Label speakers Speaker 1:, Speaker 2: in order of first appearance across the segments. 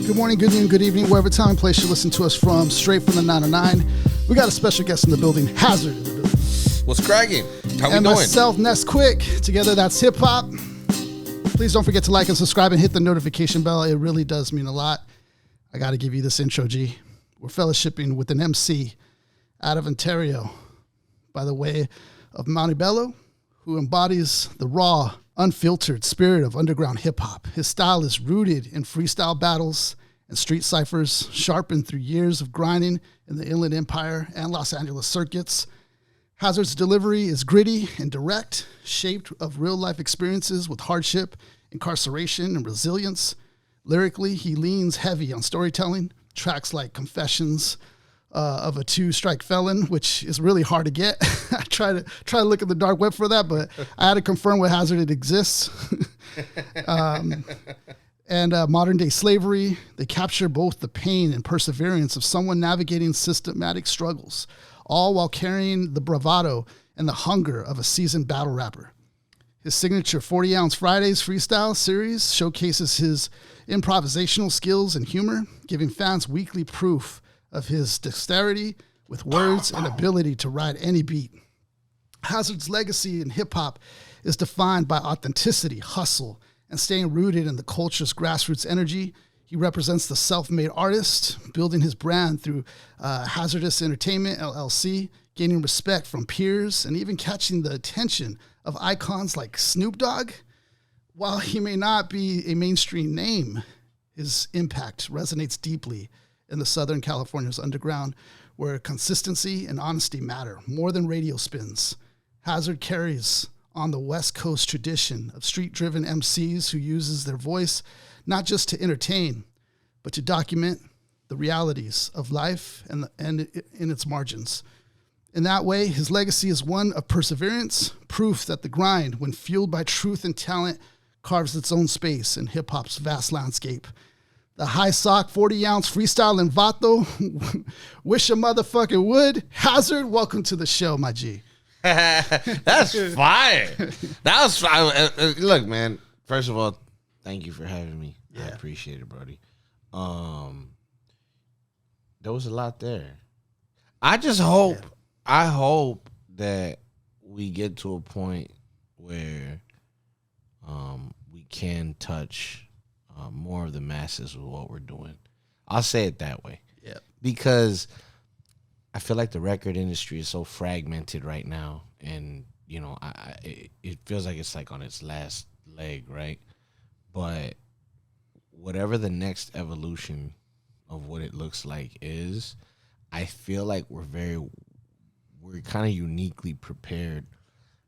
Speaker 1: Good morning, good noon, good evening, wherever time and place you listen to us from, straight from the 909. We got a special guest in the building, HAZERD in the building.
Speaker 2: What's cracking? How we
Speaker 1: and
Speaker 2: doing?
Speaker 1: Myself, Ness Quick. Together, that's hip hop. Please don't forget to like and subscribe and hit the notification bell. It really does mean a lot. I got to give you this intro, G. We're fellowshipping with an MC out of Ontario by the way of Montebello, who embodies the raw, unfiltered spirit of underground hip-hop. His style is rooted in freestyle battles and street ciphers, sharpened through years of grinding in the Inland Empire and Los Angeles circuits. HAZERD's delivery is gritty and direct, shaped of real-life experiences with hardship, incarceration, and resilience. Lyrically, he leans heavy on storytelling. Tracks like Confessions of a Two-Strike Felon, which is really hard to get. I try to look at the dark web for that, but I had to confirm with HAZERD it exists. And Modern Day Slavery, they capture both the pain and perseverance of someone navigating systematic struggles, all while carrying the bravado and the hunger of a seasoned battle rapper. His signature 40-ounce Fridays freestyle series showcases his improvisational skills and humor, giving fans weekly proof of his dexterity with words and ability to ride any beat. HAZERD's legacy in hip-hop is defined by authenticity, hustle, and staying rooted in the culture's grassroots energy. He represents the self-made artist, building his brand through Hazardous Entertainment, LLC, gaining respect from peers, and even catching the attention of icons like Snoop Dogg. While he may not be a mainstream name, his impact resonates deeply in the Southern California's underground, where consistency and honesty matter more than radio spins. HAZERD carries on the West Coast tradition of street-driven MCs who uses their voice not just to entertain, but to document the realities of life and in its margins. In that way, his legacy is one of perseverance, proof that the grind, when fueled by truth and talent, carves its own space in hip-hop's vast landscape. The high sock 40-ounce freestyle and vato, wish a motherfucker would. HAZERD, welcome to the show, my G.
Speaker 2: That's fire. That was fire. Look, man. First of all, thank you for having me. Yeah. I appreciate it, Brody. There was a lot there. I just hope. Yeah. I hope that we get to a point where we can touch more of the masses with what we're doing. I'll say it that way. Yeah. Because I feel like the record industry is so fragmented right now, and you know, it feels like it's like on its last leg, right? But whatever the next evolution of what it looks like is, I feel like we're kind of uniquely prepared,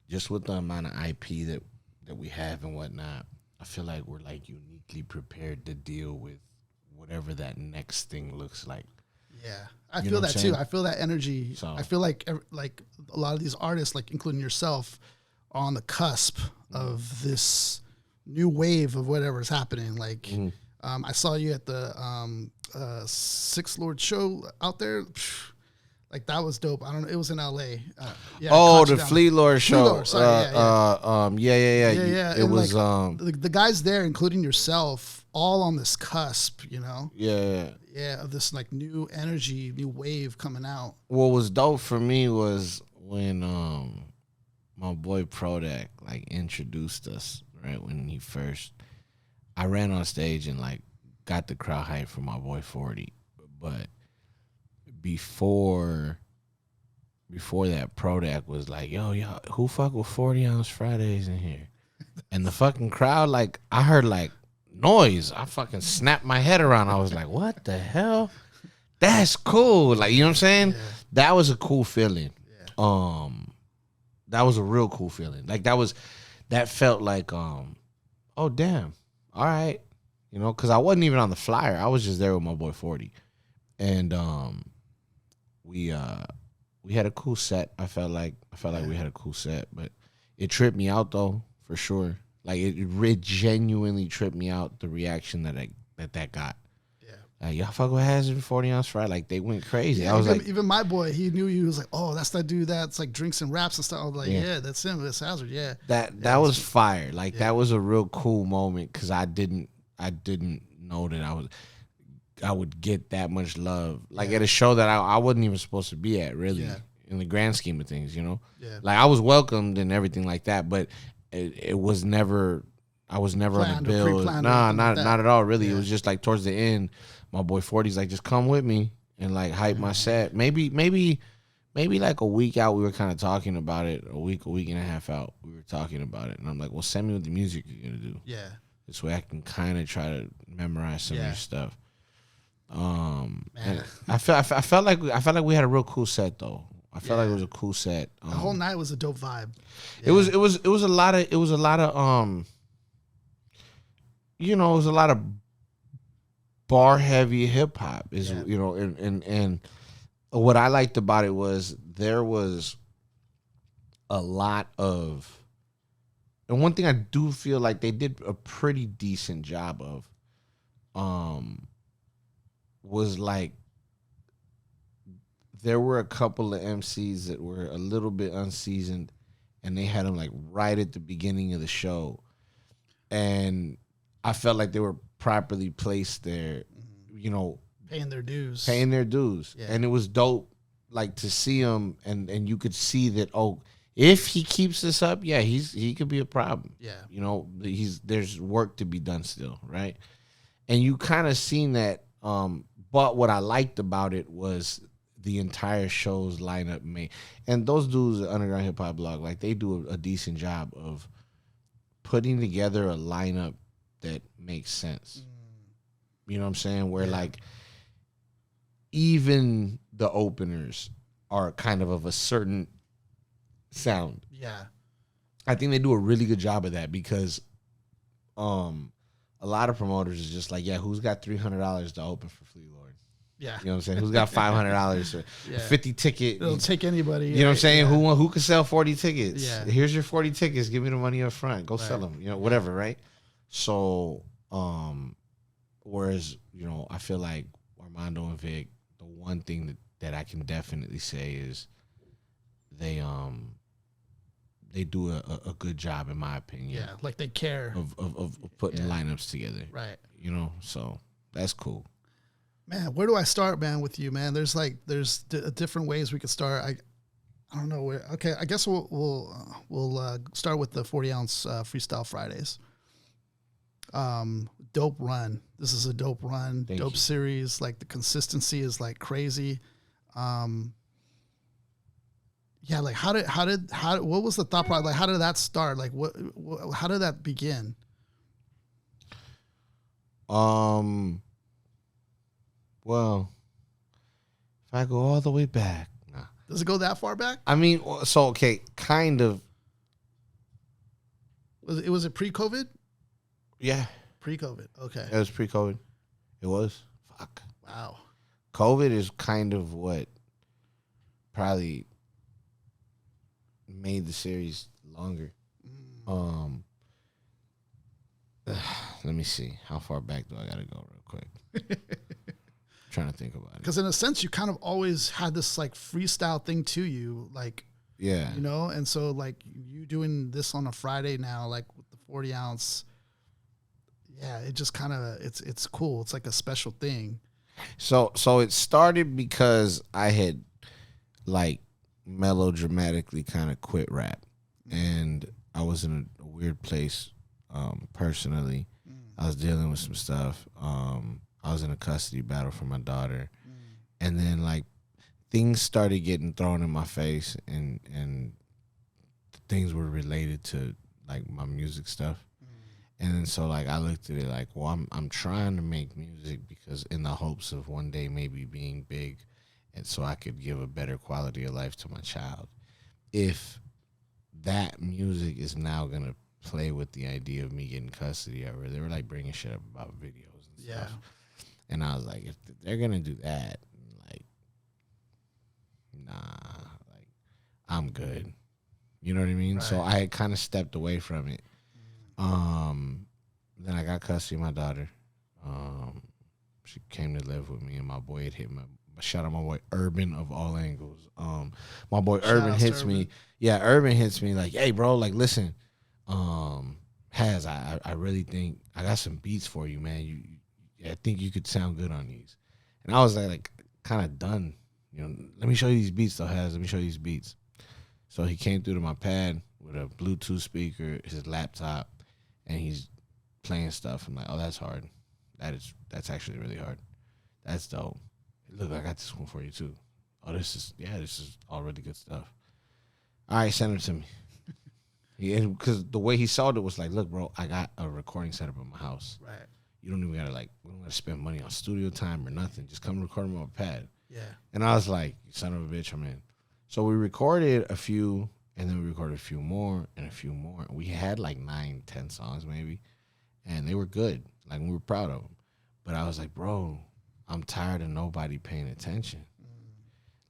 Speaker 2: just with the amount of IP that we have and whatnot. I feel like we're like uniquely prepared to deal with whatever that next thing looks like.
Speaker 1: Yeah, I feel that too. I feel that energy. So, I feel like a lot of these artists, like including yourself, are on the cusp of this new wave of whatever is happening. Like, I saw you at the Sixth Lord show out there. Like, that was dope. I don't know. It was in LA.
Speaker 2: The Fleet Lord show.
Speaker 1: Lord, sorry,
Speaker 2: yeah. It was
Speaker 1: like, the guys there, including yourself, all on this cusp, you know?
Speaker 2: Yeah,
Speaker 1: of this like new energy, new wave coming out.
Speaker 2: What was dope for me was when my boy Prodak like introduced us, right? When he first, I ran on stage and like got the crowd hype for my boy 40, but before that, Prodak was like, yo, who fuck with 40-ounce Fridays in here? And the fucking crowd, like, I heard like noise. I fucking snapped my head around. I was like, what the hell? That's cool. Like, you know what I'm saying? Yeah. That was a cool feeling. Yeah. That was a real cool feeling. Like, that felt like, oh damn. All right. You know, because I wasn't even on the flyer. I was just there with my boy 40. And we had a cool set. I felt like we had a cool set, but it tripped me out though, for sure. Like it genuinely tripped me out, the reaction that got. Yeah. Y'all fuck with HAZERD 40-ounce Friday. Like, they went crazy.
Speaker 1: Yeah,
Speaker 2: I was
Speaker 1: even my boy, he knew you. He was like, oh, that's that dude that's like drinks and raps and stuff. I was like, yeah that's him. That's HAZERD. Yeah.
Speaker 2: That was fire. Like, that was a real cool moment, because I didn't know that I was would get that much love, like at a show that I wasn't even supposed to be at, really, in the grand scheme of things, you know.
Speaker 1: Yeah.
Speaker 2: Like I was welcomed and everything like that, but it was never. I was never on the bill. Nah, not at all. Really, it was just like towards the end, my boy 40's like, just come with me and like hype my set. Maybe like a week out, we were kind of talking about it. A week and a half out, we were talking about it, and I'm like, well, send me what the music you're gonna do.
Speaker 1: Yeah.
Speaker 2: This way I can kind of try to memorize some of your stuff. And I felt like we had a real cool set though. I felt like it was a cool set.
Speaker 1: The whole night was a dope vibe.
Speaker 2: Yeah. It was a lot of you know, it was a lot of bar heavy hip hop you know, and what I liked about it was there was a lot of, and one thing I do feel like they did a pretty decent job of was like there were a couple of MCs that were a little bit unseasoned, and they had them like right at the beginning of the show, and I felt like they were properly placed there, you know,
Speaker 1: paying their dues,
Speaker 2: yeah. And it was dope, like to see them, and you could see that, oh, if he keeps this up, yeah, he could be a problem.
Speaker 1: Yeah,
Speaker 2: you know, there's work to be done still, right? And you kind of seen that. But what I liked about it was the entire show's lineup made, and those dudes at Underground Hip Hop Blog, like they do a decent job of putting together a lineup that makes sense. You know what I'm saying? Where like even the openers are kind of a certain sound.
Speaker 1: Yeah.
Speaker 2: I think they do a really good job of that because a lot of promoters is just like, yeah, who's got $300 to open for Flea Lord?
Speaker 1: Yeah.
Speaker 2: You know what I'm saying? Who's got $500 or a 50 ticket?
Speaker 1: It'll take anybody.
Speaker 2: You know what I'm saying? Yeah. Who can sell 40 tickets?
Speaker 1: Yeah.
Speaker 2: Here's your 40 tickets. Give me the money up front. Go sell them. You know, whatever, right? So, whereas, you know, I feel like Armando and Vic, the one thing that I can definitely say is they do a good job, in my opinion.
Speaker 1: Yeah, like they care
Speaker 2: of putting lineups together.
Speaker 1: Right.
Speaker 2: You know, so that's cool.
Speaker 1: Man, where do I start, man, with you, man? There's different ways we could start. I don't know where. Okay, I guess we'll start with the 40-ounce Freestyle Fridays. Dope run. This is a dope run.
Speaker 2: Thank
Speaker 1: dope
Speaker 2: you.
Speaker 1: Series. Like the consistency is like crazy. Yeah, like how what was the thought process? Like how did that start? Like how did that begin?
Speaker 2: Well, if I go all the way back, nah.
Speaker 1: Does it go that far back?
Speaker 2: I mean, so okay, kind of.
Speaker 1: Was it pre-COVID?
Speaker 2: Yeah.
Speaker 1: Pre-COVID. Okay.
Speaker 2: It was pre-COVID. It was. Fuck.
Speaker 1: Wow.
Speaker 2: COVID is kind of what probably made the series longer. Let me see. How far back do I gotta go real quick? Trying to think about it.
Speaker 1: Because in a sense, you kind of always had this like freestyle thing to you, like,
Speaker 2: yeah,
Speaker 1: you know, and so like you doing this on a Friday now, like with the 40-ounce, yeah, it just kind of it's cool. It's like a special thing.
Speaker 2: So it started because I had like melodramatically kind of quit rap, and I was in a weird place personally. I was dealing with some stuff. I was in a custody battle for my daughter, and then like things started getting thrown in my face, and things were related to like my music stuff. And then so like I looked at it like, well, I'm trying to make music because in the hopes of one day maybe being big, and so I could give a better quality of life to my child. If that music is now gonna play with the idea of me getting custody of her, they were like bringing shit up about videos and stuff. And I was like, if they're gonna do that, like, nah, like I'm good. You know what I mean? Right. So I had kind of stepped away from it. Then I got custody of my daughter. She came to live with me, and my boy had hit my. Shout out my boy Urban of all angles. My boy Urban hits me. Yeah, Urban hits me like, hey, bro, like, listen, Haz, I really think I got some beats for you, man. yeah, I think you could sound good on these. And I was like kind of done. Let me show you these beats, though, Let me show you these beats. So he came through to my pad with a Bluetooth speaker, his laptop, and he's playing stuff. I'm like, oh, that's hard. That's actually really hard. That's dope. Look, I got this one for you too. Oh, this is all really good stuff. All right, send it to me. Because the way he sold it was like, look, bro, I got a recording setup in my house.
Speaker 1: Right.
Speaker 2: You don't even gotta we don't gotta spend money on studio time or nothing. Just come record them on a pad.
Speaker 1: Yeah.
Speaker 2: And I was like, you son of a bitch, I'm in. So we recorded a few, and then we recorded a few more and a few more. We had like 9, 10 songs maybe, and they were good. Like, we were proud of them. But I was like, bro, I'm tired of nobody paying attention.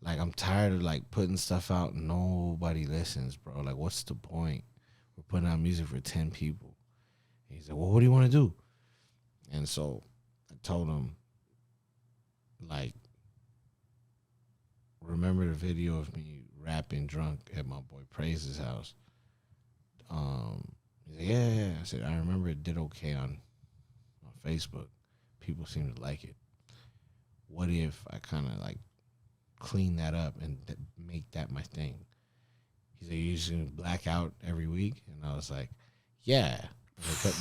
Speaker 2: Like, I'm tired of like putting stuff out and nobody listens, bro. Like, what's the point? We're putting out music for 10 people. And he's like, well, what do you want to do? And so I told him, like, remember the video of me rapping drunk at my boy Praise's house? He's like, yeah. I said, I remember it did okay on Facebook. People seem to like it. What if I kind of like clean that up and make that my thing? He's like, you just gonna black out every week? And I was like, yeah,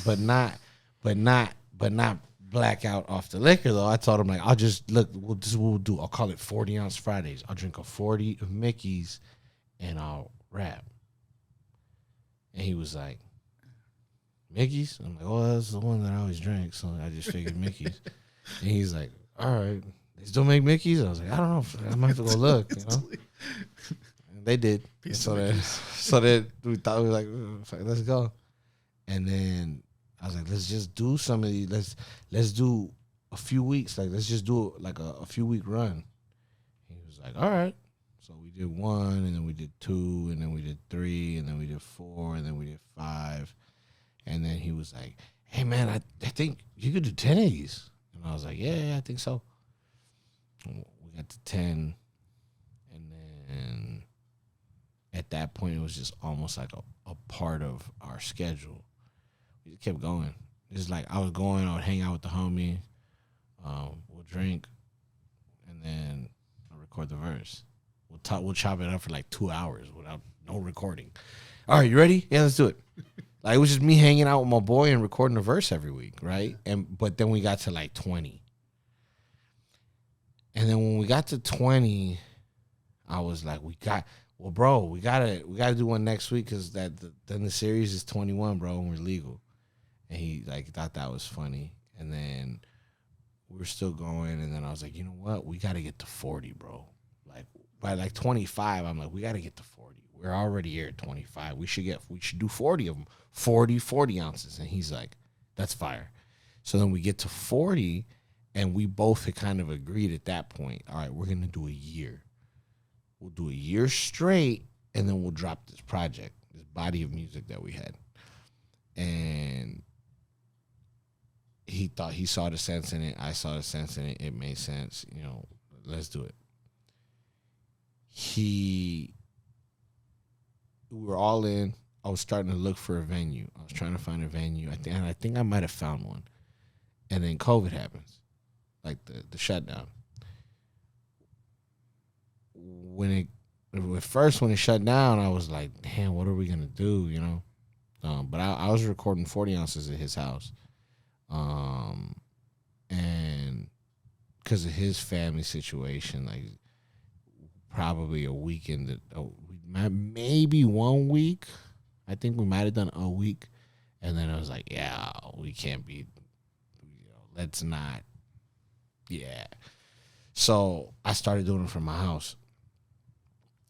Speaker 2: but not black out off the liquor though. I told him, like, I'll just look. This is what we'll do. I'll call it 40-ounce Fridays. I'll drink a 40 of Mickey's and I'll rap. And he was like, Mickey's? I'm like, oh, that's the one that I always drink, so I just figured Mickey's. And he's like, all right, they still make Mickey's? I was like, I don't know. I might have to go look, And they did. So then we thought, we were like, let's go. And then I was like, let's just do some of these. Let's do a few weeks. Like, let's just do like a few week run. He was like, all right. So we did 1, and then we did 2, and then we did 3, and then we did 4, and then we did 5. And then he was like, hey, man, I think you could do 10 of these. And I was like, yeah, I think so. We got to 10. And then at that point, it was just almost like a part of our schedule. We just kept going. It's like I would hang out with the homie. We'll drink. And then I'll record the verse. We'll chop it up for like 2 hours without no recording. All right, you ready? Yeah, let's do it. Like, it was just me hanging out with my boy and recording a verse every week, right? But then we got to like 20. And then when we got to 20, I was like, we gotta do one next week, because then the series is 21, bro, and we're legal. And he like thought that was funny. And then we were still going, and then I was like, you know what? We gotta get to 40, bro. Like, by like 25, I'm like, we gotta get to 40. We're already here at 25. We should do 40 of them. 40 ounces. And he's like, that's fire. So then we get to 40, and we both had kind of agreed at that point, all right, we're going to do a year. We'll do a year straight, and then we'll drop this project, this body of music that we had. And he saw the sense in it. I saw the sense in it. It made sense. Let's do it. We were all in. I was starting to look for a venue. I was trying to find a venue. I think I might have found one. And then COVID happens, like the shutdown. When it shut down, I was like, damn, what are we gonna do? But I was recording 40 ounces at his house, and because of his family situation, like probably a weekend, maybe 1 week. I think we might have done a week, and then I was like, yeah, we can't be, let's not, yeah. So I started doing it from my house,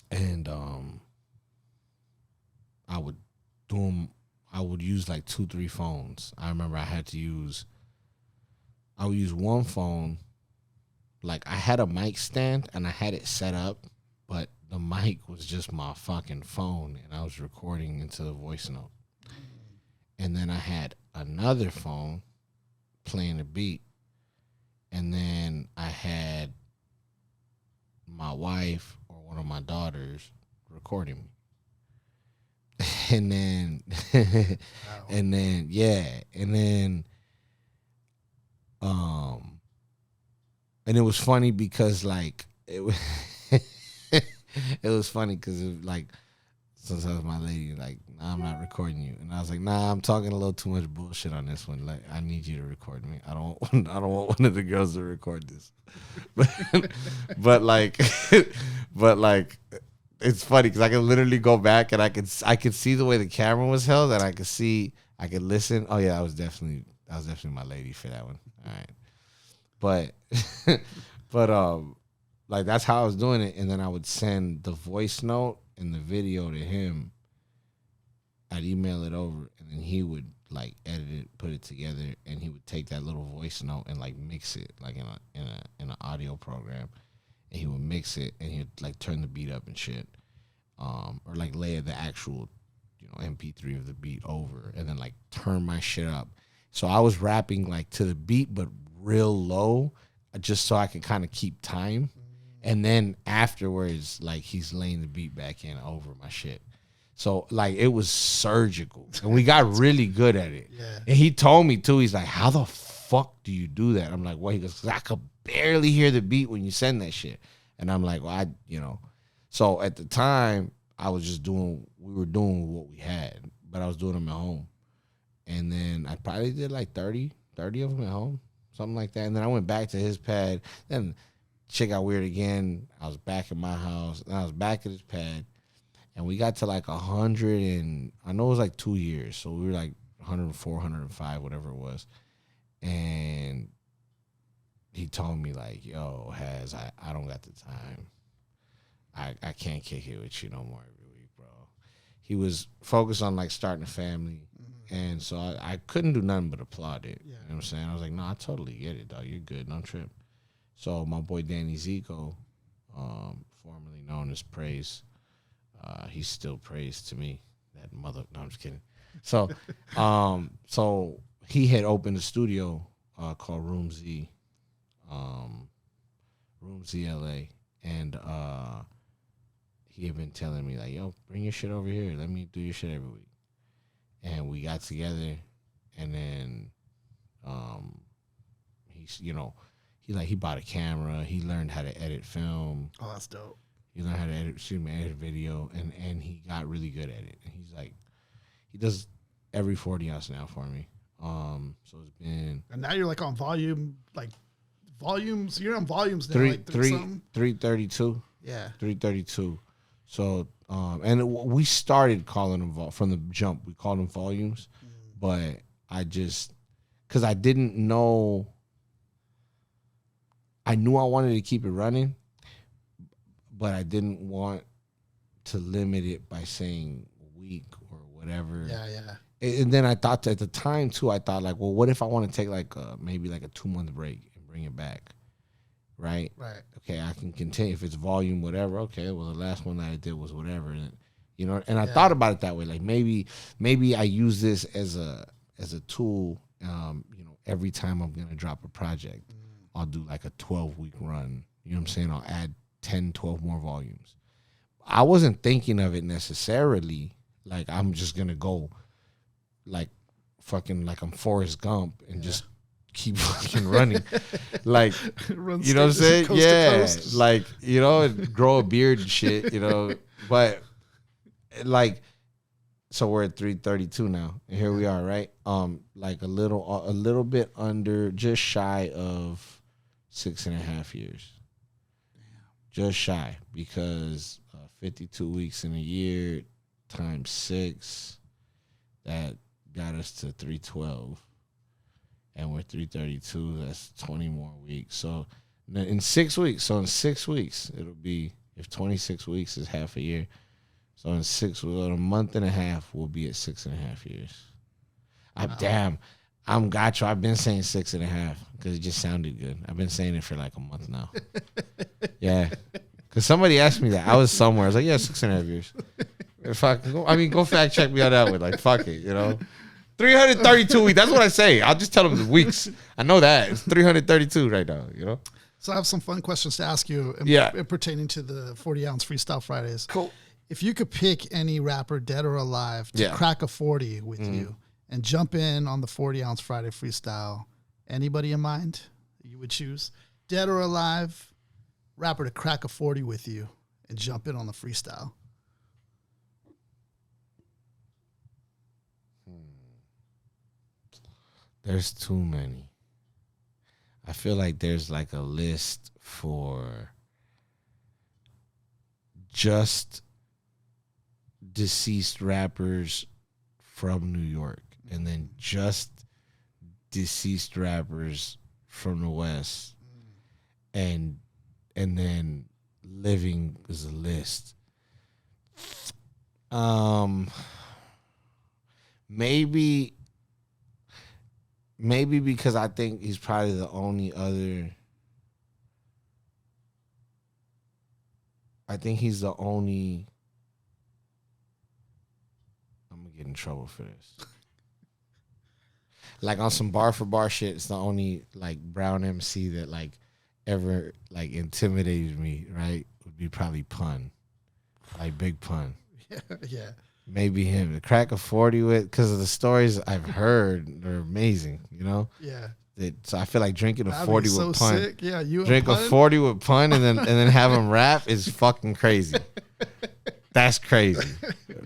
Speaker 2: and I would do them. I would use like 2-3 phones. I remember I would use one phone. Like, I had a mic stand and I had it set up, but the mic was just my fucking phone, and I was recording into the voice note. And then I had another phone playing a beat, and then I had my wife or one of my daughters recording me. And then, wow. and then And it was funny because like it was it was funny because like sometimes my lady like, nah, I'm not recording you, and I was like, nah, I'm talking a little too much bullshit on this one. Like, I need you to record me. I don't want one of the girls to record this. but like it's funny because I can literally go back and I could see the way the camera was held, and I could listen. Oh yeah, that was definitely my lady for that one. All right, but like that's how I was doing it, and then I would send the voice note and the video to him. I'd email it over, and then he would like edit it, put it together, and he would take that little voice note and like mix it like in an audio program, and he would mix it, and he'd like turn the beat up and shit, or like layer the actual, MP3 of the beat over, and then like turn my shit up. So I was rapping like to the beat, but real low, just so I could kind of keep time, and then afterwards, like he's laying the beat back in over my shit. So, like, it was surgical. And we got really good at it.
Speaker 1: Yeah.
Speaker 2: And he told me, too, he's like, how the fuck do you do that? I'm like, well, he goes, 'cause I could barely hear the beat when you send that shit. And I'm like, well, So, at the time, we were doing what we had. But I was doing them at home. And then I probably did like 30 of them at home. Something like that. And then I went back to his pad. Then shit got weird again. I was back in my house. And I was back at his pad. And we got to like 100 and I know it was like 2 years. So we were like 104, 105, whatever it was. And he told me like, yo, Haz, I don't got the time. I can't kick it with you no more every week, bro. He was focused on like starting a family. Mm-hmm. And so I couldn't do nothing but applaud it. Yeah. You know what I'm saying? I was like, no, I totally get it, dog. You're good. Don't trip. So my boy Danny Zico, formerly known as Praise, he's still praised to me. That mother. No, I'm just kidding. So, so he had opened a studio called Room Z, Room Z LA, and he had been telling me like, "Yo, bring your shit over here. Let me do your shit every week." And we got together, and then he bought a camera. He learned how to edit film.
Speaker 1: Oh, that's dope.
Speaker 2: He learned how to edit video, and he got really good at it. And he's like, he does every 40 ounce now for me. So it's been. And
Speaker 1: now you're like on volumes. You're on volumes now.
Speaker 2: 332.
Speaker 1: Yeah,
Speaker 2: 332. So and we started calling them from the jump. We called them volumes, but because I didn't know. I knew I wanted to keep it running. But I didn't want to limit it by saying week or whatever.
Speaker 1: Yeah, yeah.
Speaker 2: And then I thought at the time too, I thought like, well, what if I want to take like maybe like a 2-month break and bring it back, right?
Speaker 1: Right.
Speaker 2: Okay, I can continue if it's volume, whatever. Okay, well the last one that I did was whatever, and I thought about it that way. Like maybe I use this as a tool. Every time I'm gonna drop a project, I'll do like a 12-week run. You know what I'm saying? I'll add 10, 12 more volumes. I wasn't thinking of it necessarily like I'm just gonna go like fucking like I'm Forrest Gump and just keep fucking running. Like, you know what I'm saying? Yeah. Like, and grow a beard and shit, But like, so we're at 332 now. And here we are, right? Like a little bit under, just shy of 6.5 years. Just shy, because 52 weeks in a year times 6, that got us to 312. And we're 332, that's 20 more weeks. So in 6 weeks, it'll be, if 26 weeks is half a year, so in a month and a half, we'll be at 6.5 years. Wow. I've been saying 6.5 because it just sounded good. I've been saying it for like a month now. Yeah. Because somebody asked me that. I was somewhere. I was like, yeah, 6.5 years. Go fact check me on that one. Like, fuck it, 332 weeks. That's what I say. I'll just tell them the weeks. I know that. It's 332 right now,
Speaker 1: So I have some fun questions to ask you pertaining to the 40 ounce Freestyle Fridays.
Speaker 2: Cool.
Speaker 1: If you could pick any rapper, dead or alive, to crack a 40 with you and jump in on the 40 ounce Friday freestyle, anybody in mind you would choose? dead or alive, rapper to crack a 40 with you and jump in on the freestyle?
Speaker 2: There's too many. I feel like there's like a list for just deceased rappers from New York, and then just deceased rappers from the West, and then living is a list. Maybe because I think he's probably the only other. I think he's the only. I'm gonna get in trouble for this. Like on some bar for bar shit, it's the only like brown MC that like ever like intimidated me. Right, would be probably Pun, like Big Pun.
Speaker 1: Yeah.
Speaker 2: Maybe him. To crack a 40 with, because of the stories I've heard, they're amazing. You know.
Speaker 1: Yeah.
Speaker 2: So I feel like drinking a
Speaker 1: That'd
Speaker 2: 40
Speaker 1: be
Speaker 2: with
Speaker 1: so
Speaker 2: Pun.
Speaker 1: sick. Yeah, you
Speaker 2: Drink
Speaker 1: and
Speaker 2: a
Speaker 1: Pun?
Speaker 2: 40 with Pun and then have him rap is fucking crazy. That's crazy.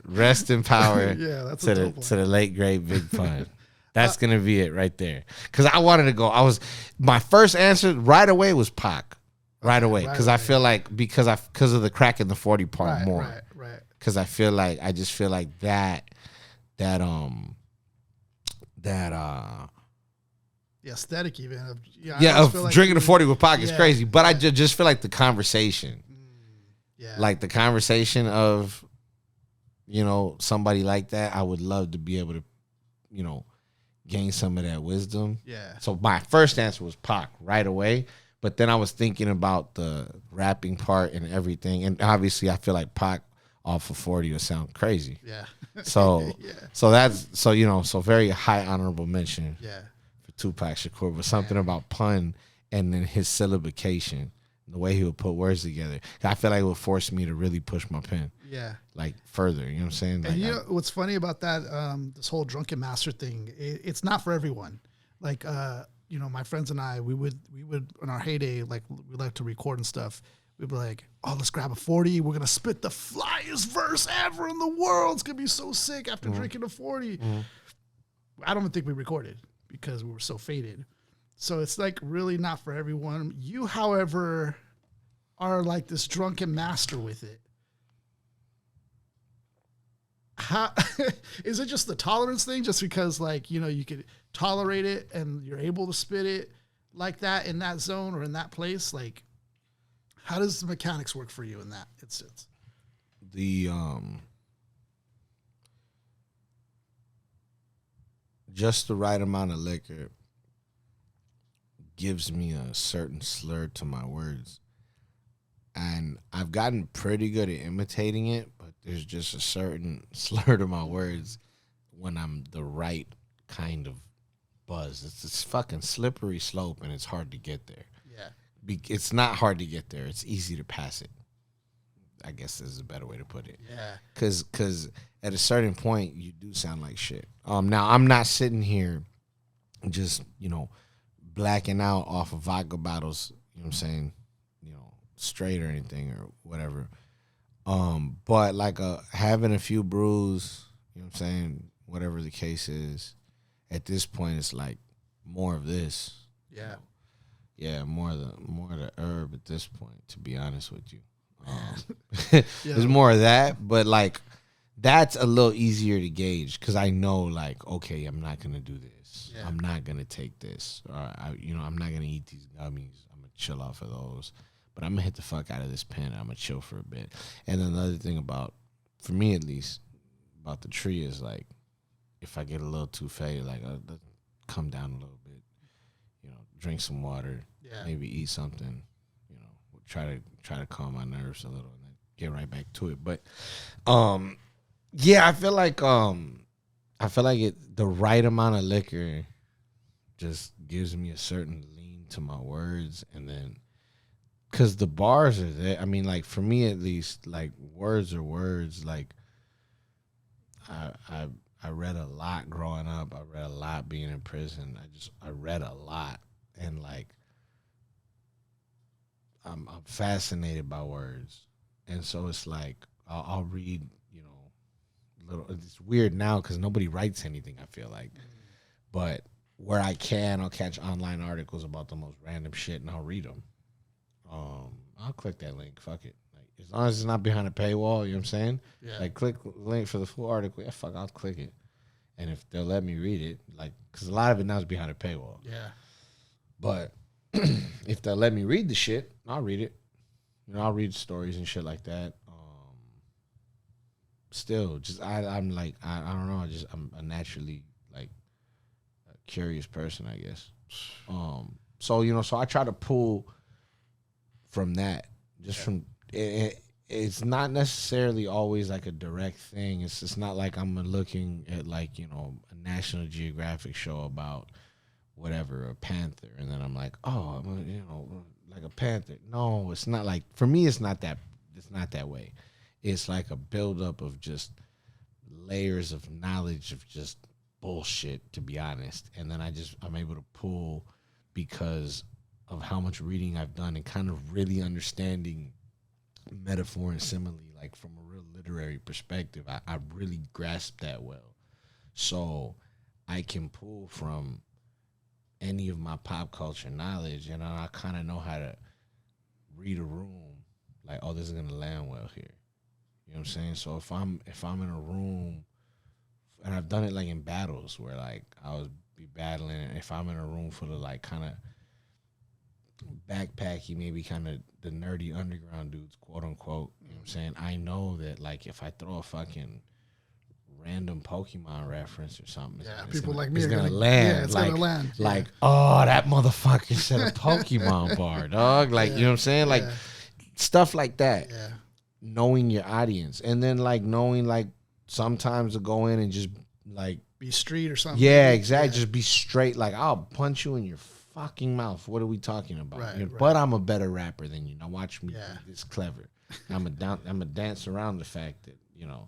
Speaker 2: Rest in power.
Speaker 1: Yeah, that's
Speaker 2: to
Speaker 1: a
Speaker 2: the
Speaker 1: dope one.
Speaker 2: to the late great Big Pun. That's gonna be it right there. Because I wanted to go. My first answer right away was Pac. Right away, because I feel like because of the crack in the 40 part more.
Speaker 1: Right.
Speaker 2: Because I just feel like that
Speaker 1: the aesthetic even of
Speaker 2: of drinking a 40 with Pac is crazy. But I just feel like the conversation.
Speaker 1: Yeah.
Speaker 2: Like the conversation of, somebody like that, I would love to be able to, gain some of that wisdom.
Speaker 1: Yeah.
Speaker 2: So my first answer was Pac right away. But then I was thinking about the rapping part and everything. And obviously I feel like Pac off of 40 would sound crazy.
Speaker 1: Yeah.
Speaker 2: So
Speaker 1: Yeah.
Speaker 2: so very high honorable mention.
Speaker 1: Yeah.
Speaker 2: For Tupac Shakur, but something about Pun and then his syllabication, the way he would put words together. I feel like it would force me to really push my pen.
Speaker 1: Yeah.
Speaker 2: Like further, you know what I'm saying? Like,
Speaker 1: And you know what's funny about that, this whole drunken master thing, it's not for everyone. Like, my friends and I, we would in our heyday, like we like to record and stuff. We'd be like, oh, let's grab a 40. We're gonna spit the flyest verse ever in the world. It's gonna be so sick after drinking a 40. I don't even think we recorded because we were so faded. So it's like really not for everyone. You, however, are like this drunken master with it. How is it just the tolerance thing? Just because you could tolerate it and you're able to spit it like that in that zone or in that place? Like, how does the mechanics work for you in that instance?
Speaker 2: Just the right amount of liquor gives me a certain slur to my words. And I've gotten pretty good at imitating it, but there's just a certain slur to my words when I'm the right kind of buzz. It's this fucking slippery slope, and it's hard to get there.
Speaker 1: Yeah.
Speaker 2: It's not hard to get there. It's easy to pass it. I guess this is a better way to put it.
Speaker 1: Yeah.
Speaker 2: Because at a certain point, you do sound like shit. Now, I'm not sitting here just, blacking out off of vodka bottles, you know what I'm saying, straight or anything or whatever. But like having a few brews, you know what I'm saying, whatever the case is, at this point it's like more of this.
Speaker 1: Yeah.
Speaker 2: Yeah, more of the herb at this point, to be honest with you.
Speaker 1: Yeah.
Speaker 2: There's more of that, but like that's a little easier to gauge because I know like, okay, I'm not gonna do this.
Speaker 1: Yeah.
Speaker 2: I'm not gonna take this. Or I'm not gonna eat these gummies. I'm gonna chill off of those. But I'm gonna hit the fuck out of this pen. I'm gonna chill for a bit. And then another thing for me at least, about the tree is like, if I get a little too faded, like let's come down a little bit, drink some water, maybe eat something, try to calm my nerves a little, and then get right back to it. But, I feel like the right amount of liquor just gives me a certain lean to my words, and then. Because the bars are there. I mean, like, for me at least, like, words are words. Like, I read a lot growing up. I read a lot being in prison. I read a lot. And, like, I'm fascinated by words, and so it's like I'll read, you know, little. It's weird now because nobody writes anything. I feel like, but where I can, I'll catch online articles about the most random shit and I'll read them. I'll click that link. Fuck it. Like as long as it's not behind a paywall, you know what I'm saying?
Speaker 1: Yeah.
Speaker 2: Like click link for the full article. Yeah, fuck, I'll click it. And if they'll let me read it, like, because a lot of it now is behind a paywall.
Speaker 1: Yeah.
Speaker 2: But if they'll let me read the shit, I'll read it. You know, I'll read stories and shit like that. Still, just I'm like I don't know. I'm a naturally like a curious person, I guess. So you know, so I try to pull from that, just from it. It's not necessarily always like a direct thing. It's just not like I'm looking at like, you know, a National Geographic show about whatever, a panther, and then I'm like, oh, you know, like a panther. No, it's not like, for me, it's not that way. It's like a buildup of just layers of knowledge of just bullshit, to be honest. And then I'm able to pull because of how much reading I've done and kind of really understanding metaphor and simile, like from a real literary perspective. I really grasp that well. So I can pull from any of my pop culture knowledge, and I kind of know how to read a room, like, oh, this is gonna land well here. You know what I'm saying? So if I'm in a room, and I've done it like in battles where like I was be battling, and if I'm in a room full of like kind of backpacky, maybe kind of the nerdy underground dudes, quote unquote, you know what I'm saying? I know that like if I throw a fucking random Pokemon reference or something,
Speaker 1: people
Speaker 2: gonna,
Speaker 1: like me
Speaker 2: it's
Speaker 1: are
Speaker 2: gonna
Speaker 1: gonna
Speaker 2: land.
Speaker 1: Yeah, it's
Speaker 2: like,
Speaker 1: gonna land.
Speaker 2: Like, oh, that motherfucker said a Pokemon bar, dog. Like, you know what I'm saying? Like stuff like that.
Speaker 1: Yeah.
Speaker 2: Knowing your audience, and then like knowing like sometimes to go in and just like
Speaker 1: be street or something.
Speaker 2: Yeah, exactly. Just be straight. Like, I'll punch you in your fucking mouth. What are we talking about?
Speaker 1: Right.
Speaker 2: But I'm a better rapper than you. Now watch me.
Speaker 1: Yeah.
Speaker 2: It's clever. I'm a dance around the fact that, you know,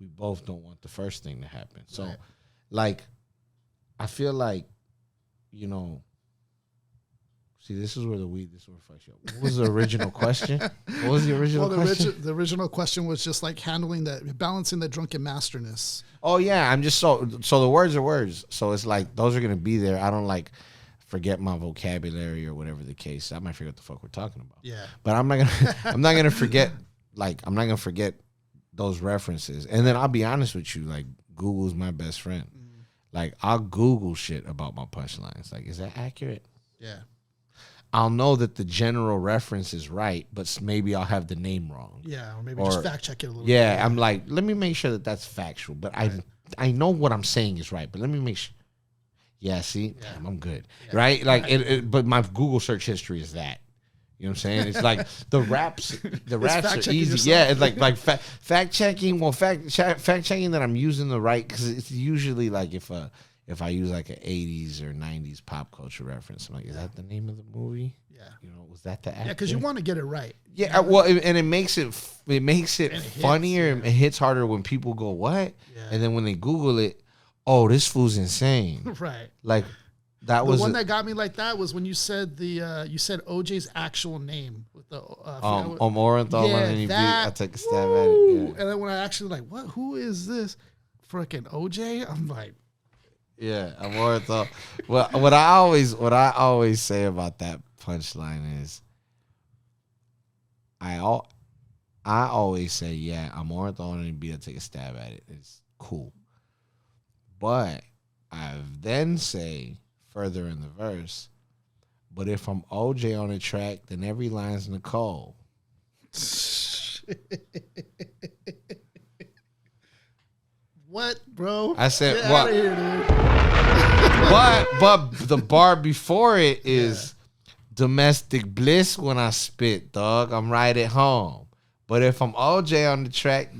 Speaker 2: we both don't want the first thing to happen. So, like, I feel like, you know, see, this is where fucks you up. What was the original question? What was the original question?
Speaker 1: The original question was just like balancing the drunken masterness.
Speaker 2: Oh yeah, I'm just so the words are words. So it's like those are gonna be there. I don't like forget my vocabulary or whatever the case. I might forget what the fuck we're talking about.
Speaker 1: Yeah.
Speaker 2: But I'm not gonna forget those references. And then I'll be honest with you, like Google's my best friend. Like I'll Google shit about my punchlines. Like, is that accurate?
Speaker 1: Yeah.
Speaker 2: I'll know that the general reference is right, but maybe I'll have the name wrong.
Speaker 1: Yeah, or maybe just fact check it a little bit.
Speaker 2: Yeah, I'm like, let me make sure that that's factual. But I know what I'm saying is right, but let me make sure. Yeah, see? Yeah. Damn, I'm good. Yeah. Right? Like, but my Google search history is that. You know what I'm saying? It's like the raps are easy. Yourself. Yeah, it's like fact checking. Well, fact checking that I'm using the right, because it's usually like if I use like an 80s or 90s pop culture reference, I'm like, is that the name of the movie? Yeah. You know, was that the actor?
Speaker 1: Yeah, because you want to get it right.
Speaker 2: Yeah, well, and it makes it funnier. It hits harder when people go, what? Yeah. And then when they Google it, oh, this fool's insane.
Speaker 1: Right.
Speaker 2: Like,
Speaker 1: the one that got me like that was when you said OJ's actual name with the
Speaker 2: Orenthal.
Speaker 1: Yeah,
Speaker 2: I take a stab at it. Yeah.
Speaker 1: And then when I actually like, what? Who is this? Freaking OJ? I'm like,
Speaker 2: yeah, I'm Orenthal. Well, what I always say about that punchline is, I always say, yeah, I'm Orenthal and be to take a stab at it. It's cool, but I then say further in the verse, but if I'm OJ on the track, then every line's Nicole.
Speaker 1: What, bro?
Speaker 2: I said, get what? Here, but the bar before it is domestic bliss when I spit, dog. I'm right at home. But if I'm OJ on the track,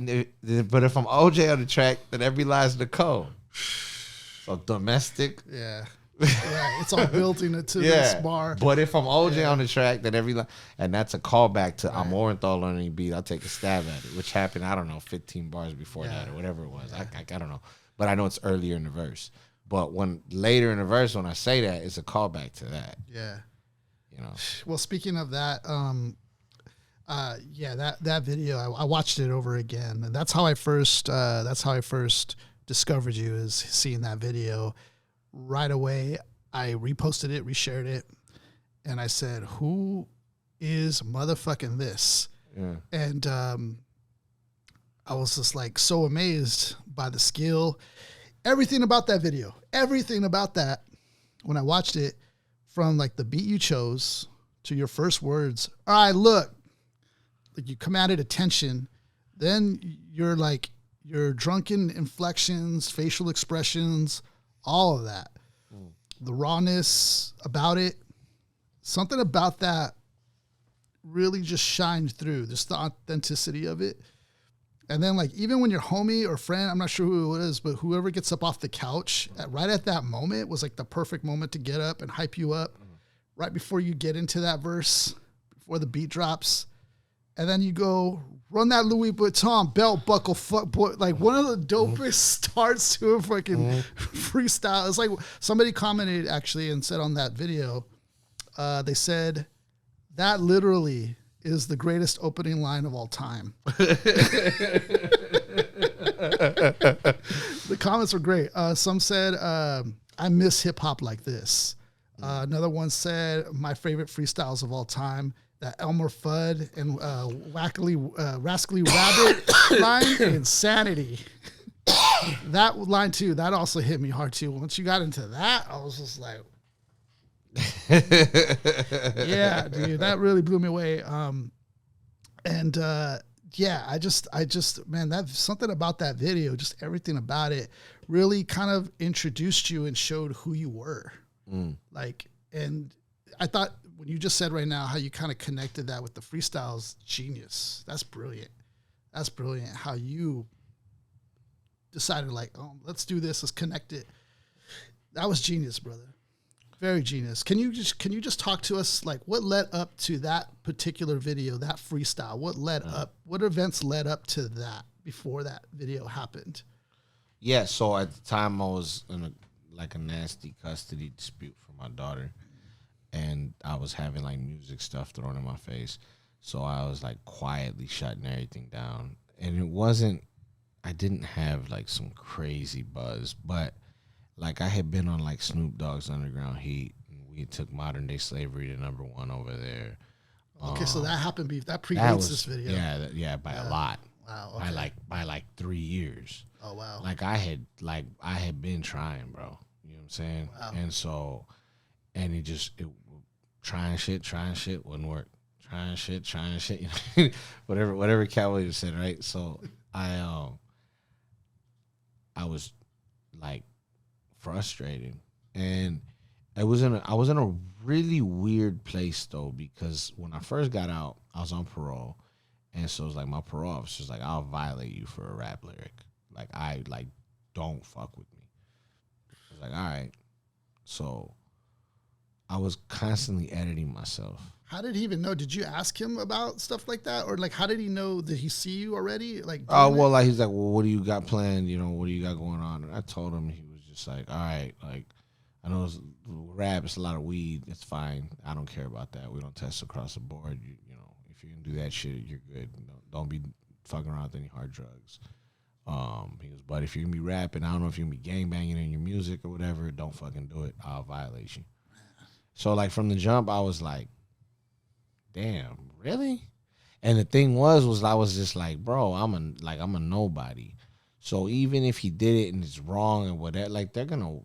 Speaker 2: then every line's Nicole. So domestic.
Speaker 1: Yeah. Right. It's all built into this bar.
Speaker 2: But if I'm OJ on the track, then every line, and that's a callback to I'm Orenthal on any beat, I'll take a stab at it, which happened, I don't know, 15 bars before that or whatever it was. I don't know. But I know it's earlier in the verse. But when later in the verse, when I say that, it's a callback to that.
Speaker 1: Yeah.
Speaker 2: You know.
Speaker 1: Well, speaking of that, yeah, that video, I watched it over again, and that's how I first discovered you, is seeing that video. Right away, I reposted it, reshared it, and I said, "Who is motherfucking this?"
Speaker 2: Yeah.
Speaker 1: And I was just like so amazed by the skill, everything about that video, everything about that. When I watched it, from like the beat you chose to your first words, all right, look, like you commanded attention. Then you're like your drunken inflections, facial expressions, all of that, the rawness about it, something about that really just shined through, just the authenticity of it. And then like, even when your homie or friend, I'm not sure who it is, but whoever gets up off the couch right at that moment was like the perfect moment to get up and hype you up right before you get into that verse, before the beat drops. And then you go run that Louis Vuitton belt buckle, fuck boy, like one of the dopest starts to a fucking freestyle. It's like somebody commented actually and said on that video, they said that literally is the greatest opening line of all time. The comments were great. Some said, I miss hip hop like this. Another one said, my favorite freestyles of all time, that Elmer Fudd and Rascally Rabbit line, insanity. That line too, that also hit me hard too. Once you got into that, I was just like, yeah, dude, that really blew me away. Yeah, I just, man, that's something about that video, just everything about it really kind of introduced you and showed who you were. Like, and I thought when you just said right now how you kind of connected that with the freestyles, genius. That's brilliant. That's brilliant. How you decided like, oh, let's do this, let's connect it. That was genius, brother. Very genius. Can you just talk to us, like, what led up to that particular video, that freestyle? What led up? What events led up to that before that video happened?
Speaker 2: Yeah, so at the time I was in a nasty custody dispute for my daughter, and I was having like music stuff thrown in my face. So I was like quietly shutting everything down, and I didn't have like some crazy buzz, but like I had been on like Snoop Dogg's Underground Heat, and we took Modern Day Slavery to #1 over there.
Speaker 1: Okay, so that happened. That predates this video.
Speaker 2: Yeah, by a lot.
Speaker 1: Wow. Okay.
Speaker 2: By like 3 years.
Speaker 1: Oh wow.
Speaker 2: Like I had been trying, bro. You know what I'm saying?
Speaker 1: Wow.
Speaker 2: And so, and trying shit wouldn't work. Trying shit. You know, whatever Cowboy said, right? So I was like frustrated, and I was in a really weird place though, because when I first got out, I was on parole, and so it was like my parole officer's like, I'll violate you for a rap lyric, like don't fuck with me. I was like, all right. So I was constantly editing myself.
Speaker 1: How did he even know? Did you ask him about stuff like that, or like how did he know? Did he see you already? Like,
Speaker 2: well, like he's like, well, what do you got planned? You know, what do you got going on? And I told him. He was just like, all right, like I know it's rap, it's a lot of weed, it's fine. I don't care about that. We don't test across the board. You know, if you can do that shit, you're good. Don't be fucking around with any hard drugs. He goes, but if you're gonna be rapping, I don't know if you're gonna be gangbanging in your music or whatever, don't fucking do it. I'll violate you. So like from the jump, I was like, damn, really? And the thing was I was just like, bro, I'm a nobody. So even if he did it and it's wrong and whatever, like they're gonna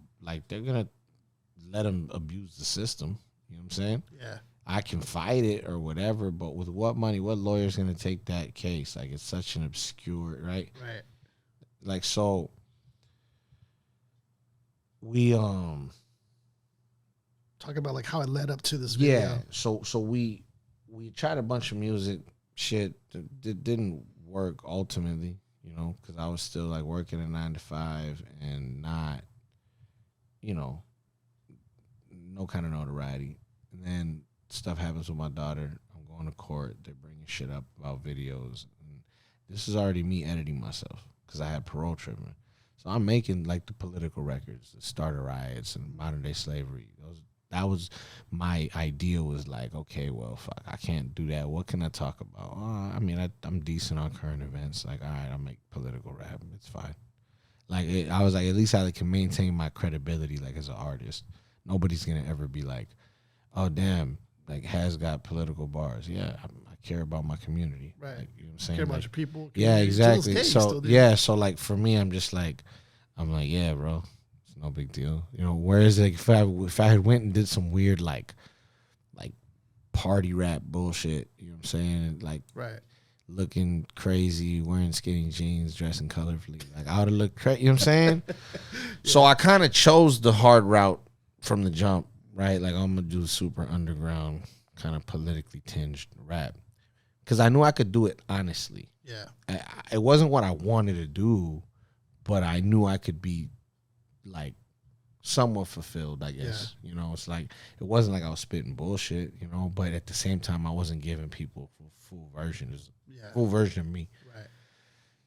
Speaker 2: let him abuse the system. You know what I'm saying?
Speaker 1: Yeah.
Speaker 2: I can fight it or whatever, but with what money? What lawyer's gonna take that case? Like it's such an obscure, right?
Speaker 1: Right.
Speaker 2: Like so, we
Speaker 1: talk about like how it led up to this video.
Speaker 2: Yeah. So we tried a bunch of music shit that didn't work ultimately, you know, because I was still like working a 9 to 5 and not, you know, no kind of notoriety. And then stuff happens with my daughter. I'm going to court. They're bringing shit up about videos. And this is already me editing myself because I had parole treatment. So I'm making like the political records, the starter riots and modern day slavery. that was my idea. Was like, okay, well, fuck, I can't do that. What can I talk about? I mean, I'm decent on current events. Like, all right, I'll make political rap. It's fine. Like, I was like, at least I can maintain my credibility, like, as an artist. Nobody's gonna ever be like, oh damn, like has got political bars. Yeah, I care about my community.
Speaker 1: Right.
Speaker 2: Like, you know what I'm saying?
Speaker 1: Care about
Speaker 2: like,
Speaker 1: your people.
Speaker 2: yeah, exactly.
Speaker 1: Gay,
Speaker 2: So yeah, so like for me, I'm like, yeah, bro, it's no big deal. You know, whereas like if I had went and did some weird like party rap bullshit, you know what I'm saying? Like
Speaker 1: right.
Speaker 2: looking crazy, wearing skinny jeans, dressing colorfully, like I would have looked crazy. You know what I'm saying? Yeah. So I kind of chose the hard route from the jump, right? Like I'm gonna do super underground, kind of politically tinged rap, because I knew I could do it honestly.
Speaker 1: Yeah,
Speaker 2: it wasn't what I wanted to do, but I knew I could be like somewhat fulfilled, I guess. Yeah. You know, it's like it wasn't like I was spitting bullshit, you know, but at the same time I wasn't giving people full version of me.
Speaker 1: Right.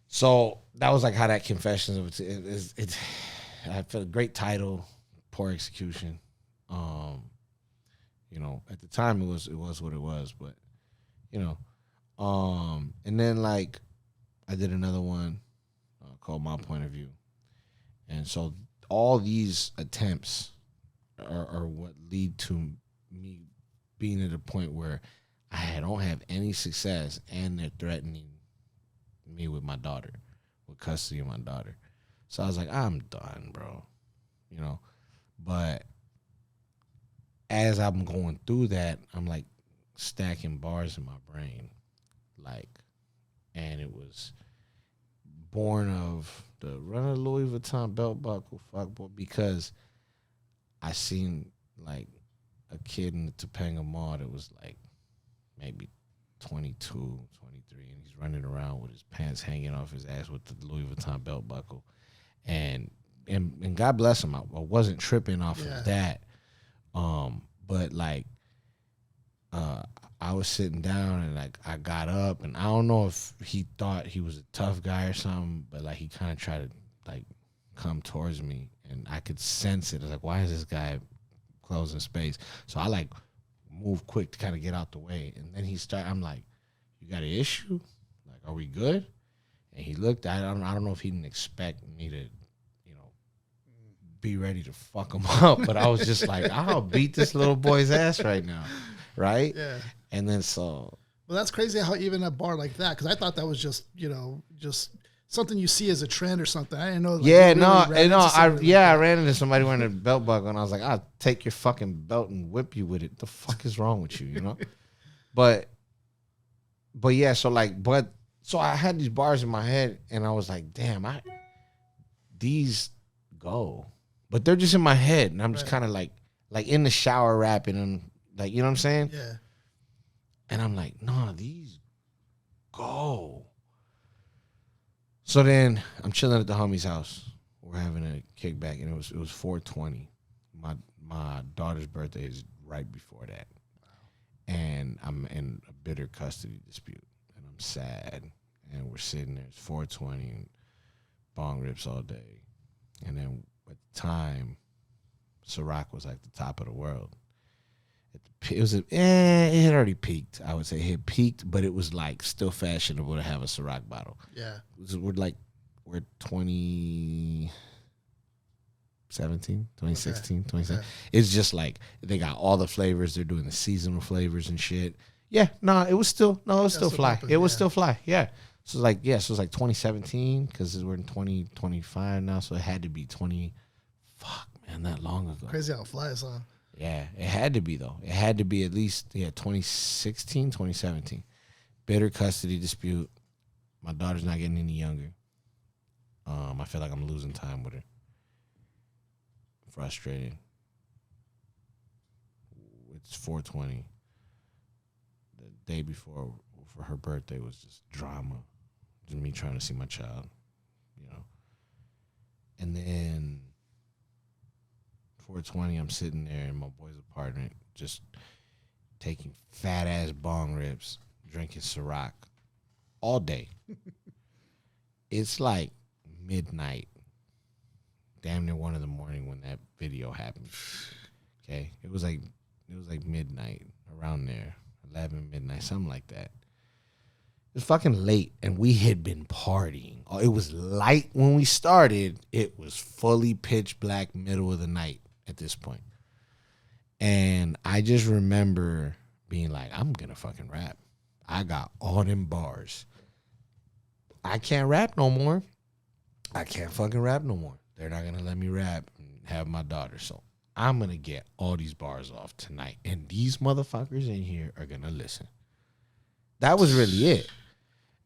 Speaker 2: So that was like how that Confessions of it I felt a great title, poor execution. You know, at the time it was what it was, but you know, and then like I did another one called My Point of View, and so all these attempts are what lead to me being at a point where I don't have any success, and they're threatening me with my daughter, with custody of my daughter. So I was like, I'm done, bro. You know, but as I'm going through that, I'm like stacking bars in my brain, like, and it was born of the run a Louis Vuitton belt buckle, fuck boy, because I seen like a kid in the Topanga Mall that was like maybe 22, 23, and he's running around with his pants hanging off his ass with the Louis Vuitton belt buckle, and God bless him, I wasn't tripping off of that, but like I was sitting down and like I got up, and I don't know if he thought he was a tough guy or something, but like he kind of tried to like come towards me, and I could sense it. I was like, why is this guy closing space? So I like moved quick to kind of get out the way, and then I'm like, you got an issue? Like, are we good? And he looked at it. I don't know if he didn't expect me to, you know, be ready to fuck him up, but I was just like, I'll beat this little boy's ass right now. Right?
Speaker 1: Yeah.
Speaker 2: And then so.
Speaker 1: Well, that's crazy how even a bar like that, because I thought that was just, you know, just something you see as a trend or something. I didn't know. Like,
Speaker 2: I ran into somebody wearing a belt buckle, and I was like, I'll take your fucking belt and whip you with it. The fuck is wrong with you, you know? but yeah, so I had these bars in my head, and I was like, damn, these go. But they're just in my head, and I'm just kind of like in the shower rapping, and like, you know what I'm saying?
Speaker 1: Yeah.
Speaker 2: And I'm like, nah, these go. So then I'm chilling at the homie's house. We're having a kickback, and it was 420. My daughter's birthday is right before that. Wow. And I'm in a bitter custody dispute, and I'm sad. And we're sitting there, it's 420, and bong rips all day. And then at the time, Ciroc was like the top of the world. It had already peaked. I would say it had peaked, but it was like still fashionable to have a Ciroc bottle.
Speaker 1: Yeah,
Speaker 2: we're 2017, 2016, 2017. Okay. It's just like they got all the flavors. They're doing the seasonal flavors and shit. Yeah, no, it was still fly. It was still fly. Yeah. So it was like 2017 because we're in 2025 now, so it had to be 20. Fuck, man, that long ago.
Speaker 1: Crazy how it flies, huh?
Speaker 2: Yeah, it had to be, though. It had to be at least 2016, 2017. Bitter custody dispute. My daughter's not getting any younger. I feel like I'm losing time with her. Frustrated. It's 420. The day before for her birthday was just drama. Just me trying to see my child, you know. And then 420, I'm sitting there in my boy's apartment, just taking fat ass bong rips, drinking Ciroc all day. It's like midnight, damn near 1 a.m. when that video happened. Okay, it was like midnight, around there, 11 midnight, something like that. It was fucking late, and we had been partying. Oh, it was light when we started. It was fully pitch black, middle of the night at this point. And I just remember being like, I'm gonna fucking rap. I got all them bars. I can't rap no more. I can't fucking rap no more. They're not gonna let me rap and have my daughter. So I'm gonna get all these bars off tonight. And these motherfuckers in here are gonna listen. That was really it.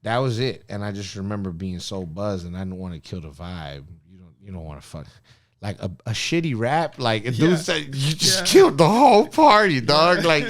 Speaker 2: That was it. And I just remember being so buzzed, and I didn't want to kill the vibe. You don't want to fuck like a shitty rap. Like a dude said, you just killed the whole party, dog. Like,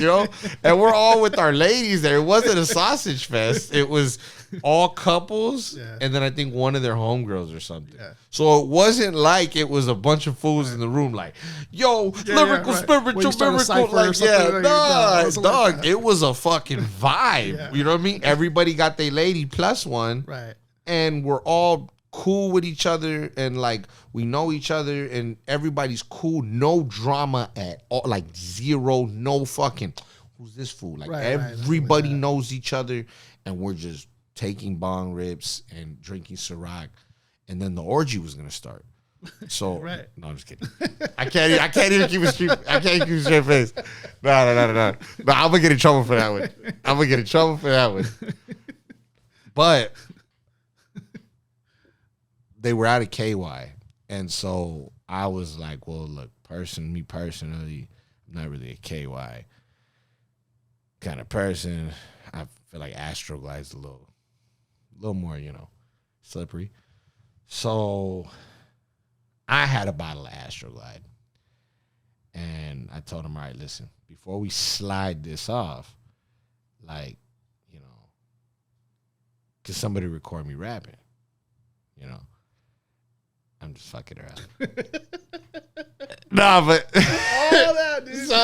Speaker 2: and we're all with our ladies there. It wasn't a sausage fest. It was all couples, and then I think one of their homegirls or something. Yeah. So it wasn't like it was a bunch of fools in the room like, yo, lyrical, spiritual, miracle. Like, dog, it was a fucking vibe. Yeah. You know what I mean? Everybody got their lady plus one.
Speaker 1: Right.
Speaker 2: And we're all cool with each other, and like we know each other, and everybody's cool. No drama at all. Like zero, no fucking, who's this fool? Like everybody knows each other, and we're just taking bong rips and drinking Ciroc, and then the orgy was gonna start. So no, I'm just kidding. I can't even keep a straight. I can't keep a straight face. No. I'm gonna get in trouble for that one. But they were out of KY, and so I was like, well, look, me personally, I'm not really a KY kind of person. I feel like Astroglide's a little more, slippery. So I had a bottle of Astroglide, and I told him, all right, listen, before we slide this off, like, could somebody record me rapping, I'm just fucking around. Nah, but all that, dude. So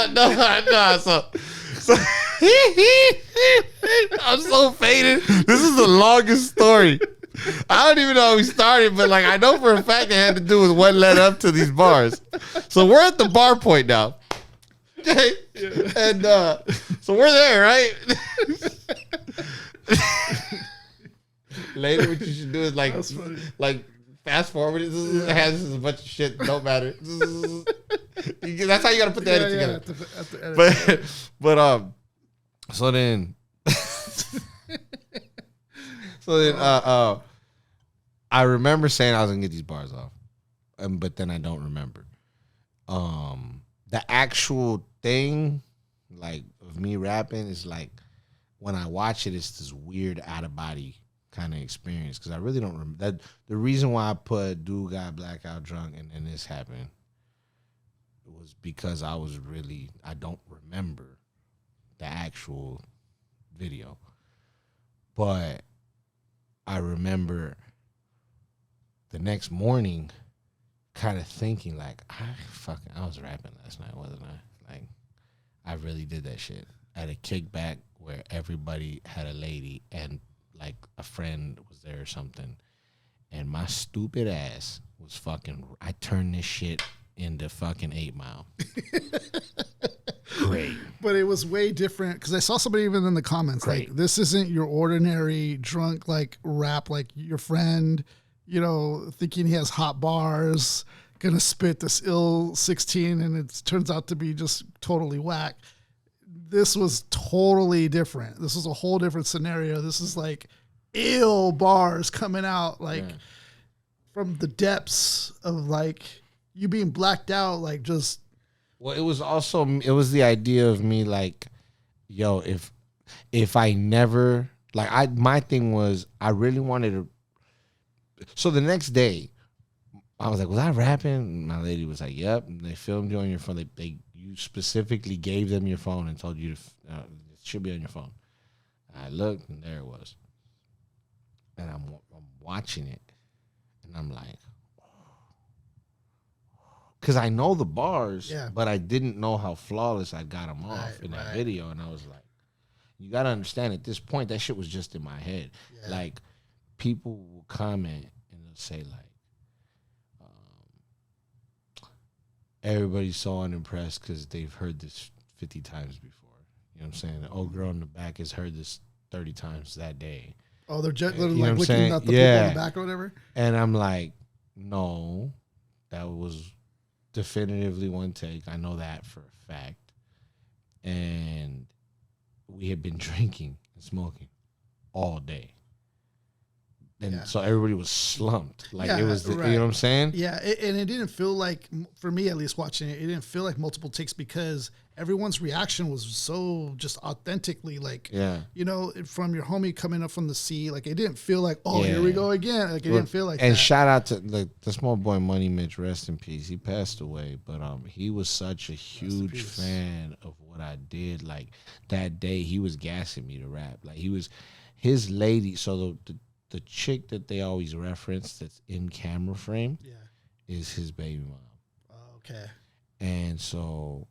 Speaker 2: I'm so faded. This is the longest story. I don't even know how we started, but like I know for a fact it had to do with what led up to these bars. So we're at the bar point now. Okay. Yeah. And so we're there, right? Later, what you should do is like fast forward. It has a bunch of shit. Don't matter. That's how you gotta put the edit together. But so then I remember saying I was gonna get these bars off, but then I don't remember the actual thing, like of me rapping is like when I watch it, it's this weird out of body kind of experience, because I really don't remember that. The reason why I put dude got blackout drunk and this happened was because I don't remember the actual video, but I remember the next morning kind of thinking like, I was rapping last night, wasn't I? Like, I really did that shit at a kickback where everybody had a lady and like a friend was there or something, and my stupid ass was I turned this shit into fucking 8 Mile. Great.
Speaker 1: But it was way different, because I saw somebody even in the comments, like, this isn't your ordinary drunk, like, rap, like your friend, thinking he has hot bars, gonna spit this ill 16, and it turns out to be just totally whack. This was totally different. This was a whole different scenario. This is like ill bars coming out like from the depths of like you being blacked out, like just.
Speaker 2: Well, it was the idea of me like, yo, if I never like my thing was I really wanted to. So the next day, I was like, was I rapping? And my lady was like, yep. And they filmed you on your phone. You specifically gave them your phone and told you it should be on your phone. I looked, and there it was. And I'm watching it, and I'm like, because I know the bars, but I didn't know how flawless I got them off in that video. And I was like, you got to understand, at this point, that shit was just in my head. Yeah. Like, people will comment, and they'll say, like, everybody's so unimpressed because they've heard this 50 times before. You know what I'm saying? The old girl in the back has heard this 30 times that day.
Speaker 1: Oh, they're
Speaker 2: You know
Speaker 1: like licking out the people in the back or whatever?
Speaker 2: And I'm like, no, that was definitively one take. I know that for a fact. And we had been drinking and smoking all day. And so everybody was slumped. Like it was, you know what I'm saying?
Speaker 1: Yeah. And it didn't feel like, for me at least watching it, it didn't feel like multiple takes because everyone's reaction was so just authentically like, you know, from your homie coming up from the sea. Like it didn't feel like, oh, here we go again. Like it didn't feel like
Speaker 2: and
Speaker 1: that.
Speaker 2: Shout out to the small boy Money Mitch, rest in peace. He passed away, but he was such a huge fan of what I did. Like that day he was gassing me to rap. Like he was his lady. So the chick that they always reference that's in camera frame is his baby mom.
Speaker 1: Oh, okay.
Speaker 2: And so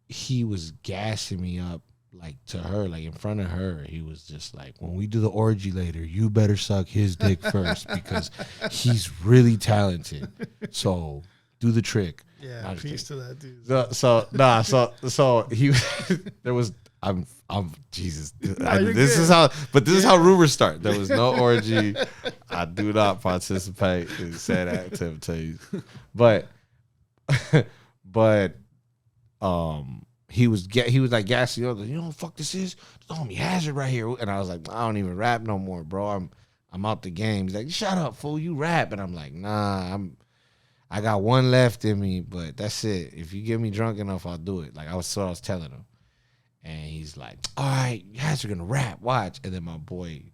Speaker 2: he was gassing me up like to her, like in front of her. He was just like, when we do the orgy later, you better suck his dick first because he's really talented. So do the trick.
Speaker 1: Yeah, peace to that dude.
Speaker 2: So he there was I'm Jesus.
Speaker 1: No,
Speaker 2: this is how rumors start. There was no orgy. I do not participate in said activities. But he was like gassing the other. You know what the fuck this is? The homie HAZERD right here. And I was like, I don't even rap no more, bro. I'm out the game. He's like, shut up, fool. You rap. And I'm like, nah, I got one left in me, but that's it. If you get me drunk enough, I'll do it. Like I was telling him. And he's like, all right, you guys are going to rap, watch. And then my boy,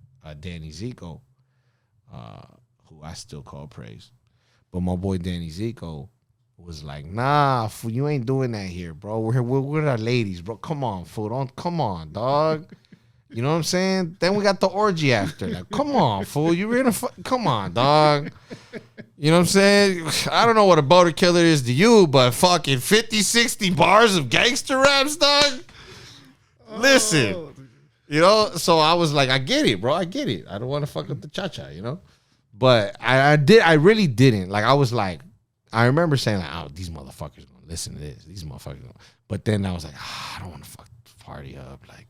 Speaker 2: Danny Zico, who I still call praise. But my boy Danny Zico was like, nah, fool, you ain't doing that here, bro. We're with our ladies, bro. Come on, fool. Come on, dog. You know what I'm saying? Then we got the orgy after. Like, come on, fool. You in a come on, dog. You know what I'm saying? I don't know what a boater killer is to you, but fucking 50, 60 bars of gangster raps, dog. Listen, you know, so I was like, I get it, bro. I get it. I don't want to fuck up the cha-cha, you know? But I really didn't. Like, I was like, I remember saying, like, oh, these motherfuckers going to listen to this. These motherfuckers gonna. But then I was like, I don't want to fuck the party up. Like,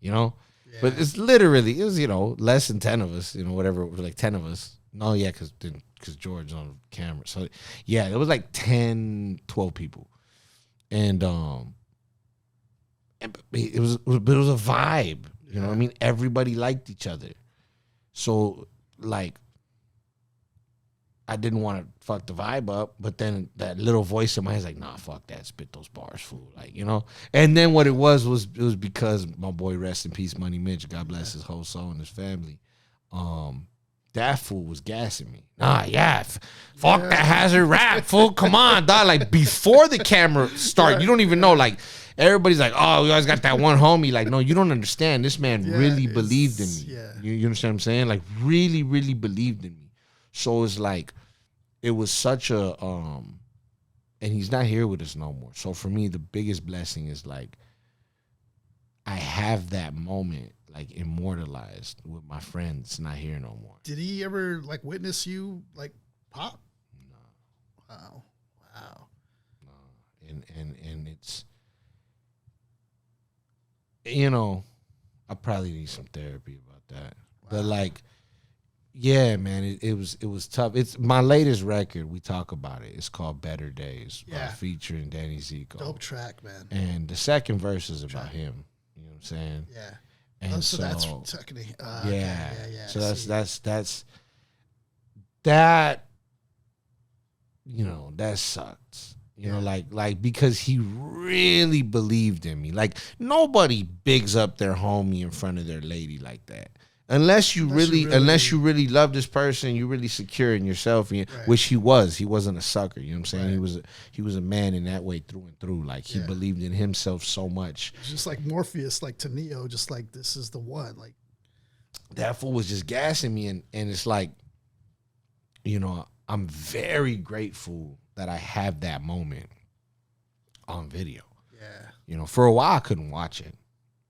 Speaker 2: you know? Yeah. But it was, you know, less than 10 of us, you know, whatever. It was like 10 of us. No, yeah, because George's on camera. So, yeah, it was like 10, 12 people. And, it was a vibe, you know what I mean? Everybody liked each other. So, like, I didn't want to fuck the vibe up, but then that little voice in my head was like, nah, fuck that, spit those bars, fool. Like, you know? And then what it was because my boy, rest in peace, Money Mitch, God bless his whole soul and his family. That fool was gassing me. Nah, fuck that HAZERD rap, fool. Come on, dog. Like, before the camera start, you don't even know, like, everybody's like, oh, we always got that one homie. Like, no, you don't understand. This man really believed in me.
Speaker 1: Yeah.
Speaker 2: You understand what I'm saying? Like, really, really believed in me. So it's like, it was such a, and he's not here with us no more. So for me, the biggest blessing is like, I have that moment like immortalized with my friends not here no more.
Speaker 1: Did he ever like witness you like pop?
Speaker 2: No.
Speaker 1: Wow.
Speaker 2: No. And it's, you know, I probably need some therapy about that. Wow. But like, yeah, man, it was tough. It's my latest record. We talk about it. It's called Better Days. Featuring Danny Zico.
Speaker 1: Dope track, man.
Speaker 2: And the second verse is about him. You know what I'm saying?
Speaker 1: Yeah.
Speaker 2: And
Speaker 1: so that's technically.
Speaker 2: Yeah.
Speaker 1: Yeah.
Speaker 2: So that's that. You know, that sucks. You know, like because he really believed in me. Like nobody bigs up their homie in front of their lady like that. Unless you really love this person, you're really secure in yourself, which he was. He wasn't a sucker. You know what I'm saying? Right. He was a man in that way through and through. Like he believed in himself so much.
Speaker 1: Just like Morpheus, like to Neo, just like this is the one. Like
Speaker 2: that fool was just gassing me, and it's like, you know, I'm very grateful that I have that moment on video.
Speaker 1: Yeah. You
Speaker 2: know, for a while I couldn't watch it,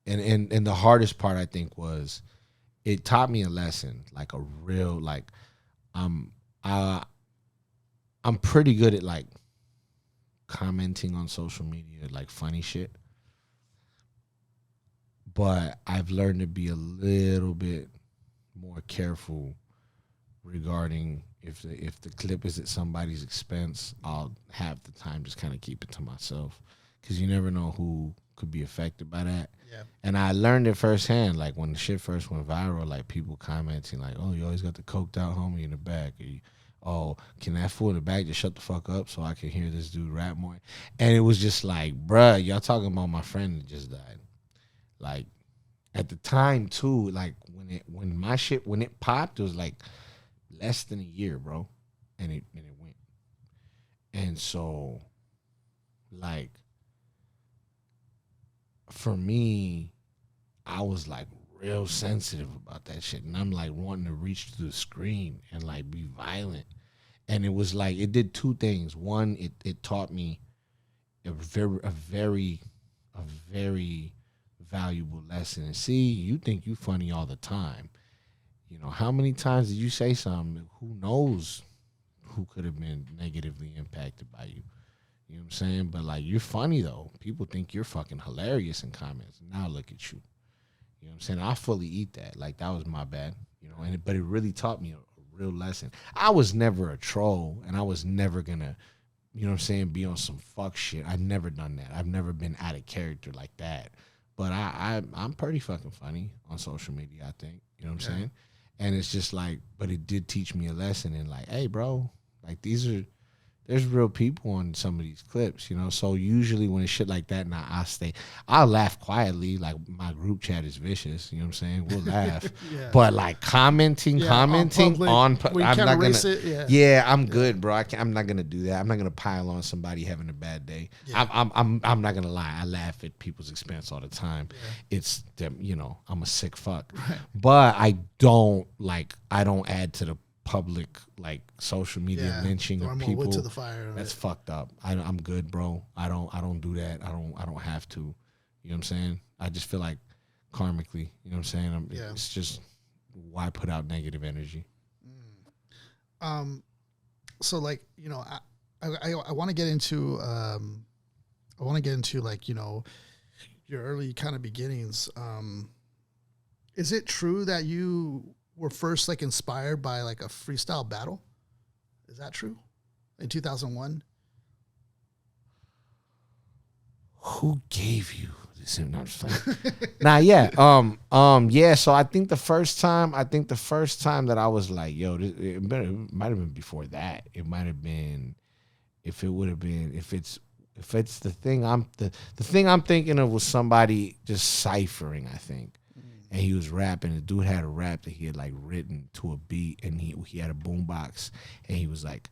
Speaker 2: and the hardest part I think was, it taught me a lesson, like a real, like, I'm I'm pretty good at like commenting on social media, like funny shit. But I've learned to be a little bit more careful regarding if the clip is at somebody's expense. I'll have the time just kind of keep it to myself because you never know who could be affected by that.
Speaker 1: Yeah.
Speaker 2: And I learned it firsthand. Like when the shit first went viral, like people commenting like, "Oh, you always got the coked out homie in the back." Or "Oh, can that fool in the back just shut the fuck up so I can hear this dude rap more?" And it was just like, bruh, y'all talking about my friend that just died. Like at the time too, like when it popped, it was like less than a year, bro, and it went. And so, like, for me, I was like real sensitive about that shit, and I'm like wanting to reach through the screen and like be violent. And it was like it did two things. One, it taught me a very valuable lesson. And see, you think you funny all the time. You know, how many times did you say something? Who knows who could have been negatively impacted by you? You know what I'm saying? But like, you're funny though. People think you're fucking hilarious in comments. Now look at you. You know what I'm saying? I fully eat that. Like that was my bad. You know, but it really taught me a real lesson. I was never a troll, and I was never gonna, you know what I'm saying, be on some fuck shit. I've never done that. I've never been out of character like that. But I'm pretty fucking funny on social media, I think. You know what I'm saying? And it's just like, but it did teach me a lesson in like, hey, bro, like there's real people on some of these clips, you know? So usually when it's shit like that, I'll laugh quietly. Like my group chat is vicious, you know what I'm saying? We'll laugh. But like commenting I'm not gonna, I'm good, bro. I'm not gonna do that. I'm not gonna pile on somebody having a bad day. I'm not gonna lie. I laugh at people's expense all the time. It's them, you know, I'm a sick fuck. But I don't add to the public like social media lynching of people.
Speaker 1: Wood to the fire.
Speaker 2: That's fucked up. I'm good, bro. I don't do that. I don't have to. You know what I'm saying? I just feel like karmically, you know what I'm saying? It's just why put out negative energy.
Speaker 1: So like, you know, I want to get into like, you know, your early kind of beginnings. Is it true that you were first like inspired by like a freestyle battle? Is that true? In 2001?
Speaker 2: Who gave you this? No, I'm just yeah. Yeah. So I think the first time that I was like, yo, it might have been before that. It might have been, if it's the thing the thing I'm thinking of was somebody just ciphering, I think. And he was rapping. The dude had a rap that he had like written to a beat, and he had a boombox, and he was like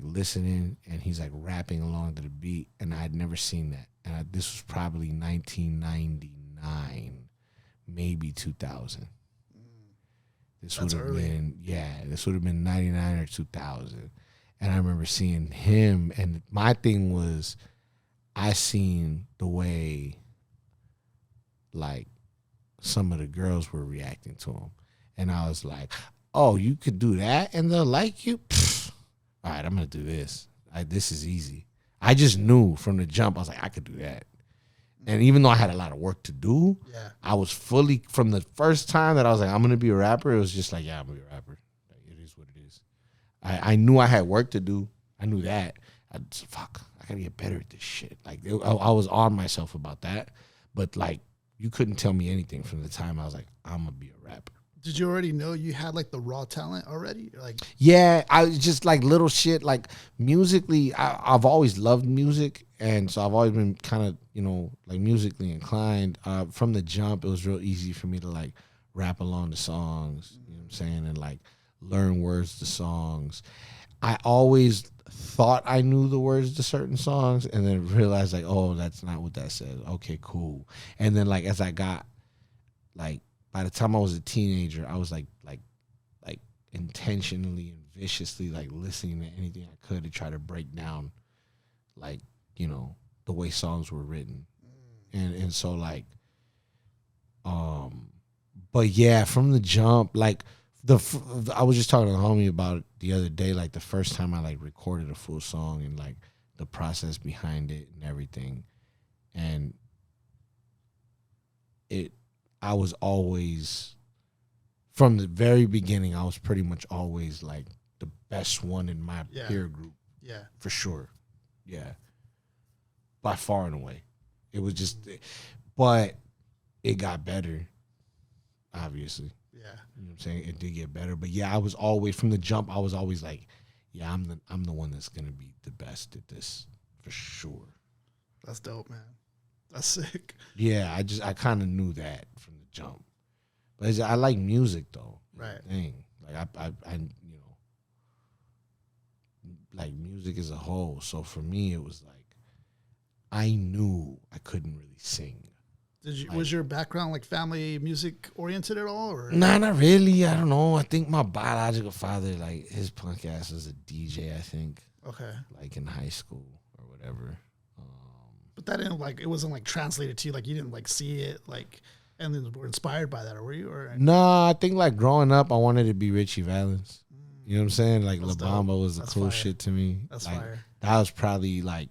Speaker 2: listening, and he's like rapping along to the beat, and I had never seen that. And this was probably 1999, maybe 2000. This would have been this would have been 99 or 2000. And I remember seeing him, and my thing was, I seen the way like some of the girls were reacting to him, and I was like, oh, you could do that and they'll like you? Pfft. All right, I'm gonna do this. This is easy. I just knew from the jump, I was like, I could do that. And even though I had a lot of work to do, I was fully, from the first time that I was like, I'm gonna be a rapper, it was just like, yeah, I'm gonna be a rapper. Like, it is what it is. I knew I had work to do. I knew that. I gotta get better at this shit. Like I was on myself about that, but like, you couldn't tell me anything from the time I was like, I'm gonna be a rapper.
Speaker 1: Did you already know you had like the raw talent already? Like,
Speaker 2: yeah, I was just like little shit. Like musically, I've always loved music, and so I've always been kind of, you know, like musically inclined. From the jump, it was real easy for me to like rap along the songs. You know what I'm saying? And like learn words to songs. I always thought I knew the words to certain songs, and then realized like, oh, that's not what that says. Okay, cool. And then like as I got like, by the time I was a teenager, I was like intentionally and viciously like listening to anything I could to try to break down like, you know, the way songs were written. And so like but yeah, from the jump, like I was just talking to a homie about it the other day, like the first time I like recorded a full song and like the process behind it and everything. And I was always, from the very beginning, I was pretty much always like the best one in my peer group.
Speaker 1: Yeah.
Speaker 2: For sure. Yeah. By far and away. It was just, but it got better, obviously.
Speaker 1: Yeah.
Speaker 2: You know what I'm saying? It did get better. But yeah, I was always, from the jump, I was always like, yeah, I'm the one that's gonna be the best at this for sure.
Speaker 1: That's dope, man. That's sick.
Speaker 2: Yeah, I kind of knew that from the jump. But I like music though.
Speaker 1: Right.
Speaker 2: Thing. Like I you know, like music as a whole. So for me it was like I knew I couldn't really sing.
Speaker 1: Was your background like family music oriented at all, or?
Speaker 2: Nah, not really. I don't know. I think my biological father, like his punk ass was a DJ, I think.
Speaker 1: Okay.
Speaker 2: Like in high school or whatever.
Speaker 1: But that didn't like, it wasn't like translated to you, like you didn't like see it like and then were inspired by that, or were you? Or
Speaker 2: no, I think like growing up I wanted to be Richie Valens. You know what I'm saying? Like La Bamba was the cool shit to me.
Speaker 1: That's
Speaker 2: like,
Speaker 1: fire.
Speaker 2: That was probably like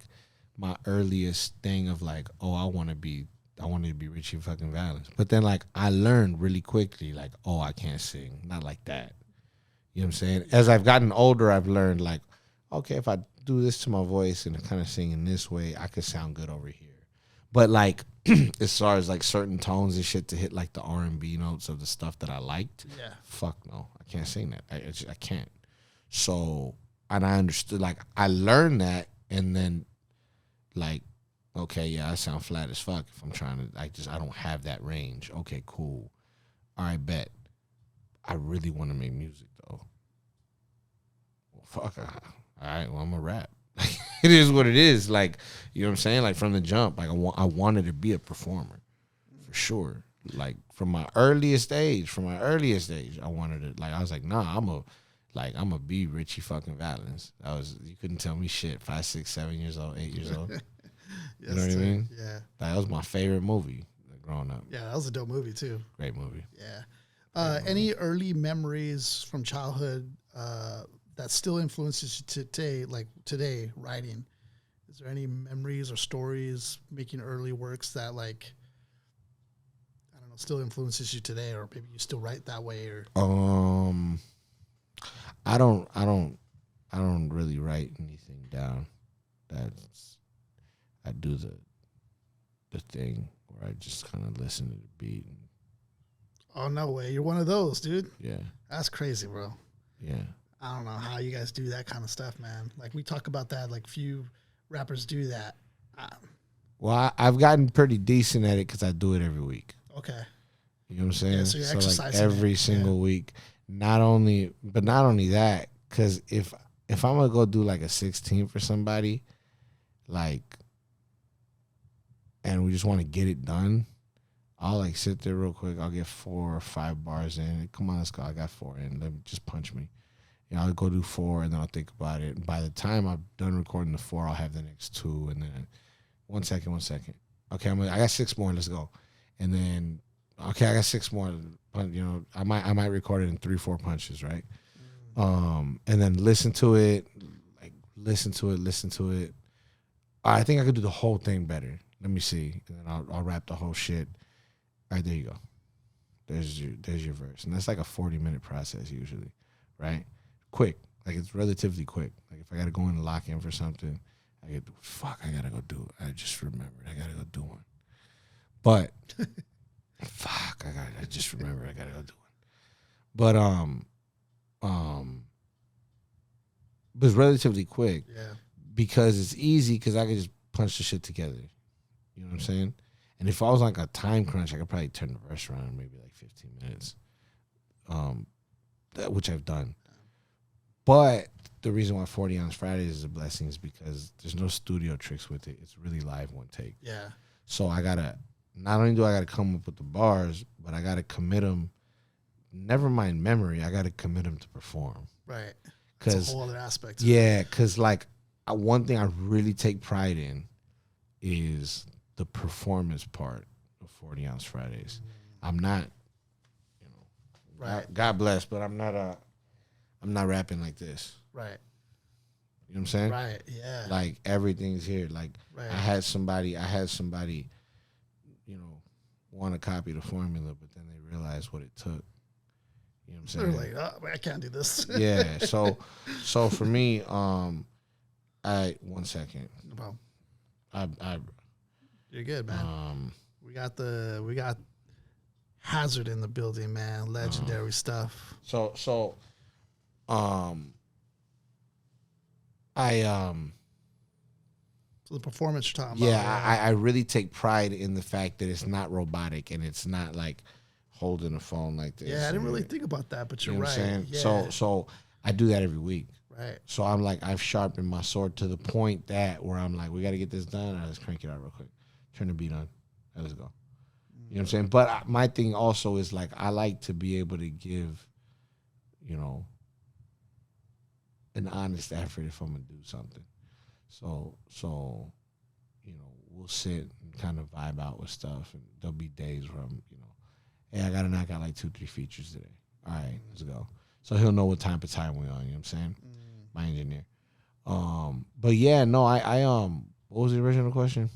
Speaker 2: my earliest thing of like, oh, I wanted to be Richie fucking Valens. But then like I learned really quickly, like, oh, I can't sing. Not like that. You know what I'm saying? As I've gotten older, I've learned like, okay, if I do this to my voice and kind of sing in this way, I could sound good over here. But like as far as like certain tones and shit to hit like the R&B notes of the stuff that I liked, fuck no, I can't sing that. I can't. So, and I understood, like I learned that, and then like, okay, yeah, I sound flat as fuck if I'm trying to, I don't have that range. Okay, cool. All right, bet. I really want to make music though. Well, fuck. All right, well, I'm a rap. It is what it is. Like, you know what I'm saying? Like from the jump, like I wanted to be a performer for sure. Like from my earliest age, I wanted to, like, I was like, nah, I'm a be Richie fucking Valens. You couldn't tell me shit. 5, 6, 7 years old, 8 years old.
Speaker 1: Yes,
Speaker 2: you know what I mean?
Speaker 1: Yeah.
Speaker 2: That was my favorite movie growing up.
Speaker 1: Yeah, that was a dope movie too.
Speaker 2: Great movie.
Speaker 1: Yeah. Any early memories from childhood that still influences you today writing? Is there any memories or stories making early works that like, I don't know, still influences you today, or maybe you still write that way? Or
Speaker 2: I don't really write anything down. I do the thing where I just kind of listen to the beat.
Speaker 1: Oh, no way. You're one of those, dude.
Speaker 2: Yeah.
Speaker 1: That's crazy, bro.
Speaker 2: Yeah.
Speaker 1: I don't know how you guys do that kind of stuff, man. Like we talk about that, like few rappers do that.
Speaker 2: Well, I've gotten pretty decent at it because I do it every week.
Speaker 1: Okay.
Speaker 2: You know what I'm saying?
Speaker 1: Yeah, so you're exercising
Speaker 2: like every single week. Not only that, because if I'm gonna go do like a 16 for somebody, like, and we just want to get it done, I'll like sit there real quick. I'll get 4 or 5 bars in. Come on, let's go. I got 4 in. Let me just punch me. You know, I'll go do 4 and then I'll think about it. And by the time I'm done recording the 4, I'll have the next 2. And then 1 second. Okay, I got 6 more. Let's go. And then, okay, I got 6 more. You know, I might record it in 3, 4 punches, right? And then listen to it. I think I could do the whole thing better. Let me see. And then I'll rap the whole shit. All right, there you go. There's your verse. And that's like a 40-minute process usually, right? Quick. Like it's relatively quick. Like if I got to go in and lock in for something, I got to go do it. I just remembered. I got to go do one. But, I just remembered. I got to go do one. But, but it's relatively quick.
Speaker 1: Yeah.
Speaker 2: Because it's easy because I can just punch the shit together. You know what I'm saying? And if I was like a time crunch, I could probably turn the verse around in maybe like 15 minutes, which I've done. But the reason why 40 Ounce Fridays is a blessing is because there's no studio tricks with it. It's really live, one take.
Speaker 1: Yeah.
Speaker 2: So not only do I got to come up with the bars, but I got to commit them. Never mind memory, I got to commit them to perform.
Speaker 1: Right.
Speaker 2: It's
Speaker 1: a whole other aspect.
Speaker 2: Yeah, because like one thing I really take pride in is the performance part of 40 Ounce Fridays. I'm not,
Speaker 1: Right.
Speaker 2: God bless, but I'm not rapping like this.
Speaker 1: Right.
Speaker 2: You know what I'm saying?
Speaker 1: Right. Yeah.
Speaker 2: Like everything's here. Like
Speaker 1: Right.
Speaker 2: I had somebody, you know, want to copy the formula, but then they realized what it took. You know what I'm saying?
Speaker 1: They're like, oh, I can't do this.
Speaker 2: Yeah. So for me, one second.
Speaker 1: No problem.
Speaker 2: I
Speaker 1: You're good, man. We got HAZERD in the building, man. Legendary stuff.
Speaker 2: So
Speaker 1: So the performance you're talking
Speaker 2: yeah,
Speaker 1: about.
Speaker 2: I really take pride in the fact that it's not robotic and it's not like holding a phone like this.
Speaker 1: Yeah, I didn't really think about that, but you're
Speaker 2: You know
Speaker 1: right.
Speaker 2: what I'm saying?
Speaker 1: Yeah.
Speaker 2: So I do that every week.
Speaker 1: Right.
Speaker 2: So I'm like, I've sharpened my sword to the point that where I'm like, we got to get this done. Let's crank it out real quick. Turn the beat on. Let's go. You know what I'm saying? But my thing also is like, I like to be able to give, you know, an honest effort if I'm going to do something. So, you know, we'll sit and kind of vibe out with stuff. And there'll be days where I'm, you know, hey, I got to knock out like 2-3 features today. All right, let's go. So he'll know what type of time we're on, you know what I'm saying? My engineer. But yeah, no, I what was the original question?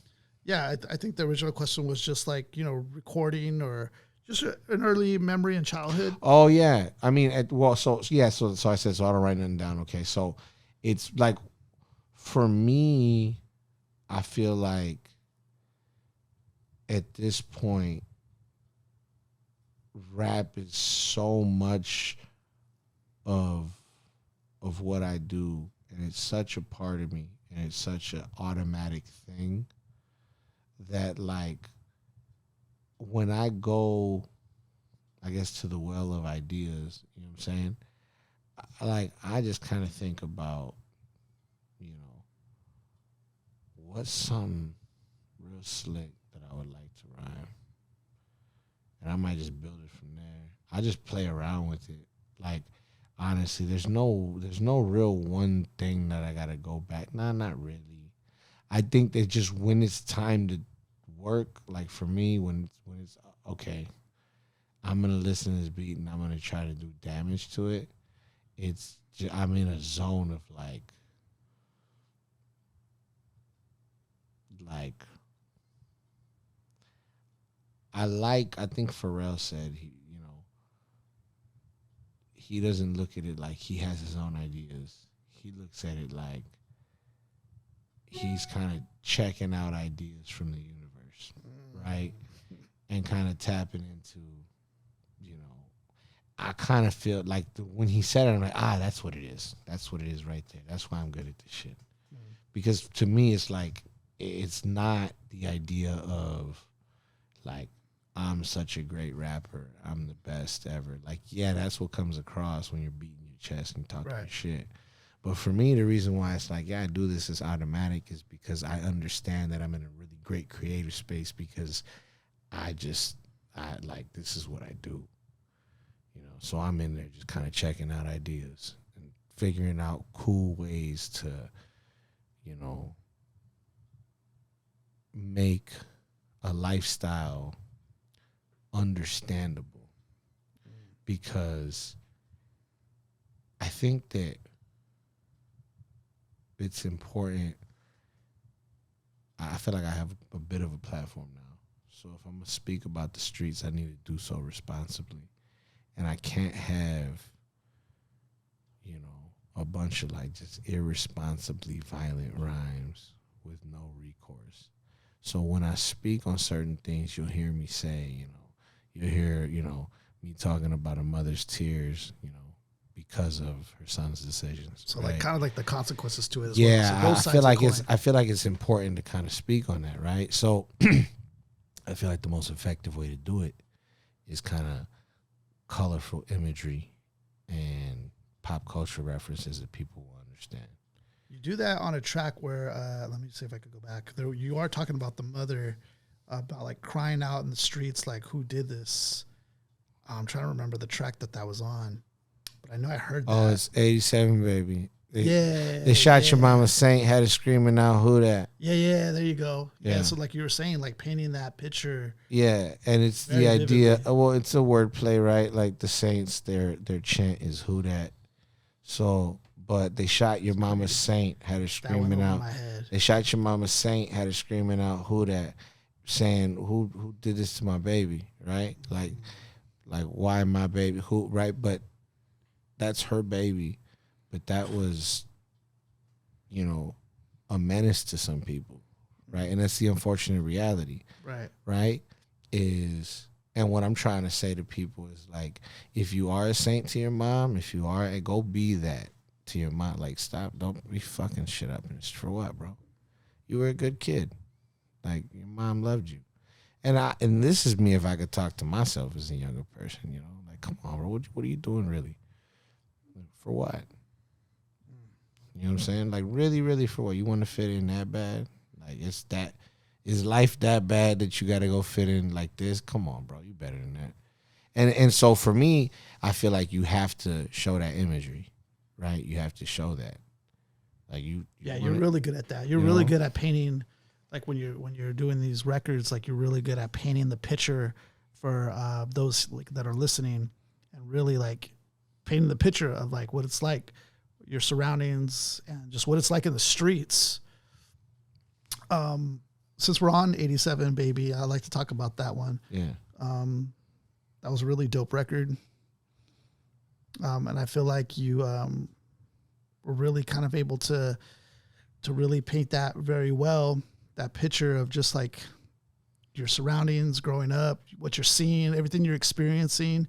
Speaker 1: Yeah, I think the original question was just like, you know, recording or just an early memory in childhood.
Speaker 2: Oh yeah, I mean, so I said, so I don't write nothing down. Okay, so it's like, for me, I feel like at this point, rap is so much of what I do, and it's such a part of me, and it's such an automatic thing that, like, when I go, I guess, to the well of ideas, you know what I'm saying? I just kind of think about, you know, what's something real slick that I would like to rhyme, and I might just build it from there. I just play around with it. Like, honestly, there's no real one thing that I gotta go back. Nah, not really. I think that just when it's time to work, like for me, when it's okay, I'm gonna listen to this beat and I'm gonna try to do damage to it. I'm in a zone of like I think Pharrell said he doesn't look at it like he has his own ideas. He looks at it like he's kind of checking out ideas from the universe, right? And kind of tapping into, I kind of feel like when he said it, I'm like, that's what it is. That's what it is right there. That's why I'm good at this shit. Because to me, it's like, it's not the idea of like, I'm such a great rapper, I'm the best ever. Like, yeah, that's what comes across when you're beating your chest and talking your shit. But for me, the reason why it's like, yeah, I do this as automatic is because I understand that I'm in a really great creative space because this is what I do. So I'm in there just kind of checking out ideas and figuring out cool ways to, make a lifestyle understandable. Because I think that it's important. I feel like I have a bit of a platform now. So if I'm going to speak about the streets, I need to do so responsibly. And I can't have, a bunch of like just irresponsibly violent rhymes with no recourse. So when I speak on certain things, you'll hear me say, you'll hear, me talking about a mother's tears, because of her son's decisions.
Speaker 1: So
Speaker 2: right?
Speaker 1: like kind of like the consequences to it as
Speaker 2: well.
Speaker 1: So
Speaker 2: I feel like it's important to kind of speak on that, right? So I feel like the most effective way to do it is kind of colorful imagery and pop culture references that people will understand.
Speaker 1: You do that on a track where, let me see if I could go back. You are talking about the mother, about like crying out in the streets, like who did this? I'm trying to remember the track that was on, but I know I heard that.
Speaker 2: Oh, it's 87, baby. They shot your mama Saint, had her screaming out, "Who that?"
Speaker 1: Yeah, there you go. Yeah, so like you were saying, like painting that picture.
Speaker 2: Yeah, and it's the idea. Well, it's a wordplay, right? Like the Saints, their chant is "Who that?" So, but they shot your mama Saint, had her screaming out. They shot your mama Saint, had her screaming out, "Who that?" Saying, "Who did this to my baby?" Right? Like why my baby? Who? Right? But that's her baby. But that was, a menace to some people, right? And that's the unfortunate reality, right? And what I'm trying to say to people is like, if you are a saint to your mom, if you are, go be that to your mom. Like, stop, don't be fucking shit up. And it's for what, bro? You were a good kid. Like, your mom loved you. And this is me if I could talk to myself as a younger person, like, come on, bro, what are you doing really? For what? You know what I'm saying? Like, really, really, for what? You want to fit in that bad? Like, is life that bad that you got to go fit in like this? Come on, bro. You better than that. And so for me, I feel like you have to show that imagery, right? You have to show that. Like you're
Speaker 1: really good at that. You're really good at painting. Like when you're doing these records, like you're really good at painting the picture for those like that are listening, and really like painting the picture of like what it's like, your surroundings, and just what it's like in the streets. Since we're on 87 Baby, I like to talk about that one.
Speaker 2: Yeah.
Speaker 1: That was a really dope record. And I feel like you were really kind of able to really paint that very well. That picture of just like your surroundings growing up, what you're seeing, everything you're experiencing.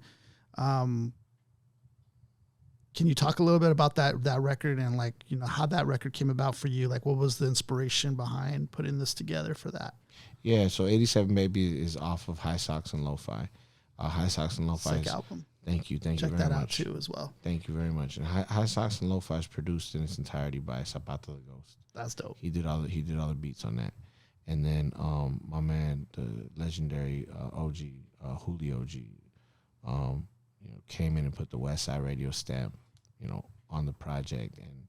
Speaker 1: Can you talk a little bit about that record and like, how that record came about for you? Like what was the inspiration behind putting this together for that?
Speaker 2: Yeah. So 87 Baby is off of High Socks and Lowfi. High Socks and Lowfi.
Speaker 1: Sick album.
Speaker 2: Thank you. Check
Speaker 1: you very much. Check that out too as well.
Speaker 2: Thank you very much. And High Socks and Lowfi is produced in its entirety by Zapata the Ghost.
Speaker 1: That's dope.
Speaker 2: He did all the beats on that. And then my man, the legendary OG, Julio G, came in and put the West Side Radio stamp, on the project and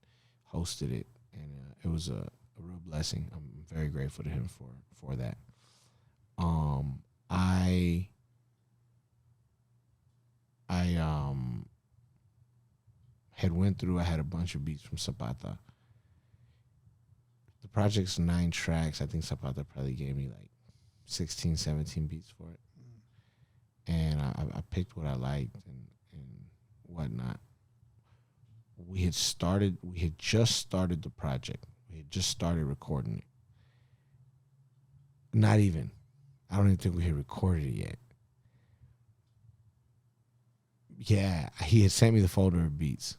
Speaker 2: hosted it. And it was a real blessing. I'm very grateful to him for that. I had a bunch of beats from Zapata. The project's 9 tracks. I think Zapata probably gave me like 16, 17 beats for it. And I picked what I liked and whatnot. We had just started the project. We had just started recording it. Not even. I don't even think we had recorded it yet. Yeah, he had sent me the folder of beats.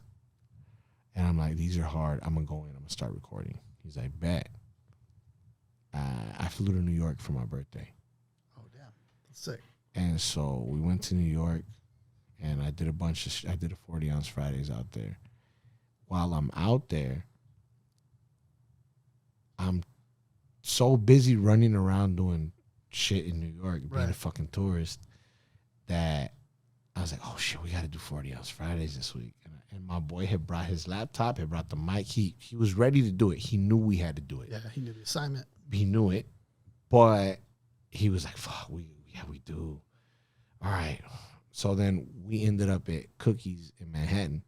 Speaker 2: And I'm like, these are hard. I'm going to go in. I'm going to start recording. He's like, bet. I flew to New York for my birthday.
Speaker 1: Oh, damn. That's sick.
Speaker 2: And so we went to New York, and I did a 40-ounce Fridays out there. While I'm out there, I'm so busy running around doing shit in New York, being a fucking tourist, that I was like, oh, shit, we got to do 40-ounce Fridays this week. And my boy had brought his laptop, had brought the mic. He was ready to do it. He knew we had to do it.
Speaker 1: Yeah, he knew the assignment.
Speaker 2: He knew it. But he was like, fuck, we do. All right. So then we ended up at Cookies in Manhattan.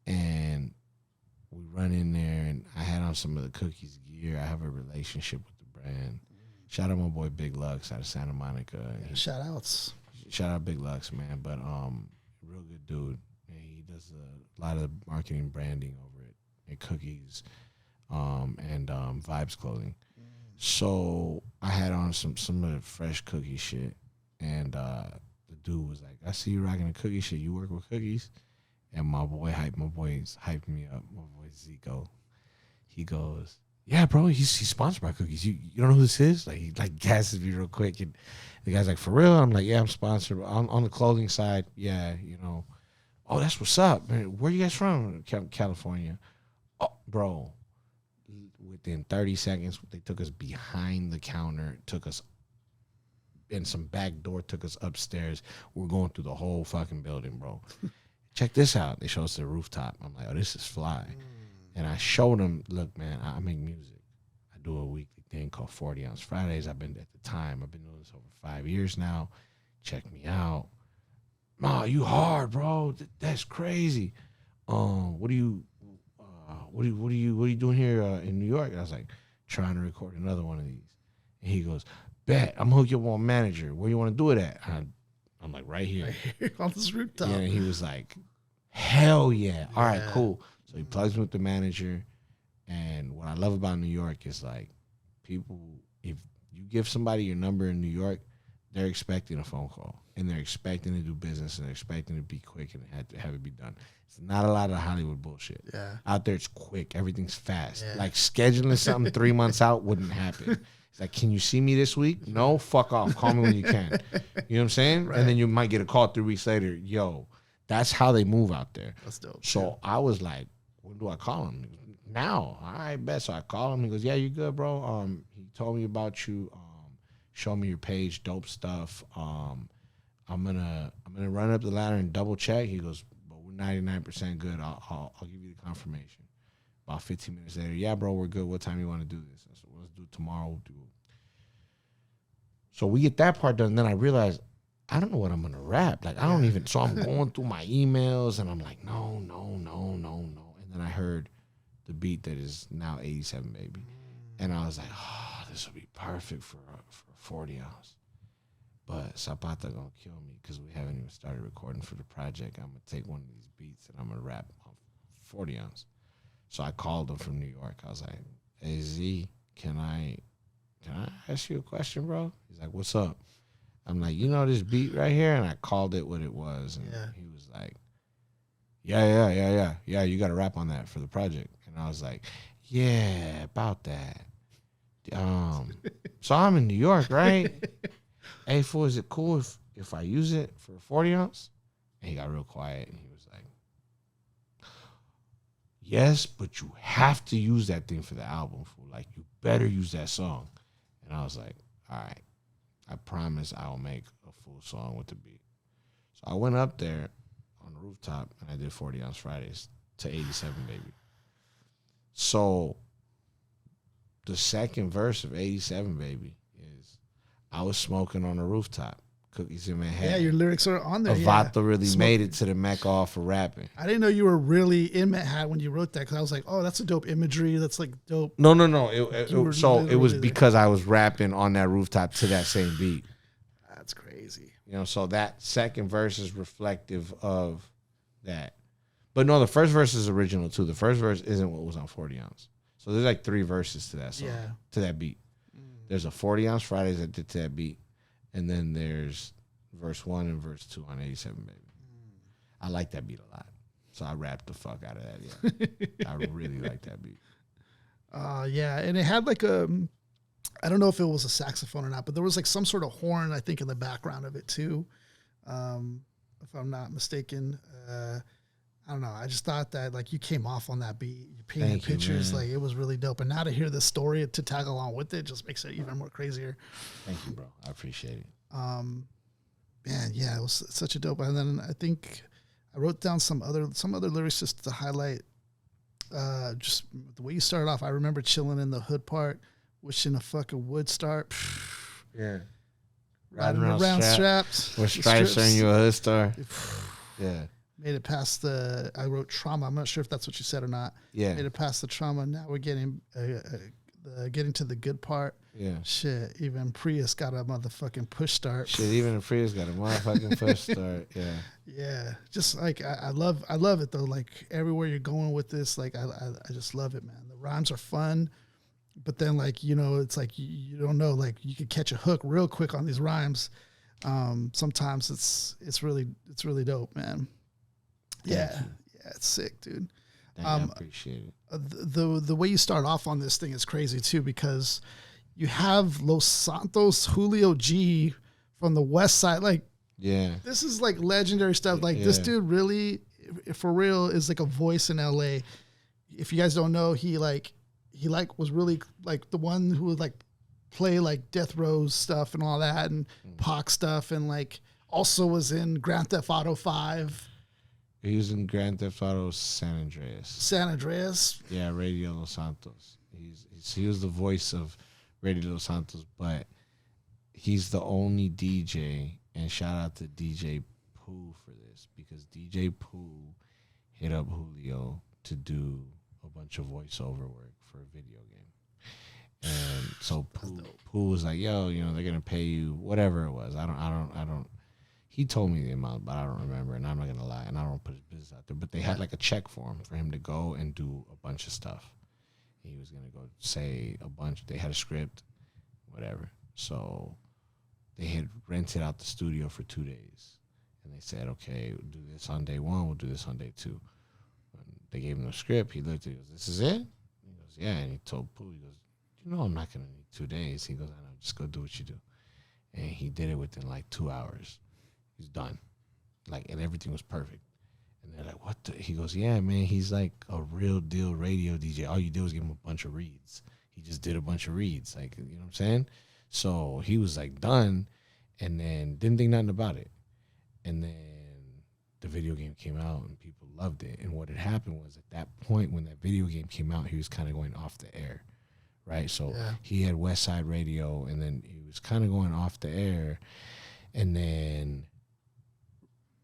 Speaker 2: And we run in there, and I had on some of the Cookies gear. I have a relationship with the brand. Shout out my boy Big Lux out of Santa Monica.
Speaker 1: Yeah, shout outs.
Speaker 2: Shout out Big Lux, man. But real good dude. And he does a lot of marketing branding over at Cookies and Vibes Clothing. So I had on some of the fresh Cookie shit, and the dude was like, I see you rocking the Cookie shit. You work with Cookies? And my boy's hyping me up. My boy Zico. He goes, yeah, bro, he's sponsored by Cookies. You don't know who this is? Like, he like gasses me real quick. And the guy's like, for real? I'm like, yeah, I'm sponsored. On the clothing side, yeah, Oh, that's what's up, man. Where you guys from? California. Oh, bro. Within 30 seconds, they took us behind the counter, took us in some back door, took us upstairs. We're going through the whole fucking building, bro. Check this out. They show us the rooftop. I'm like, oh, this is fly. And I showed him, look, man, I make music. I do a weekly thing called 40 Ounce Fridays. I've been doing this over 5 years now. Check me out. Ma, you hard, bro. That's crazy. What are you doing here in New York? And I was like, trying to record another one of these. And he goes, bet, I'm gonna hook you up on a manager. Where you want to do it at? I'm like, right here.
Speaker 1: Right here on this rooftop.
Speaker 2: Yeah, and he was like, hell yeah. All right, cool. So he plugs me with the manager. And what I love about New York is like people, if you give somebody your number in New York, they're expecting a phone call and they're expecting to do business and they're expecting to be quick and have it be done. It's not a lot of Hollywood bullshit. Yeah. Out there, it's quick. Everything's fast. Yeah. Like scheduling something 3 months out wouldn't happen. It's like, can you see me this week? No, fuck off. Call me when you can. You know what I'm saying? Right. And then you might get a call 3 weeks later. Yo, that's how they move out there. That's dope. So I was like, when do I call him? Now. All right, bet. So I call him. He goes, yeah, you good, bro? He told me about you. Show me your page, dope stuff. I'm gonna run up the ladder and double check. He goes, but we're 99% good. I'll give you the confirmation. About 15 minutes later, yeah, bro, we're good. What time you want to do this? I said, well, let's do it tomorrow. We'll do it. So we get that part done. And then I realized I don't know what I'm gonna rap. Like I don't even. So I'm going through my emails and I'm like, no. And then I heard the beat that is now 87 Baby, and I was like, oh, this would be perfect for a 40 ounce. But Zapata gonna kill me because we haven't even started recording for the project. I'm gonna take one of these beats and I'm gonna rap on 40 ounce. So I called him from New York. I was like, hey Z, can I ask you a question, bro? He's like, what's up? I'm like, you know this beat right here? And I called it what it was. And he was like, yeah, you got to rap on that for the project. And I was like, yeah, about that. So I'm in New York, right? Hey, fool, is it cool if I use it for a 40 ounce? And he got real quiet and he was like, yes, but you have to use that thing for the album, fool. Like, you better use that song. And I was like, all right, I promise I will make a full song with the beat. So I went up there on the rooftop and I did 40 Ounce Fridays to 87 Baby. So the second verse of 87 Baby is I was smoking on the rooftop, cookies in Manhattan.
Speaker 1: Yeah, your lyrics are on there.
Speaker 2: Avata really made it to the Mecca off for rapping.
Speaker 1: I didn't know you were really in Manhattan when you wrote that because I was like, oh, that's a dope imagery. That's like dope.
Speaker 2: No. So it was because I was rapping on that rooftop to that same beat.
Speaker 1: That's crazy.
Speaker 2: You know, so that second verse is reflective of that. But no, the first verse is original too. The first verse isn't what was on 40 Ounce. So there's like 3 verses to that song, to that beat. There's a 40 Ounce Fridays that did to that beat. And then there's verse 1 and verse 2 on 87 Baby. I like that beat a lot. So I rapped the fuck out of that. Yeah. I really like that beat.
Speaker 1: Yeah. And it had like I don't know if it was a saxophone or not, but there was like some sort of horn, I think, in the background of it too. If I'm not mistaken. I don't know. I just thought that like you came off on that beat. You painted pictures. Like it was really dope. And now to hear the story to tag along with it just makes it even more crazier.
Speaker 2: Thank you, bro. I appreciate it.
Speaker 1: Man, yeah, it was such a dope. And then I think I wrote down some other lyrics just to highlight just the way you started off. I remember chilling in the hood part, wishing a fucking would start.
Speaker 2: Yeah.
Speaker 1: Riding around straps.
Speaker 2: With stripes on you a hood star. Yeah.
Speaker 1: Made it past I wrote trauma. I'm not sure if that's what you said or not.
Speaker 2: Yeah.
Speaker 1: Made it past the trauma. Now we're getting to the good part.
Speaker 2: Yeah.
Speaker 1: Shit, even Prius got a motherfucking push start.
Speaker 2: Shit, even Prius got a motherfucking push start. Yeah.
Speaker 1: Yeah. Just like, I love it though. Like everywhere you're going with this, like I just love it, man. The rhymes are fun, but then like, you know, it's like, you don't know, like you could catch a hook real quick on these rhymes. Sometimes it's really dope, man. Yeah, it's sick, dude.
Speaker 2: I appreciate
Speaker 1: it. The way you start off on this thing is crazy too, because you have Los Santos Julio G from the West Side. Like, this is like legendary stuff. Like this dude really, for real, is like a voice in LA. If you guys don't know, he was really like the one who would like play like Death Row stuff and all that and Pac stuff, and like also was in Grand Theft Auto 5.
Speaker 2: He was in Grand Theft Auto San Andreas.
Speaker 1: San Andreas.
Speaker 2: Yeah, Radio Los Santos. He was the voice of Radio Los Santos, but he's the only DJ. And shout out to DJ Pooh for this, because DJ Pooh hit up Julio to do a bunch of voiceover work for a video game. And so Pooh was like, yo, they're gonna pay you whatever it was. I don't. He told me the amount, but I don't remember, and I'm not gonna lie, and I don't put his business out there. But they had like a check for him for him to go and do a bunch of stuff. He was gonna go say a bunch. They had a script, whatever. So they had rented out the studio for 2 days, and they said, okay, we'll do this on day 1, we'll do this on day 2. And they gave him the script. He looked at it, he goes, this is it? He goes, yeah. And he told Pooh, he goes, I'm not going to need 2 days. He goes, I know, just go do what you do. And he did it within like 2 hours. He's done. And everything was perfect. And they're like, what the? He goes, yeah, man, he's like a real deal radio DJ. All you did was give him a bunch of reads. He just did a bunch of reads. You know what I'm saying? So he was like done, and then didn't think nothing about it. And then the video game came out and people loved it. And what had happened was, at that point when that video game came out, he was kind of going off the air, right? So he had West Side Radio, and then he was kind of going off the air, and then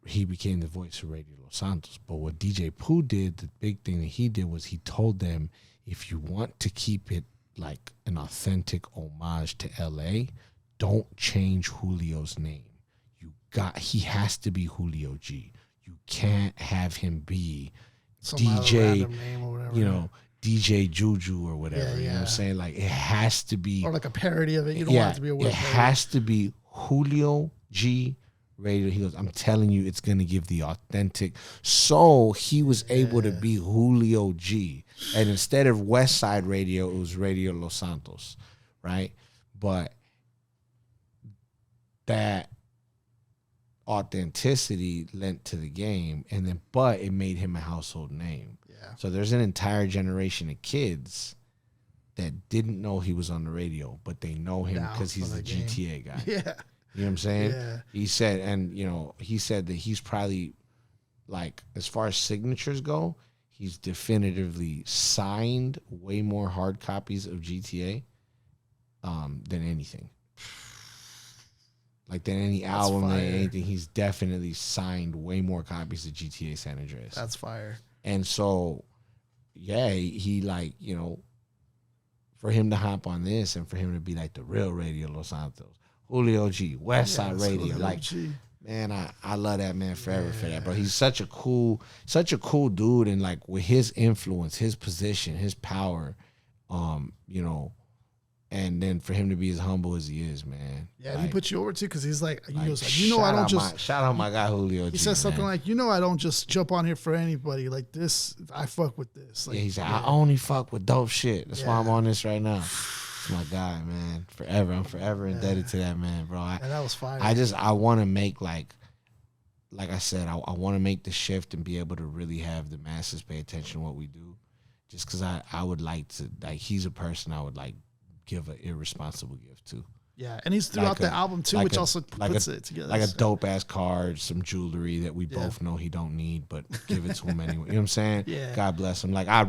Speaker 2: he became the voice of Radio Los Santos. But what DJ Pooh did, the big thing that he did was he told them, if you want to keep it like an authentic homage to LA, don't change Julio's name. He has to be Julio G. You can't have him be some DJ, name or whatever, DJ Juju or whatever. You know what I'm saying? Like, it has to be,
Speaker 1: or like a parody of it. You don't want it to be a word.
Speaker 2: It has to be Julio G Radio. He goes, I'm telling you, it's gonna give the authentic. So he was able to be Julio G. And instead of West Side Radio, it was Radio Los Santos, right? But that authenticity lent to the game, but it made him a household name. Yeah. So there's an entire generation of kids that didn't know he was on the radio, but they know him because he's the GTA guy.
Speaker 1: Yeah.
Speaker 2: You know what I'm saying?
Speaker 1: Yeah.
Speaker 2: He said that he's probably, like, as far as signatures go, he's definitively signed way more hard copies of GTA than anything. Like, than any album, than anything. He's definitely signed way more copies of GTA San Andreas.
Speaker 1: That's fire.
Speaker 2: And so, yeah, he for him to hop on this and for him to be like the real Radio Los Santos, Julio G, West Side Radio, like, man, I love that man forever for that, bro. He's such a cool dude, and like with his influence, his position, his power, and then for him to be as humble as he is, man.
Speaker 1: Yeah, like, he put you over too, because he's like, I don't just
Speaker 2: shout out my guy Julio G.
Speaker 1: He says something like, I don't just jump on here for anybody. Like this, I fuck with this. Like,
Speaker 2: yeah, he's like, I only fuck with dope shit. That's why I'm on this right now. It's my guy, man. Forever. I'm forever indebted to that man, bro.
Speaker 1: That was fire.
Speaker 2: I want to make like I said, I want to make the shift and be able to really have the masses pay attention to what we do. Just because I would like to, like, he's a person I would like give an irresponsible gift to.
Speaker 1: Yeah, and he's throughout the album too, which also puts it together.
Speaker 2: Like a dope ass card, some jewelry that we both know he don't need, but give it to him anyway. You know what I'm saying?
Speaker 1: Yeah.
Speaker 2: God bless him. Like, I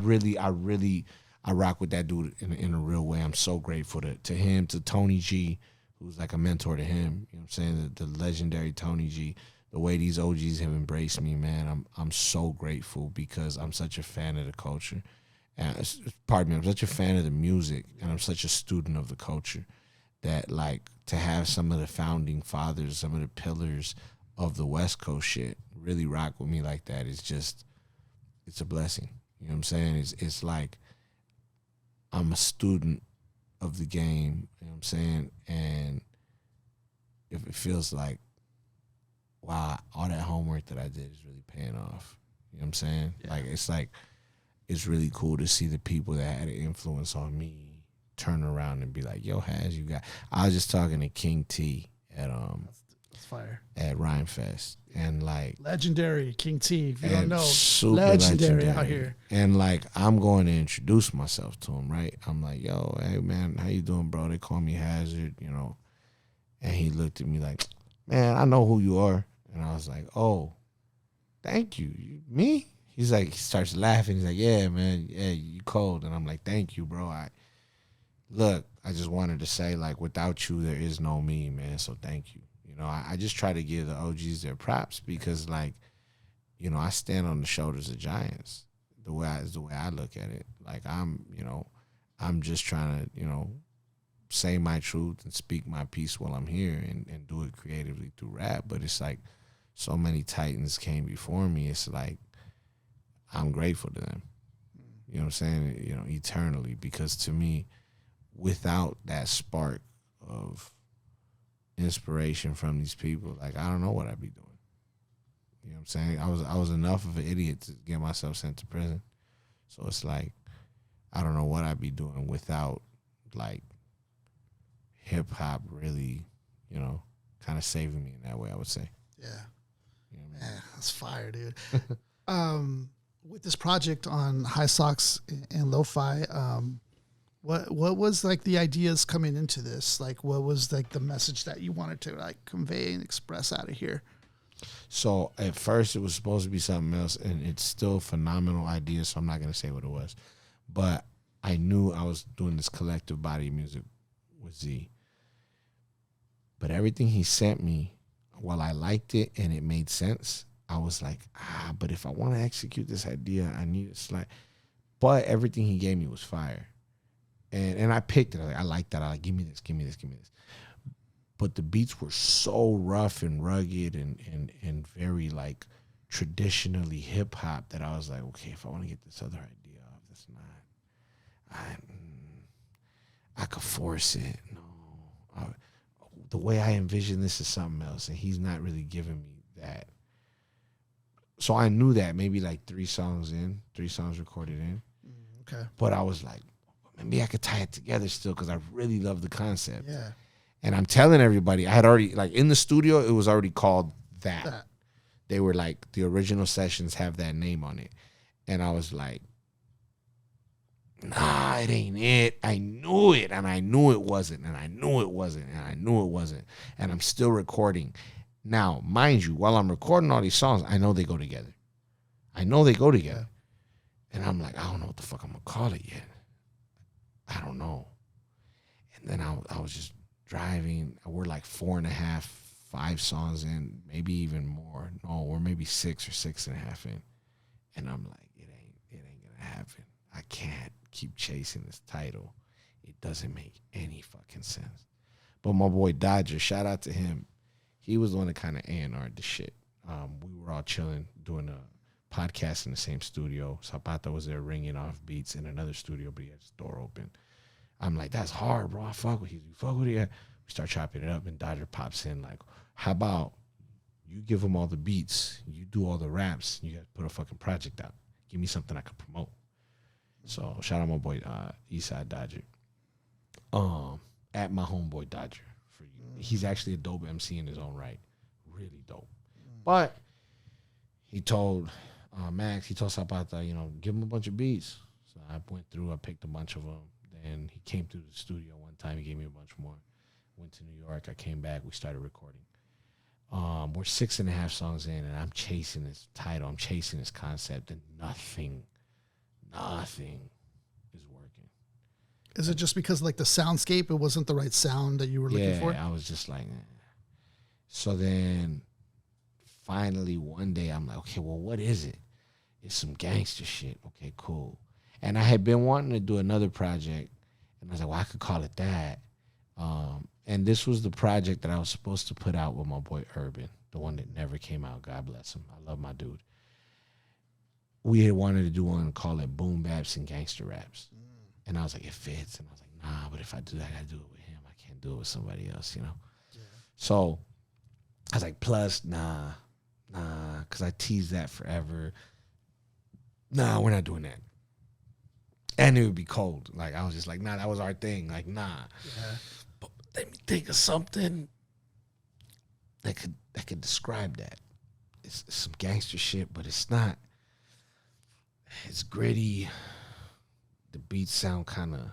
Speaker 2: rock with that dude in a real way. I'm so grateful to him, to Tony G, who's like a mentor to him. You know what I'm saying? The legendary Tony G. The way these OGs have embraced me, man, I'm so grateful, because I'm such a fan of the culture. Pardon me, I'm such a fan of the music, and I'm such a student of the culture, that like to have some of the founding fathers, some of the pillars of the West Coast shit really rock with me like that is just, it's a blessing. You know what I'm saying? It's like I'm a student of the game, you know what I'm saying? And if it feels like, wow, all that homework that I did is really paying off. You know what I'm saying? Yeah. It's really cool to see the people that had an influence on me turn around and be like, yo, Haz, you got. I was just talking to King T at
Speaker 1: That's fire.
Speaker 2: At Rhymefest, and like
Speaker 1: legendary King T, if you don't know,
Speaker 2: super
Speaker 1: legendary out here.
Speaker 2: And like, I'm going to introduce myself to him, right? I'm like, yo, hey man, how you doing, bro? They call me Hazard, And he looked at me like, man, I know who you are. And I was like, oh, thank you. Me? He's like, he starts laughing. He's like, yeah, man, yeah, you cold. And I'm like, thank you, bro. I just wanted to say, like, without you, there is no me, man. So thank you. You know, I just try to give the OGs their props because, like, you know, I stand on the shoulders of giants. Is the way I look at it. Like, I'm just trying to, say my truth and speak my piece while I'm here and do it creatively through rap. But it's like so many titans came before me. It's like I'm grateful to them. You know what I'm saying? You know, eternally. Because to me, without that spark of inspiration from these people, like I don't know what I'd be doing. You know what I'm saying? I was enough of an idiot to get myself sent to prison. So it's like I don't know what I'd be doing without like hip hop really, kind of saving me in that way, I would say.
Speaker 1: Yeah.
Speaker 2: You know what I mean?
Speaker 1: Man, that's fire, dude. With this project on High Socks and Lo-Fi, what was like the ideas coming into this? Like, what was like the message that you wanted to like convey and express out of here?
Speaker 2: So at first it was supposed to be something else, and it's still a phenomenal idea, so I'm not going to say what it was. But I knew I was doing this collective body of music with Z. But everything he sent me, while I liked it and it made sense, I was like, but if I want to execute this idea, I need it. Like, but everything he gave me was fire. And I picked it. I like that. I like, give me this, give me this, give me this. But the beats were so rough and rugged and very like traditionally hip hop that I was like, okay, if I want to get this other idea off, that's not. I could force it. No, the way I envision this is something else, and he's not really giving me that. So I knew that maybe like 3 songs recorded in.
Speaker 1: Okay.
Speaker 2: But I was like, maybe I could tie it together still because I really love the concept.
Speaker 1: Yeah.
Speaker 2: And I'm telling everybody, I had already, like in the studio, it was already called that. They were like, the original sessions have that name on it. And I was like, nah, it ain't it. I knew it, and I knew it wasn't, and I knew it wasn't, and I knew it wasn't. And I'm still recording. Now, mind you, while I'm recording all these songs, I know they go together. Yeah. And I'm like, I don't know what the fuck I'm going to call it yet. I don't know. And then I was just driving. We're like 4.5, 5 songs in, maybe even more. No, we're maybe 6 or 6.5 in. And I'm like, it ain't going to happen. I can't keep chasing this title. It doesn't make any fucking sense. But my boy Dodger, shout out to him. He was the one that kind of A&R'd the shit. We were all chilling, doing a podcast in the same studio. Zapata was there ringing off beats in another studio, but he had his door open. I'm like, that's hard, bro. I fuck with you. You fuck with you. We start chopping it up, and Dodger pops in like, how about you give him all the beats, you do all the raps, you guys put a fucking project out. Give me something I can promote. So shout out my boy Eastside Dodger. At my homeboy Dodger for you. He's actually a dope MC in his own right. Really dope. But he told Max, he told Zapata, give him a bunch of beats. So I went through, I picked a bunch of them. Then he came through the studio one time, he gave me a bunch more. Went to New York, I came back, we started recording. We're 6.5 songs in, and I'm chasing this title, I'm chasing this concept, and nothing is working.
Speaker 1: Is it just because like the soundscape, it wasn't the right sound that you were looking for?
Speaker 2: Yeah, I was just like, So then finally one day I'm like, okay, well, what is it? It's some gangster shit. Okay, cool. And I had been wanting to do another project, and I was like, well, I could call it that. And this was the project that I was supposed to put out with my boy Urban, the one that never came out. God bless him. I love my dude. We had wanted to do one and call it Boom Baps and Gangster Raps. And I was like, it fits. And I was like, nah, but if I do that, I gotta do it with him. I can't do it with somebody else, Yeah. So I was like, plus, nah, because I teased that forever. Nah, we're not doing that. And it would be cold. Like, I was just like, nah, that was our thing. Like, nah.
Speaker 1: Yeah.
Speaker 2: But let me think of something that could describe that. It's some gangster shit, but it's not. It's gritty. The beats sound kind of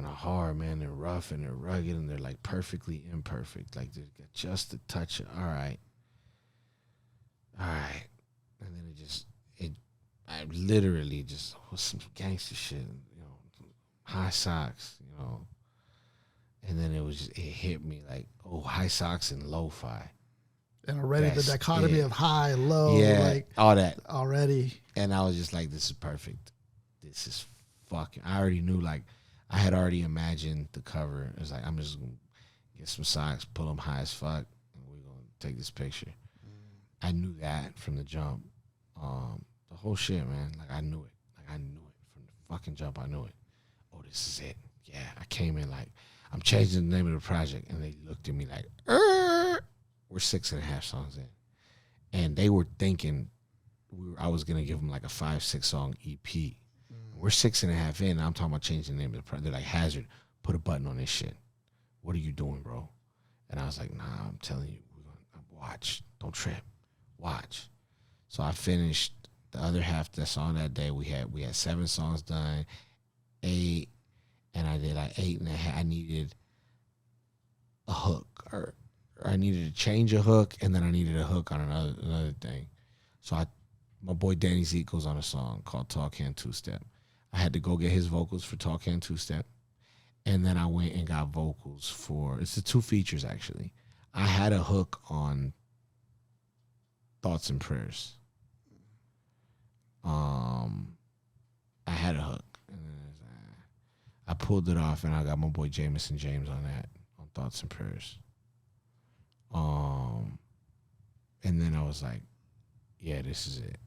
Speaker 2: hard, man. They're rough and they're rugged and they're like perfectly imperfect. Like they got just a touch of, all right. all right. And then I literally just was some gangster shit, high socks, and then it hit me like, oh, high socks and lo-fi.
Speaker 1: And already the dichotomy of high, low, like
Speaker 2: all that
Speaker 1: already.
Speaker 2: And I was just like, this is perfect. This is fucking. I already knew, like, I had already imagined the cover. It was like, I'm just gonna get some socks, pull them high as fuck, and we're gonna take this picture. I knew that from the jump. The whole shit, man. Like, I knew it. Like, I knew it from the fucking jump. I knew it. Oh, this is it. Yeah, I came in like, I'm changing the name of the project, and they looked at me like, we're 6.5 songs in, and they were thinking I was gonna give them like a 5-6 song EP. We're 6.5 in, and I'm talking about changing the name of the project. They're like, Hazard, put a button on this shit. What are you doing, bro? And I was like, nah, I'm telling you, we're gonna watch. Don't trip. Watch. So I finished the other half of the song that day. We had 7 songs done, 8, and I did like 8.5. I needed a hook, or I needed to change a hook, and then I needed a hook on another thing. So my boy Danny Zeke goes on a song called Tall Can Two Step. I had to go get his vocals for Tall Can Two Step, and then I went and got vocals for, it's the 2 features actually. I had a hook on Thoughts and Prayers. I had a hook, and then I pulled it off, and I got my boy Jameson James on that, on Thoughts and Prayers. And then I was like, yeah, this is it.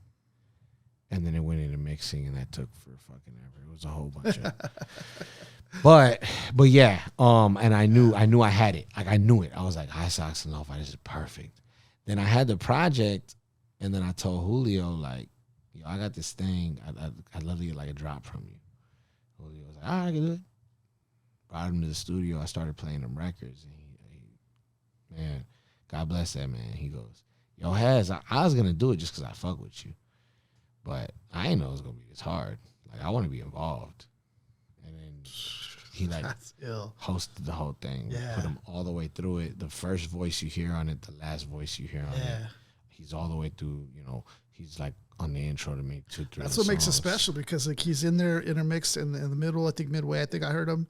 Speaker 2: And then it went into mixing, and that took for fucking ever. It was a whole bunch of, but yeah. And I knew I had it. Like, I knew it. I was like, high socks and lo-fi, this is perfect. Then I had the project, and then I told Julio, like, yo, I got this thing. I'd love to get like a drop from you. Julio was like, all right, I can do it. Brought him to the studio. I started playing them records, and he man, God bless that man. He goes, yo, Haz, I was gonna do it just because I fuck with you, but I didn't know it was gonna be this hard. Like, I want to be involved. And then he like hosted the whole thing. Yeah. Put him all the way through it. The first voice you hear on it, the last voice you hear on it. He's all the way through. He's like on the intro to me 2-3.
Speaker 1: That's what makes it special, because like he's in there intermixed in the middle. I think midway. I think I heard him.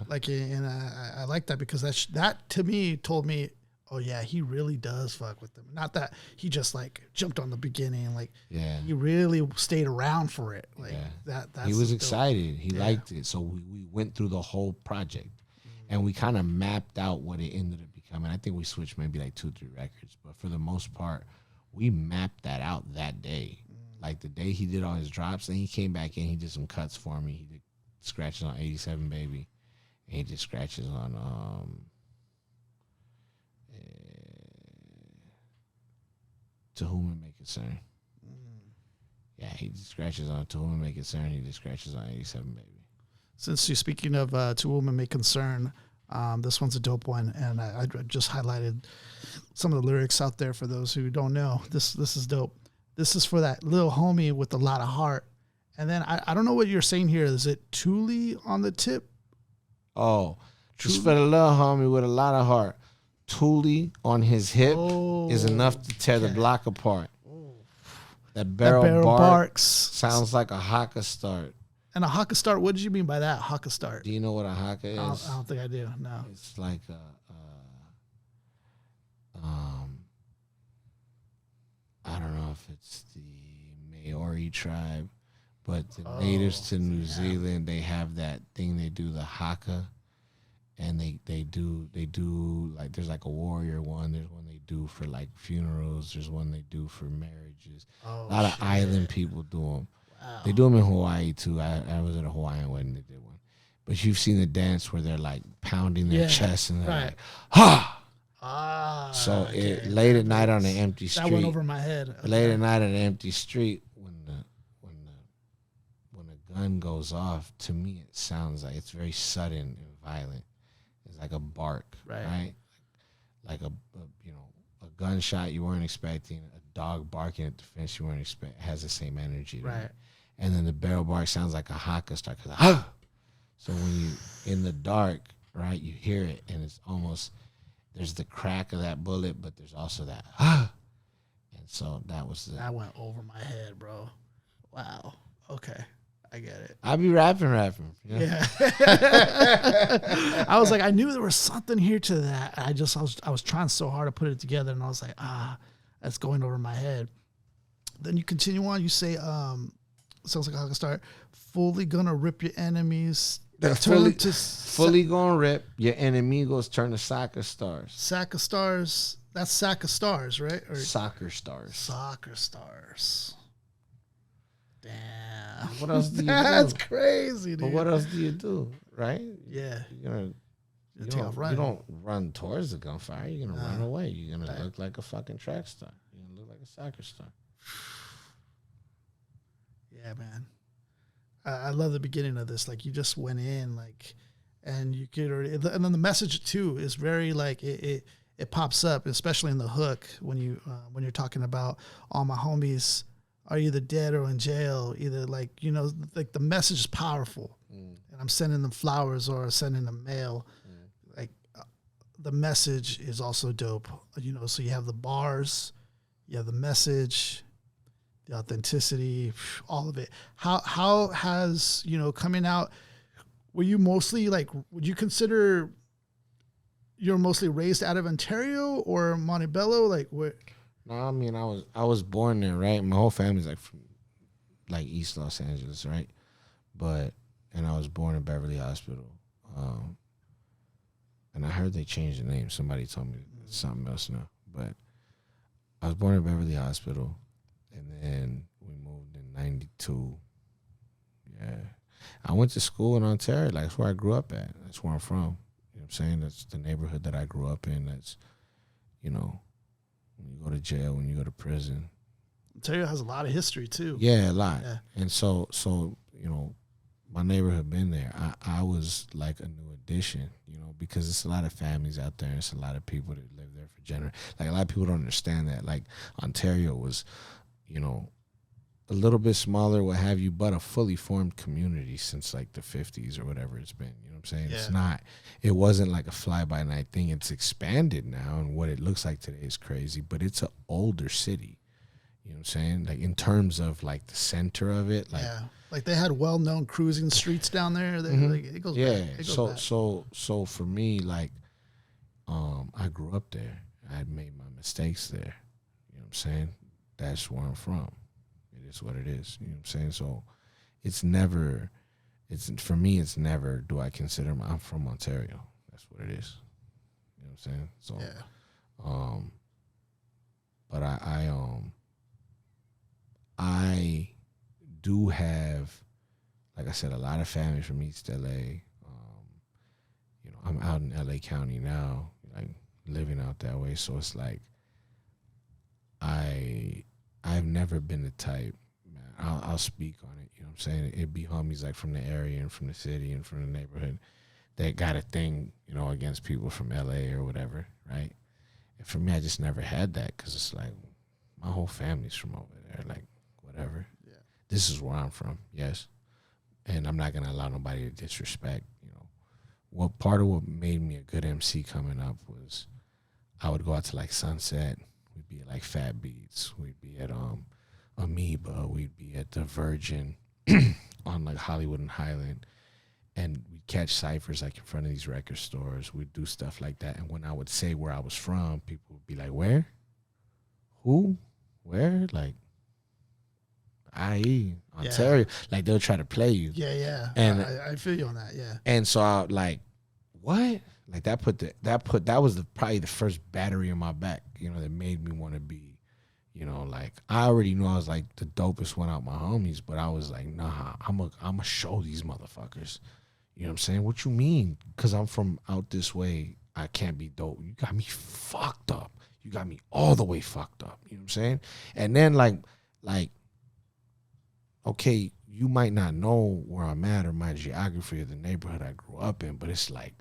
Speaker 1: Like, and I like that, because that to me told me, oh yeah, he really does fuck with them. Not that he just like jumped on the beginning, like, he really stayed around for it. Like, that's
Speaker 2: he was excited. He liked it. So we went through the whole project, and we kind of mapped out what it ended up becoming. I think we switched maybe like 2-3 records, but for the most part, we mapped that out that day. Like, the day he did all his drops, then he came back in, he did some cuts for me. He did scratches on 87 Baby, and he did scratches on To Whom It May Concern. Yeah, he did scratches on To Whom It May Concern. He did scratches on 87 Baby.
Speaker 1: Since you're speaking of To Whom It May Concern, this one's a dope one, and I just highlighted some of the lyrics out there for those who don't know. This is dope. This is for that little homie with a lot of heart. And then I don't know what you're saying here. Is it Thule on the tip?
Speaker 2: Oh, just for the little homie with a lot of heart. Thule on his hip is enough to tear the block apart. That barrel barks sounds like a haka start.
Speaker 1: And a haka start, what did you mean by that, haka start?
Speaker 2: Do you know what a haka is?
Speaker 1: I don't think I do, no.
Speaker 2: It's like I don't know if it's the Maori tribe, but the natives to New Zealand, they have that thing they do, the haka. And they do like, there's like a warrior one. There's one they do for like funerals. There's one they do for marriages. A lot of island people do them. Wow. They do them in Hawaii too. I was at a Hawaiian wedding. They did one. But you've seen the dance where they're like pounding their chest and they're like, ha! So late at night on an empty street.
Speaker 1: That went over my head. Okay.
Speaker 2: Late at night on an empty street, when a gun goes off, to me it sounds like it's very sudden and violent. It's like a bark, right? Like a gunshot you weren't expecting, a dog barking at the fence you weren't expecting, has the same energy, right? And then the barrel bark sounds like a haka start, so when you in the dark, right, you hear it, and it's almost, there's the crack of that bullet, but there's also that And so that was
Speaker 1: That went over my head, bro. Wow. Okay. I get it.
Speaker 2: I be rapping.
Speaker 1: Yeah. I was like, I knew there was something here to that. I was trying so hard to put it together, and I was like, that's going over my head. Then you continue on. You say, sounds like I can start. Fully gonna rip your enemies.
Speaker 2: Fully gonna rip your enemigos. Turn to soccer stars.
Speaker 1: Sack of stars. That's sack of stars, right? Or
Speaker 2: soccer stars.
Speaker 1: Soccer stars. Damn.
Speaker 2: What else do you do?
Speaker 1: That's crazy, dude.
Speaker 2: But what else do you do, right?
Speaker 1: Yeah.
Speaker 2: You don't run towards the gunfire. You're gonna run away. You're gonna look like a fucking track star. You're gonna look like a soccer star.
Speaker 1: Yeah, man. I love the beginning of this. Like, you just went in, like, and you could already, and then the message too is very like it pops up, especially in the hook when you're talking about all my homies are either dead or in jail. Either like like the message is powerful, and I'm sending them flowers or sending them mail. Like the message is also dope. So you have the bars, you have the message, the authenticity, all of it. How has, coming out, were you mostly like, would you consider you're mostly raised out of Ontario or Montebello? Like where?
Speaker 2: No, I mean, I was born there, right? My whole family's like from like East Los Angeles, right? And I was born in Beverly Hospital. And I heard they changed the name. Somebody told me it's something else now. But I was born in Beverly Hospital. And then we moved in 92. Yeah. I went to school in Ontario. Like, that's where I grew up at. That's where I'm from. You know what I'm saying? That's the neighborhood that I grew up in. That's, when you go to jail, when you go to prison.
Speaker 1: Ontario has a lot of history, too.
Speaker 2: Yeah, a lot.
Speaker 1: Yeah.
Speaker 2: And so my neighborhood been there. I was like a new addition, because it's a lot of families out there. It's a lot of people that live there for generations. Like, a lot of people don't understand that. Like, Ontario was, a little bit smaller, what have you, but a fully formed community since like the 50s or whatever it's been. You know what I'm saying? Yeah. It wasn't like a fly-by-night thing. It's expanded now, and what it looks like today is crazy, but it's an older city. You know what I'm saying? Like, in terms of like the center of it. Like,
Speaker 1: yeah. Like, they had well-known cruising streets down there. Like, it goes back. It goes back.
Speaker 2: So for me, like, I grew up there. I had made my mistakes there. You know what I'm saying? That's where I'm from. It is what it is. You know what I'm saying? So for me, it's never do I consider I'm from Ontario. That's what it is. You know what I'm saying? So, yeah. But I do have, like I said, a lot of family from East LA. I'm out in LA County now, like living out that way. So it's like I've never been the type, man. I'll speak on it. You know what I'm saying? It'd be homies like from the area and from the city and from the neighborhood that got a thing, against people from LA or whatever, right? And for me, I just never had that because it's like my whole family's from over there, like whatever. Yeah. This is where I'm from, yes. And I'm not going to allow nobody to disrespect, What part of what made me a good MC coming up was I would go out to like Sunset. We'd be at like Fat Beats. We'd be at Amoeba. We'd be at the Virgin on like Hollywood and Highland. And we'd catch ciphers like in front of these record stores. We'd do stuff like that. And when I would say where I was from, people would be like, where? Who? Where? Like, IE, Ontario. Yeah. Like, they'll try to play you.
Speaker 1: Yeah, yeah.
Speaker 2: And
Speaker 1: I feel you on that, yeah.
Speaker 2: And so I like, what? Like, that was probably the first battery in my back, that made me want to be, like, I already knew I was like the dopest one out my homies, but I was like, nah, I'm a show these motherfuckers. You know what I'm saying? What you mean? Because I'm from out this way, I can't be dope. You got me fucked up. You got me all the way fucked up. You know what I'm saying? And then like, okay, you might not know where I'm at or my geography or the neighborhood I grew up in, but it's like,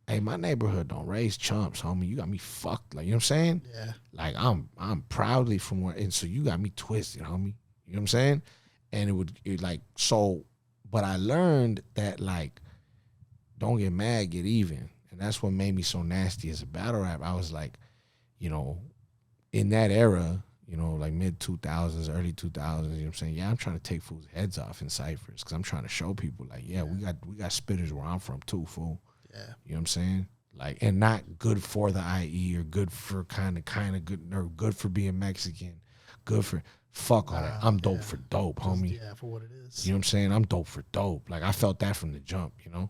Speaker 2: hey, my neighborhood don't raise chumps, homie. You got me fucked. Like, you know what I'm saying?
Speaker 1: Yeah.
Speaker 2: Like, I'm proudly from where, and so you got me twisted, homie. You know what I'm saying? And but I learned that, like, don't get mad, get even. And that's what made me so nasty as a battle rap. I was like, in that era, you know, like mid 2000s, early 2000s. You know what I'm saying? Yeah, I'm trying to take fools' heads off in ciphers because I'm trying to show people like, yeah, we got spitters where I'm from too, fool.
Speaker 1: Yeah.
Speaker 2: You know what I'm saying? Like, and not good for the IE or good for kind of good or good for being Mexican, good for fuck all that. I'm dope for dope, homie.
Speaker 1: Yeah, for what it is.
Speaker 2: You know what I'm saying? I'm dope for dope. Like I felt that from the jump, you know.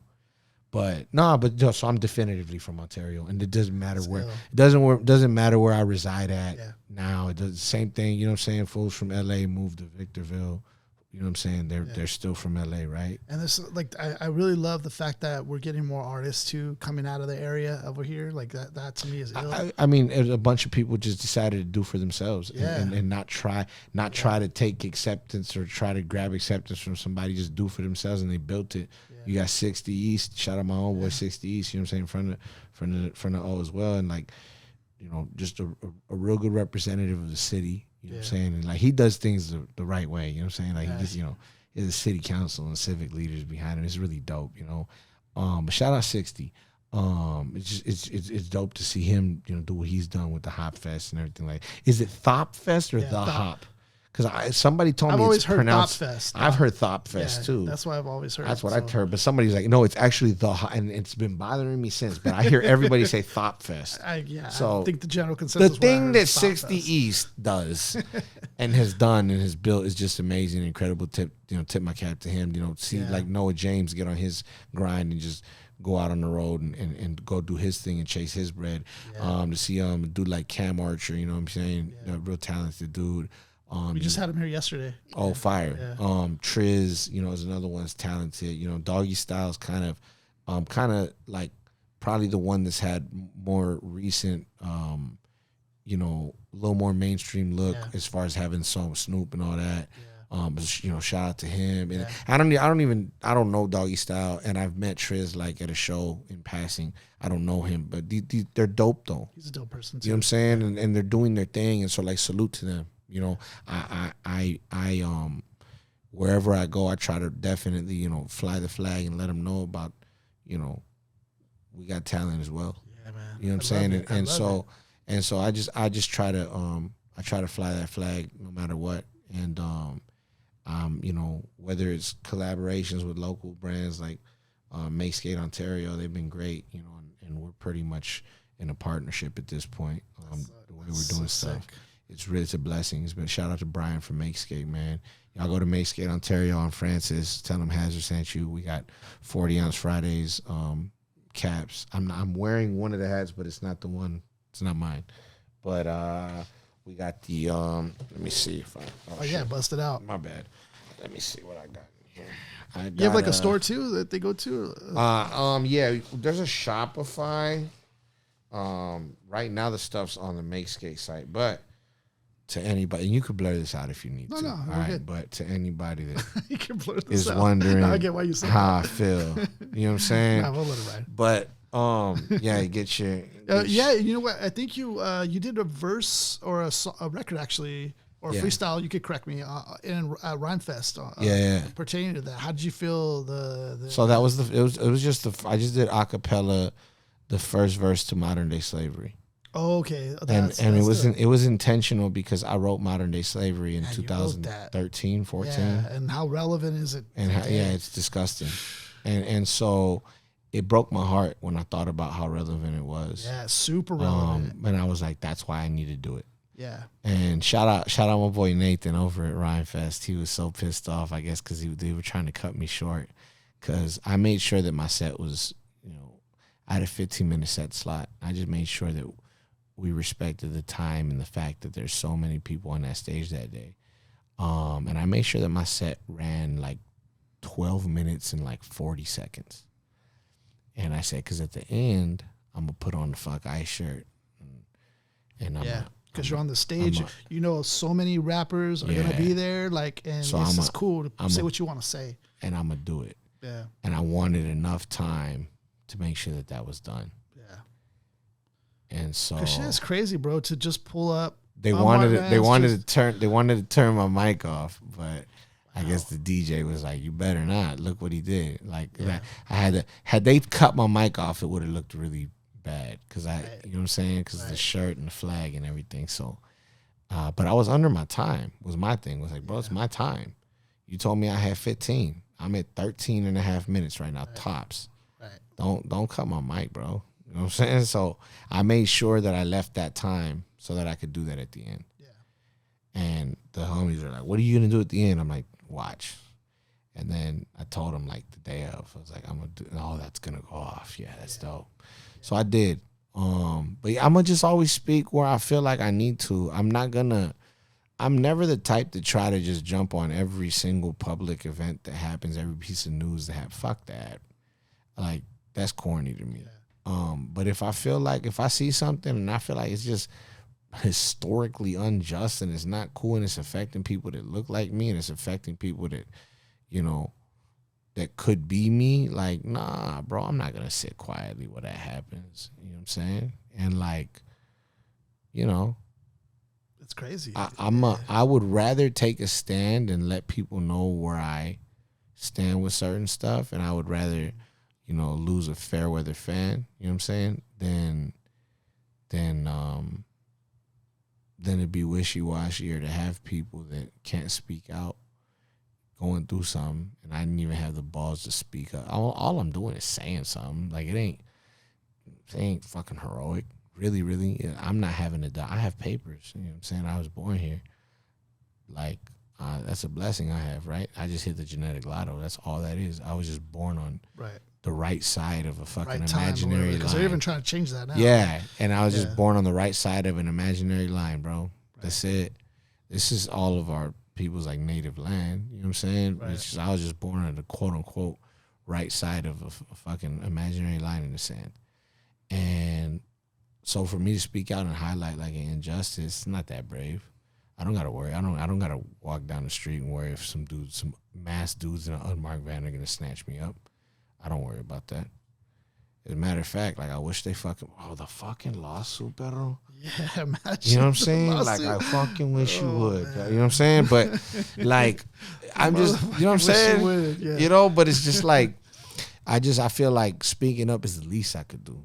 Speaker 2: But no, but just, so I'm definitively from Ontario, and it doesn't matter where. It doesn't matter where I reside at now. It does the same thing. You know what I'm saying? Fools from LA moved to Victorville. You know what I'm saying? They're still from LA, right?
Speaker 1: And this, like, I really love the fact that we're getting more artists too coming out of the area over here. Like that to me is ill.
Speaker 2: I mean, a bunch of people just decided to do for themselves and not try to take acceptance or try to grab acceptance from somebody. Just do for themselves, and they built it. Yeah. You got 60 East. Shout out my own boy 60 East. You know what I'm saying? From the O as well, and like, you know, just a real good representative of the city. You know what I'm saying? And like he does things the right way. You know what I'm saying? Like he just, you know, there's a city council and civic leaders behind him. It's really dope, you know. But shout out 60. It's dope to see him, you know, do what he's done with the Hop Fest and everything. Like, is it Thop Fest or the Hop? Because somebody told me it's pronounced. I've always heard Thop Fest. I've heard Thop Fest too.
Speaker 1: That's what I've always heard.
Speaker 2: That's what I've heard. But somebody's like, no, it's actually and it's been bothering me since. But I hear everybody say Thop Fest.
Speaker 1: So I think the general consensus.
Speaker 2: The thing that 60 East does and has done and has built is just amazing, incredible. Tip my cap to him. You know, see like Noah James get on his grind and just go out on the road and go do his thing and chase his bread. To see a dude like Cam Archer, you know what I'm saying? A real talented dude.
Speaker 1: We just had him here yesterday.
Speaker 2: Oh, fire. Yeah. Triz, you know, is another one that's talented. You know, Doggy Style is kind of like probably the one that's had more recent, you know, a little more mainstream look as far as having some Snoop and all that. But, you know, shout out to him. And I don't know Doggy Style, and I've met Triz like at a show in passing. I don't know him, but they're dope though.
Speaker 1: He's a dope person too.
Speaker 2: You know what I'm saying? And they're doing their thing, and so like salute to them. You know, I wherever I go, I try to definitely, you know, fly the flag and let them know about, you know, we got talent as well. Yeah, man. You know what I'm saying? And so I just try to fly that flag no matter what. And you know, whether it's collaborations with local brands like Make Skate Ontario, they've been great. You know, and we're pretty much in a partnership at this point. The way we're doing stuff. Sick. It's a blessing. It's been shout out to Brian from Make Skate, man. Y'all go to Make Skate Ontario on Francis. Tell them Hazard sent you. We got 40-ounce Fridays caps. I'm wearing one of the hats, but it's not the one. It's not mine. But we got the let me see if I
Speaker 1: bust it out.
Speaker 2: My bad. Let me see what I got in here.
Speaker 1: You have like a store too that they go to?
Speaker 2: Yeah, there's a Shopify. Right now the stuff's on the Make Skate site, but to anybody, and you could blur this out if you need to.
Speaker 1: No,
Speaker 2: all right, but to anybody that
Speaker 1: you can blur this
Speaker 2: is
Speaker 1: out.
Speaker 2: Wondering
Speaker 1: I get why you say
Speaker 2: how I feel, you know what I'm saying?
Speaker 1: Nah, we'll let it ride.
Speaker 2: But yeah, get your
Speaker 1: yeah. You know what? I think you did a verse or a record actually, or a freestyle. You could correct me in Rhyme Fest. Pertaining to that, how did you feel the?
Speaker 2: So that was it was just I just did a cappella, the first verse to Modern Day Slavery.
Speaker 1: Oh, okay.
Speaker 2: And it was intentional because I wrote Modern Day Slavery in 2013, 14.
Speaker 1: Yeah, and how relevant is it?
Speaker 2: And it's disgusting. And so it broke my heart when I thought about how relevant it was.
Speaker 1: Yeah, super relevant.
Speaker 2: And I was like, that's why I need to do it.
Speaker 1: Yeah.
Speaker 2: And shout out my boy Nathan over at Rhyme Fest. He was so pissed off, I guess, because they were trying to cut me short. Because I made sure that my set was, you know, I had a 15-minute set slot. I just made sure that we respected the time and the fact that there's so many people on that stage that day. And I made sure that my set ran like 12 minutes and like 40 seconds. And I said, because at the end, I'm going to put on the Fuck Ice shirt. And
Speaker 1: because you're on the stage, you know, so many rappers are going to be there. Like, and so this is cool to say what you want to say.
Speaker 2: And I'm going to do it.
Speaker 1: Yeah.
Speaker 2: And I wanted enough time to make sure that was done. And so,
Speaker 1: cause shit is crazy, bro. To just pull up,
Speaker 2: they wanted to turn my mic off, but I guess the DJ was like, "You better not." Look what he did. Like had they cut my mic off, it would have looked really bad. Cause you know what I'm saying? Cause the shirt and the flag and everything. So, But I was under my time, was my thing. Was like, bro, it's my time. You told me I had 15. I'm at 13 and a half minutes right now, tops.
Speaker 1: Right.
Speaker 2: Don't cut my mic, bro. You know what I'm saying? So I made sure that I left that time so that I could do that at the end.
Speaker 1: Yeah.
Speaker 2: And the homies are like, what are you going to do at the end? I'm like, watch. And then I told them like the day of, I was like, I'm going to do, oh, that's going to go off. Yeah, that's dope. So I did. But yeah, I'm going to just always speak where I feel like I need to. I'm never the type to try to just jump on every single public event that happens, every piece of news that happens. Fuck that. Like, that's corny to me. But if I see something and I feel like it's just historically unjust and it's not cool and it's affecting people that look like me and it's affecting people that, you know, that could be me, like, nah, bro, I'm not going to sit quietly while that happens. You know what I'm saying? And, like, you know,
Speaker 1: it's crazy.
Speaker 2: I would rather take a stand and let people know where I stand with certain stuff, and I would rather, you know, lose a fair weather fan, you know what I'm saying, than it'd be wishy-washy or to have people that can't speak out going through something, and I didn't even have the balls to speak up. All I'm doing is saying something. Like, it ain't fucking heroic. Really, really. I'm not having to die. I have papers. You know what I'm saying? I was born here. Like, that's a blessing I have, right? I just hit the genetic lotto. That's all that is. I was just born on the right side of a fucking imaginary line.
Speaker 1: Because they're even trying to change that now.
Speaker 2: Yeah, and I was just born on the right side of an imaginary line, bro. That's it. This is all of our people's, like, native land. You know what I'm saying? Right. I was just born on the quote-unquote right side of a fucking imaginary line in the sand. And so for me to speak out and highlight, like, an injustice, it's not that brave. I don't gotta worry. I don't gotta walk down the street and worry if some mass dudes in an unmarked van are gonna snatch me up. I don't worry about that. As a matter of fact, like, I wish they the fucking lawsuit, bro.
Speaker 1: Yeah, imagine.
Speaker 2: You know what I'm saying? Like, I fucking wish you would. Man. You know what I'm saying? But, like, I'm just, you know what I'm saying? You know, but it's just like, I feel like speaking up is the least I could do.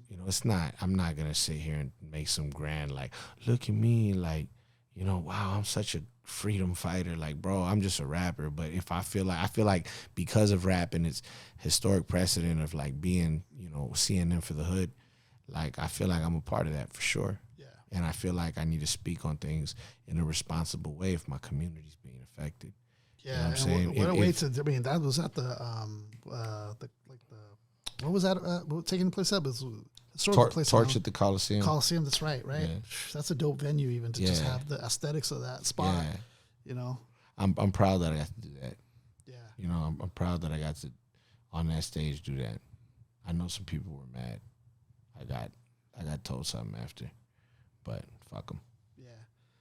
Speaker 2: You know, it's not, I'm not going to sit here and make some grand, like, look at me, like, you know, wow, I'm such a freedom fighter. Like, bro, I'm just a rapper. But if I feel like because of rap and its historic precedent of, like, being, you know, CNN for the hood, like, I feel like I'm a part of that for sure. Yeah. And I feel like I need to speak on things in a responsible way if my community's being affected.
Speaker 1: Yeah.
Speaker 2: You know what I'm saying?
Speaker 1: What a way to, I mean, that was at what was that taking place at? It was
Speaker 2: Torch at the Coliseum.
Speaker 1: Coliseum, that's right. Yeah. That's a dope venue even to just have the aesthetics of that spot. Yeah. You know? I'm
Speaker 2: proud that I got to do that.
Speaker 1: Yeah.
Speaker 2: You know, I'm proud that I got to, on that stage, do that. I know some people were mad. I got told something after, but fuck them.
Speaker 1: Yeah.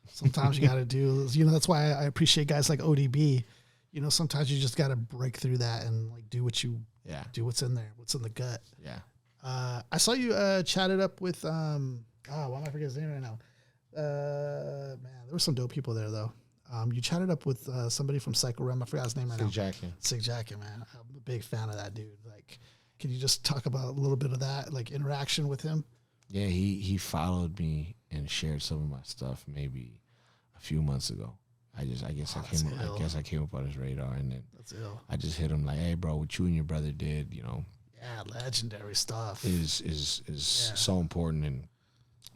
Speaker 1: Sometimes you got to do, you know, that's why I appreciate guys like ODB. You know, sometimes you just got to break through that and, like, do what's in there, what's in the gut.
Speaker 2: Yeah.
Speaker 1: I saw you chatted up with why am I forgetting his name right now? Man, there were some dope people there though. You chatted up with somebody from Psycho Realm. I forgot his name right now. Sig Jackin, man. I'm a big fan of that dude. Like, can you just talk about a little bit of that, like, interaction with him?
Speaker 2: Yeah, he followed me and shared some of my stuff maybe a few months ago. I guess I came up on his radar, and then I just hit him like, hey, bro, what you and your brother did, you know.
Speaker 1: Yeah, legendary stuff.
Speaker 2: Is so important, and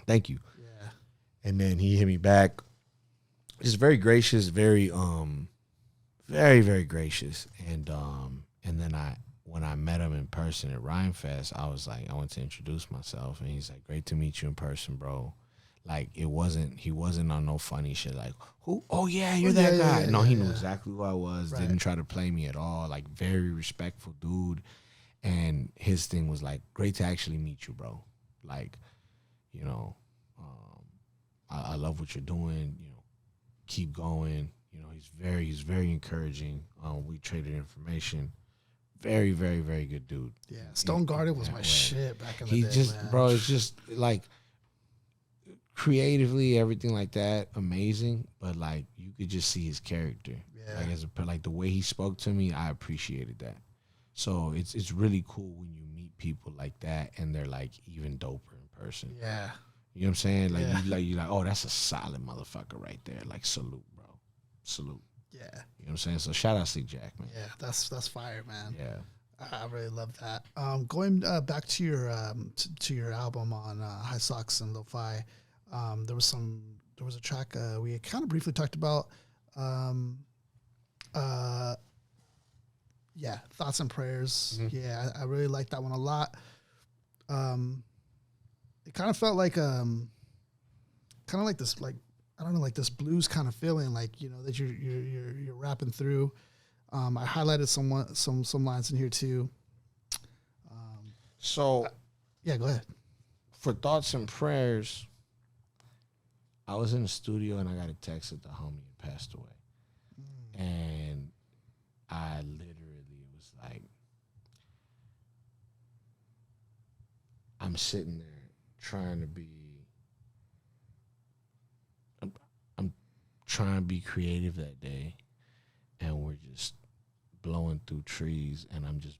Speaker 2: thank you. Yeah. And then he hit me back. Just very gracious, very very gracious. And then when I met him in person at Rhymefest, I was like, I went to introduce myself, and he's like, great to meet you in person, bro. Like, he wasn't on no funny shit like, who? Oh yeah, you're that guy. Yeah, no, he knew exactly who I was. Right. Didn't try to play me at all. Like, very respectful dude. And his thing was like, great to actually meet you, bro. Like, you know, I love what you're doing. You know, keep going. You know, he's very encouraging. We traded information. Very, very, very good dude.
Speaker 1: Yeah, Stone Garden was my shit back in the day, man.
Speaker 2: Bro, it's just like creatively, everything like that, amazing. But, like, you could just see his character. Yeah. Like the way he spoke to me, I appreciated that. So it's really cool when you meet people like that and they're, like, even doper in person.
Speaker 1: Yeah.
Speaker 2: You know what I'm saying? Like
Speaker 1: Yeah.
Speaker 2: you like, oh, that's a solid motherfucker right there. Like salute, bro. Salute.
Speaker 1: Yeah.
Speaker 2: You know what I'm saying? So shout out Sleek Jack, man.
Speaker 1: Yeah, that's fire, man.
Speaker 2: Yeah.
Speaker 1: I really love that. Going back to your album on High Socks and Lowfi, there was a track we kind of briefly talked about. Yeah, Thoughts and Prayers.
Speaker 2: Mm-hmm.
Speaker 1: Yeah, I really like that one a lot. It kind of felt like this, like, I don't know, like this blues kind of feeling, like, you know, that you're rapping through. I highlighted some lines in here too.
Speaker 2: So
Speaker 1: Yeah, go ahead.
Speaker 2: for Thoughts and Prayers, I was in the studio and I got a text that the homie had passed away. And I literally was like, I'm sitting there trying to be, I'm trying to be creative that day, and we're just blowing through trees, and I'm just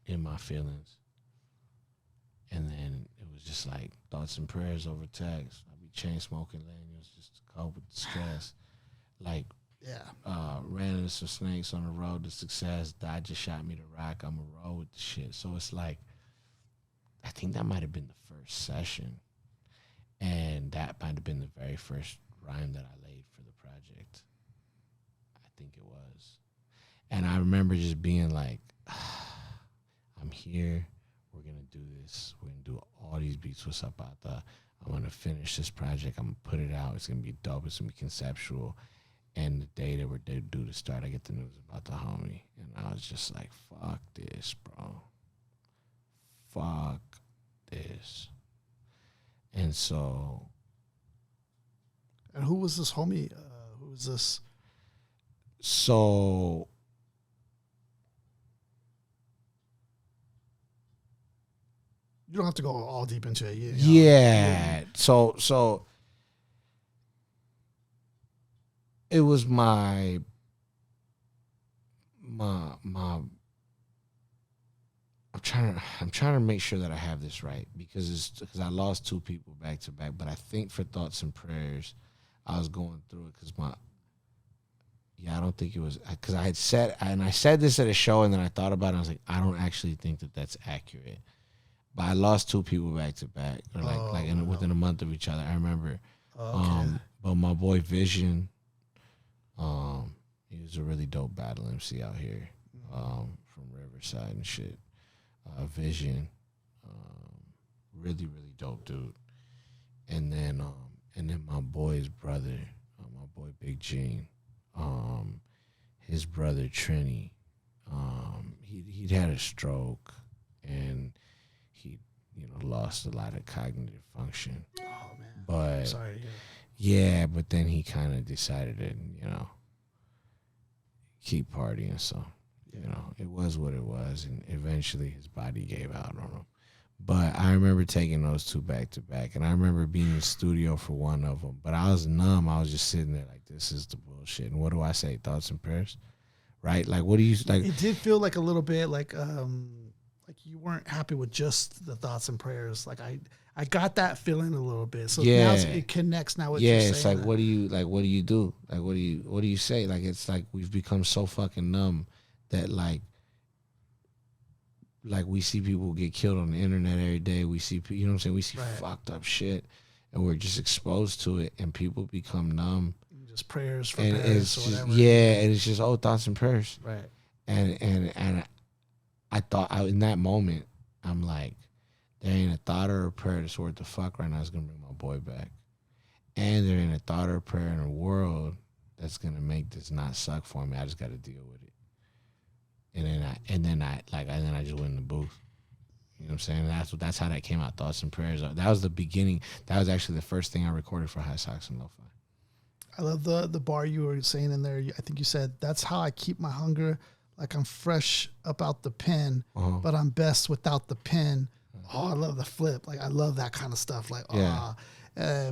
Speaker 2: in my feelings. And then it was just like thoughts and prayers over text. I be chain smoking Lanyards just to cope with the stress. Like,
Speaker 1: Yeah.
Speaker 2: ran into some snakes on the road to success. God just shot me to rock. I'm a roll with the shit. So it's like, I think that might have been the first session. And that might have been the very first rhyme that I laid for the project. I think it was. And I remember just being like, I'm here. We're going to do this. We're going to do all these beats. What's up out there? I'm going to finish this project. I'm going to put it out. It's going to be dope. It's going to be conceptual. And the day that we're due to start, I get the news about the homie. And I was just like, fuck this, bro. Fuck this. And so.
Speaker 1: And who was this homie? Who was this?
Speaker 2: So.
Speaker 1: You don't have to go all deep into it.
Speaker 2: Yeah. So. It was my I'm trying to make sure that I have this right because I lost two people back to back, but I think for Thoughts and Prayers I was going through it because I don't think it was because I said this at a show and then I thought about it and I was like, I don't actually think that that's accurate, but I lost two people back to back or within a month of each other. I remember, but my boy Vision. He was a really dope battle MC out here, from Riverside and shit. Vision, really dope dude. And then my boy's brother, my boy Big Gene, his brother Trini, he'd had a stroke and he, lost a lot of cognitive function.
Speaker 1: Oh man,
Speaker 2: but
Speaker 1: sorry.
Speaker 2: Yeah, but then he kind of decided to, keep partying. So, it was what it was. And eventually his body gave out on him. But I remember taking those two back to back. And I remember being in the studio for one of them. But I was numb. I was just sitting there like, this is the bullshit. And what do I say? Thoughts and prayers? Right? Like, what do you like?
Speaker 1: It did feel like a little bit like you weren't happy with just the thoughts and prayers. Like I got that feeling a little bit. So now it connects now with you're saying.
Speaker 2: It's like what do you do? Like what do you say? Like it's like we've become so fucking numb that like we see people get killed on the internet every day. We see what I'm saying? We see fucked up shit and we're just exposed to it and people become numb.
Speaker 1: Just prayers for
Speaker 2: and
Speaker 1: parents
Speaker 2: it's
Speaker 1: or
Speaker 2: just,
Speaker 1: whatever.
Speaker 2: and it's just thoughts and prayers.
Speaker 1: Right.
Speaker 2: And I thought in that moment, I'm like, there ain't a thought or a prayer that's worth the fuck right now that's gonna bring my boy back. And there ain't a thought or a prayer in the world that's gonna make this not suck for me. I just gotta deal with it. And then I just went in the booth. You know what I'm saying? That's how that came out, Thoughts and Prayers. That was the beginning. That was actually the first thing I recorded for High Socks and Lowfi.
Speaker 1: I love the bar you were saying in there. I think you said, that's how I keep my hunger. Like I'm fresh up out the pen, but I'm best without the pen. Oh, I love the flip. Like I love that kind of stuff. Like,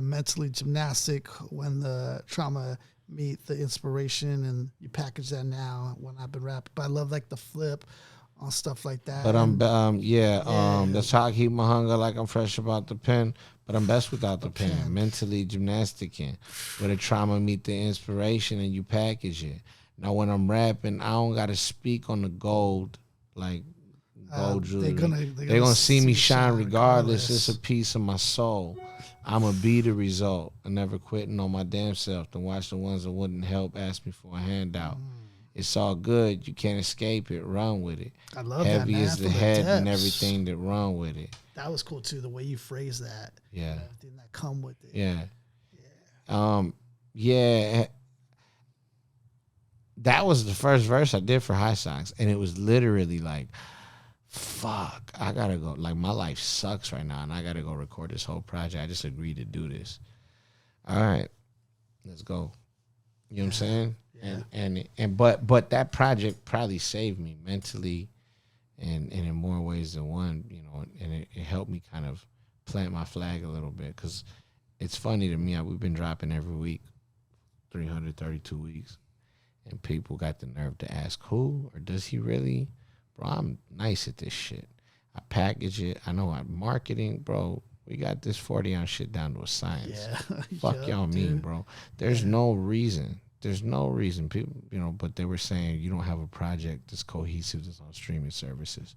Speaker 1: mentally gymnastic when the trauma meet the inspiration and you package that now when I've been rapping. But I love like the flip. on stuff like that.
Speaker 2: But that's how I keep my hunger like I'm fresh about the pen. But I'm best without the pen. Mentally gymnasticking. Where the trauma meet the inspiration and you package it. Now when I'm rapping, I don't gotta speak on the gold like gold jewelry. They're gonna see me shine regardless. It's a piece of my soul. I'ma be the result. I never quitting on my damn self. To watch the ones that wouldn't help ask me for a handout. It's all good. You can't escape it. Run with it.
Speaker 1: I love
Speaker 2: Heavy
Speaker 1: that, man.
Speaker 2: is the head and everything that run with it.
Speaker 1: That was cool too. The way you phrase that.
Speaker 2: Yeah.
Speaker 1: Everything that come with it.
Speaker 2: Yeah. Yeah. That was the first verse I did for High Socks, and it was literally like, fuck, I gotta go. Like, my life sucks right now, and I gotta go record this whole project. I just agreed to do this. All right, let's go. You know what I'm saying? Yeah. But that project probably saved me mentally, and in more ways than one. You know, and it helped me kind of plant my flag a little bit, because it's funny to me. We've been dropping every week, 332 weeks. And people got the nerve to ask, who or does he really? Bro, I'm nice at this shit. I package it. I know I'm marketing, bro. We got this 40-ounce shit down to a science. Yeah. Fuck y'all mean, bro. There's no reason. There's no reason. People, you know, but they were saying you don't have a project that's cohesive that's on streaming services.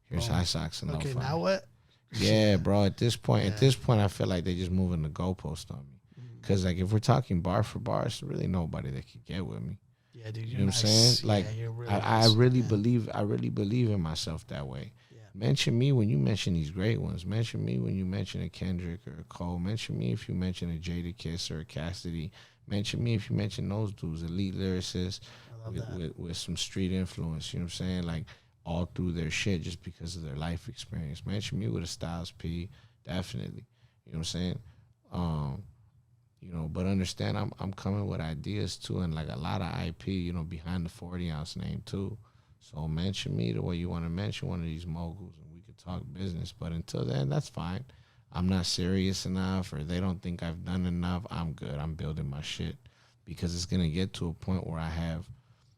Speaker 2: Here's High Socks and Lowfi.
Speaker 1: Okay, now what?
Speaker 2: Yeah, bro. At this point, I feel like they're just moving the goalpost on me. Because, like, if we're talking bar for bar, there's really nobody that can get with me.
Speaker 1: Yeah, dude,
Speaker 2: you know what I'm saying? Like,
Speaker 1: really
Speaker 2: I really believe in myself that way. Yeah. Mention me when you mention these great ones. Mention me when you mention a Kendrick or a Cole. Mention me if you mention a Jadakiss or a Cassidy. Mention me if you mention those dudes, elite lyricists with some street influence. You know what I'm saying? Like, all through their shit just because of their life experience. Mention me with a Styles P, definitely. You know what I'm saying? You know, but understand I'm coming with ideas too, and like a lot of IP, you know, behind the 40-ounce name too. So mention me the way you want to mention one of these moguls, and we could talk business. But until then, that's fine. I'm not serious enough, or they don't think I've done enough. I'm good. I'm building my shit, because it's gonna get to a point where I have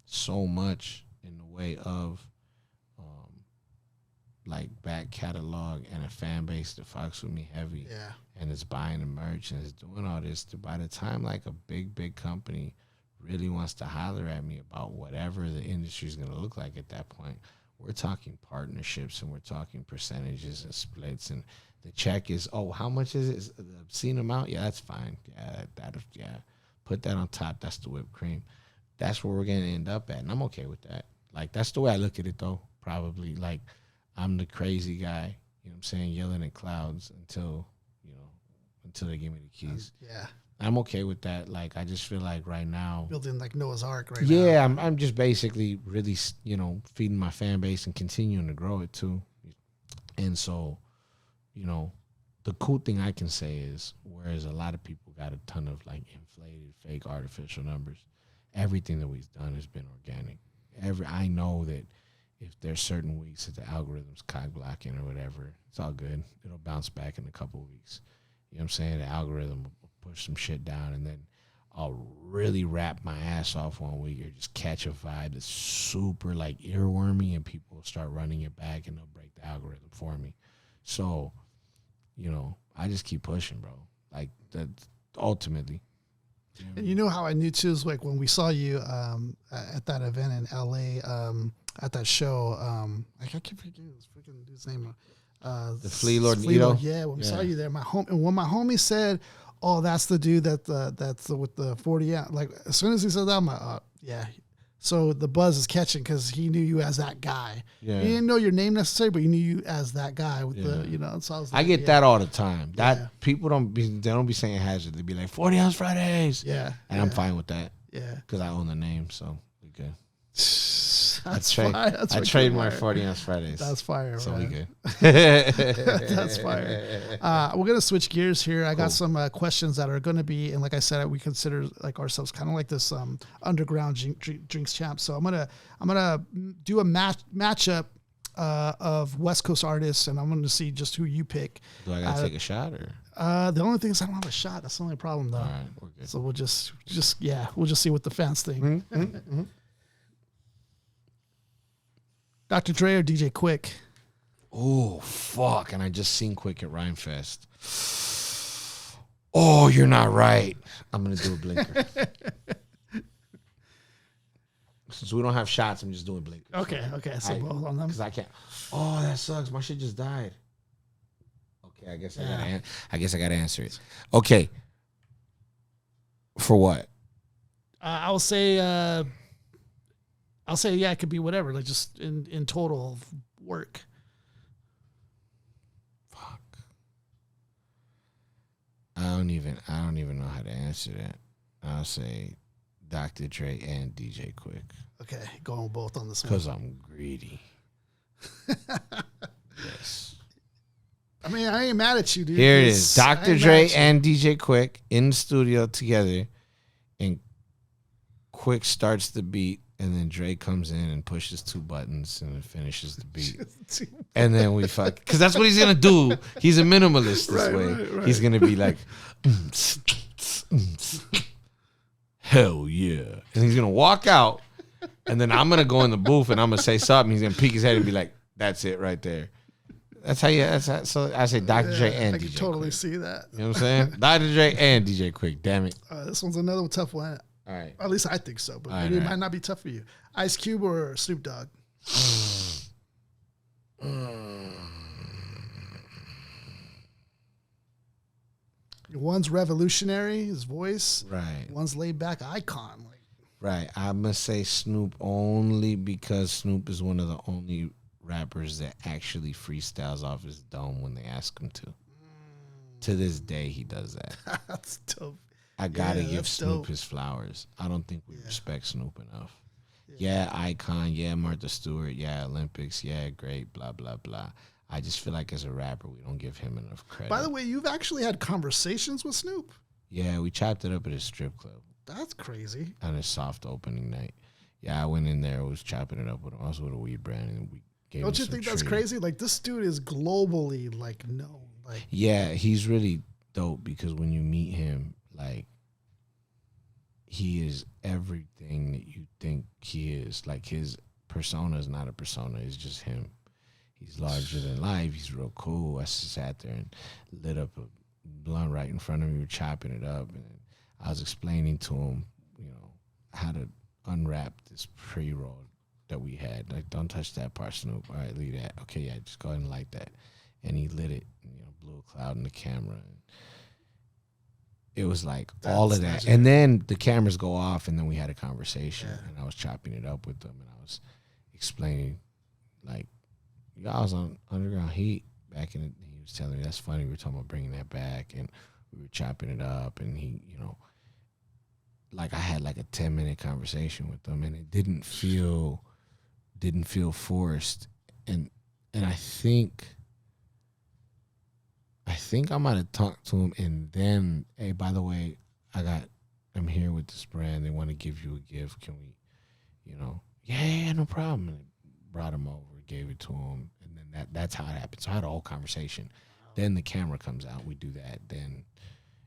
Speaker 2: so much in the way of like back catalog and a fan base that fucks with me heavy.
Speaker 1: Yeah.
Speaker 2: And it's buying the merch and it's doing all this, to by the time like a big company really wants to holler at me about whatever the industry is going to look like at that point, we're talking partnerships and we're talking percentages and splits, and the check is, oh, how much is it? Is the obscene amount? Yeah, that's fine. Yeah, put that on top. That's the whipped cream. That's where we're going to end up at, and I'm okay with that. Like, that's the way I look at it, though. Probably like, I'm the crazy guy, you know what I'm saying, yelling at clouds until they give me the keys.
Speaker 1: Yeah.
Speaker 2: I'm okay with that. Like, I just feel like right now,
Speaker 1: building like Noah's Ark now.
Speaker 2: Yeah, I'm just basically really, you know, feeding my fan base and continuing to grow it too. And so, you know, the cool thing I can say is, whereas a lot of people got a ton of like inflated, fake, artificial numbers, everything that we've done has been organic. I know that if there's certain weeks that the algorithm's cock blocking or whatever, it's all good. It'll bounce back in a couple of weeks. You know what I'm saying? The algorithm will push some shit down, and then I'll really rap my ass off one week or just catch a vibe that's super like earwormy, and people will start running it back, and they'll break the algorithm for me. So, you know, I just keep pushing, bro. Like, that ultimately.
Speaker 1: And you know how I knew too is like when we saw you at that event in LA, at that show, I keep forgetting his freaking dude's name.
Speaker 2: The Flea Lord Nito.
Speaker 1: Yeah, when we saw you there, when my homie said, "Oh, that's the dude with the 40 ounce." Like, as soon as he said that, I'm like, yeah. So the buzz is catching because he knew you as that guy. Yeah. He didn't know your name necessarily, but he knew you as that guy with the, you know. So I was like,
Speaker 2: I get that all the time. That people don't be saying Hazard. They be like 40 ounce Fridays.
Speaker 1: Yeah.
Speaker 2: And I'm fine with that.
Speaker 1: Yeah.
Speaker 2: Because I own the name, so we good. I trade my 40 ounce Fridays.
Speaker 1: That's fire.
Speaker 2: So we good.
Speaker 1: That's fire. We're gonna switch gears here. I got some questions that are gonna be, and like I said, we consider like ourselves kind of like this underground drinks champ. So I'm gonna do a matchup of West Coast artists, and I'm gonna see just who you pick.
Speaker 2: Do I gotta take a shot or?
Speaker 1: The only thing is I don't have a shot. That's the only problem though.
Speaker 2: All right, we're good.
Speaker 1: So we'll just see what the fans think.
Speaker 2: Mm-hmm.
Speaker 1: Dr. Dre or DJ Quick?
Speaker 2: Oh, fuck. And I just seen Quick at Rhymefest. Oh, you're not right. I'm going to do a blinker. Since we don't have shots, I'm just doing blinkers.
Speaker 1: Okay. So both on them.
Speaker 2: Because I can't. Oh, that sucks. My shit just died. Okay, I guess I gotta answer it. Okay. For what?
Speaker 1: I'll say yeah, it could be whatever, like just in total work.
Speaker 2: Fuck. I don't even know how to answer that. I'll say Dr. Dre and DJ Quick.
Speaker 1: Okay, going both on this one.
Speaker 2: Because I'm greedy. Yes.
Speaker 1: I mean, I ain't mad at you, dude.
Speaker 2: Here it is. Dr. Dre and DJ Quick in the studio together. And Quick starts the beat. And then Dre comes in and pushes 2 buttons and it finishes the beat. And then we fuck. Because that's what he's going to do. He's a minimalist this way. Right. He's going to be like, hell yeah. And he's going to walk out. And then I'm going to go in the booth and I'm going to say something. He's going to peek his head and be like, that's it right there. That's how you, so I say Dr. Dre and DJ Quick. I can
Speaker 1: totally see that.
Speaker 2: You know what I'm saying? Dr. Dre and DJ Quick, damn it.
Speaker 1: This one's another tough one.
Speaker 2: All right.
Speaker 1: At least I think so, but maybe it might not be tough for you. Ice Cube or Snoop Dogg? One's revolutionary, his voice.
Speaker 2: Right.
Speaker 1: One's laid back icon.
Speaker 2: Right. I must say Snoop only because Snoop is one of the only rappers that actually freestyles off his dome when they ask him to. To this day, he does that.
Speaker 1: That's dope.
Speaker 2: I gotta give Snoop his flowers. I don't think we respect Snoop enough. Yeah, icon. Yeah, Martha Stewart. Yeah, Olympics. Yeah, great. Blah, blah, blah. I just feel like as a rapper, we don't give him enough credit.
Speaker 1: By the way, you've actually had conversations with Snoop?
Speaker 2: Yeah, we chopped it up at a strip club.
Speaker 1: That's crazy.
Speaker 2: On a soft opening night. Yeah, I went in there, was chopping it up with him. I was with a weed brand, and we gave him
Speaker 1: Don't you think that's crazy? Like, this dude is globally, like, known. Like,
Speaker 2: yeah, he's really dope because when you meet him, like, he is everything that you think he is. Like, his persona is not a persona. It's just him. He's larger than life. He's real cool. I sat there and lit up a blunt right in front of me. We were chopping it up. And I was explaining to him, you know, how to unwrap this pre-roll that we had. Like, don't touch that part, Snoop. All right, leave that. Okay, yeah, just go ahead and light that. And he lit it, and, you know, blew a cloud in the camera. And it was like all of that. And then the cameras go off, and then we had a conversation. Yeah. And I was chopping it up with them, and I was explaining, like, I was on Underground Heat back in the, he was telling me, that's funny, we were talking about bringing that back, and we were chopping it up, and he, you know, like I had like a 10-minute conversation with them, and it didn't feel forced. And I think I might have talked to him, and then, hey, by the way, I'm here with this brand. They want to give you a gift. Can we, you know, yeah, no problem. And I brought him over, gave it to him, and then that's how it happened. So I had a whole conversation. Then the camera comes out. We do that. Then,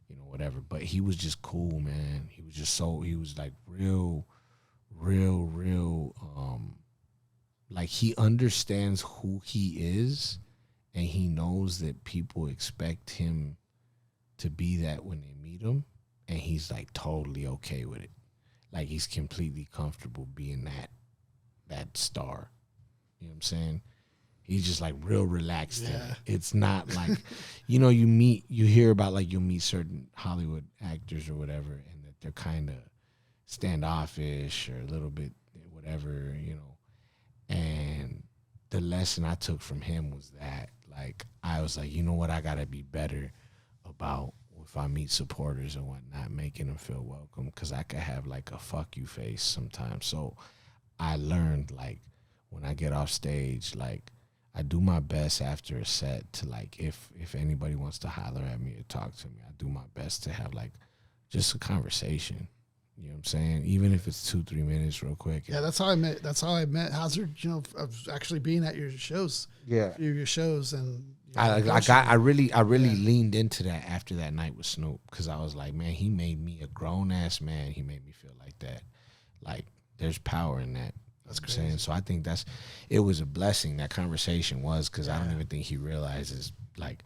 Speaker 2: you know, whatever. But he was just cool, man. He was just he was like real, like he understands who he is, and he knows that people expect him to be that when they meet him, and he's like totally okay with it. Like he's completely comfortable being that star. You know what I'm saying? He's just like real relaxed. Yeah. It's not like, you know, you hear about like you'll meet certain Hollywood actors or whatever, and that they're kind of standoffish or a little bit whatever, you know. And the lesson I took from him was that, like, I was like, you know what, I gotta be better about if I meet supporters and whatnot, making them feel welcome, because I could have like a fuck you face sometimes. So I learned, like, when I get off stage, like, I do my best after a set to, like, if anybody wants to holler at me or talk to me, I do my best to have, like, just a conversation. You know what I'm saying? Even if it's 2-3 minutes real quick.
Speaker 1: Yeah, that's how I met HAZERD, you know, of actually being at your shows.
Speaker 2: Yeah.
Speaker 1: Your shows. And
Speaker 2: I really leaned into that after that night with Snoop, because I was like, man, he made me a grown ass man. He made me feel like that. Like, there's power in that.
Speaker 1: That's
Speaker 2: crazy. Saying? So I think it was a blessing. That conversation was, because I don't even think he realizes, like,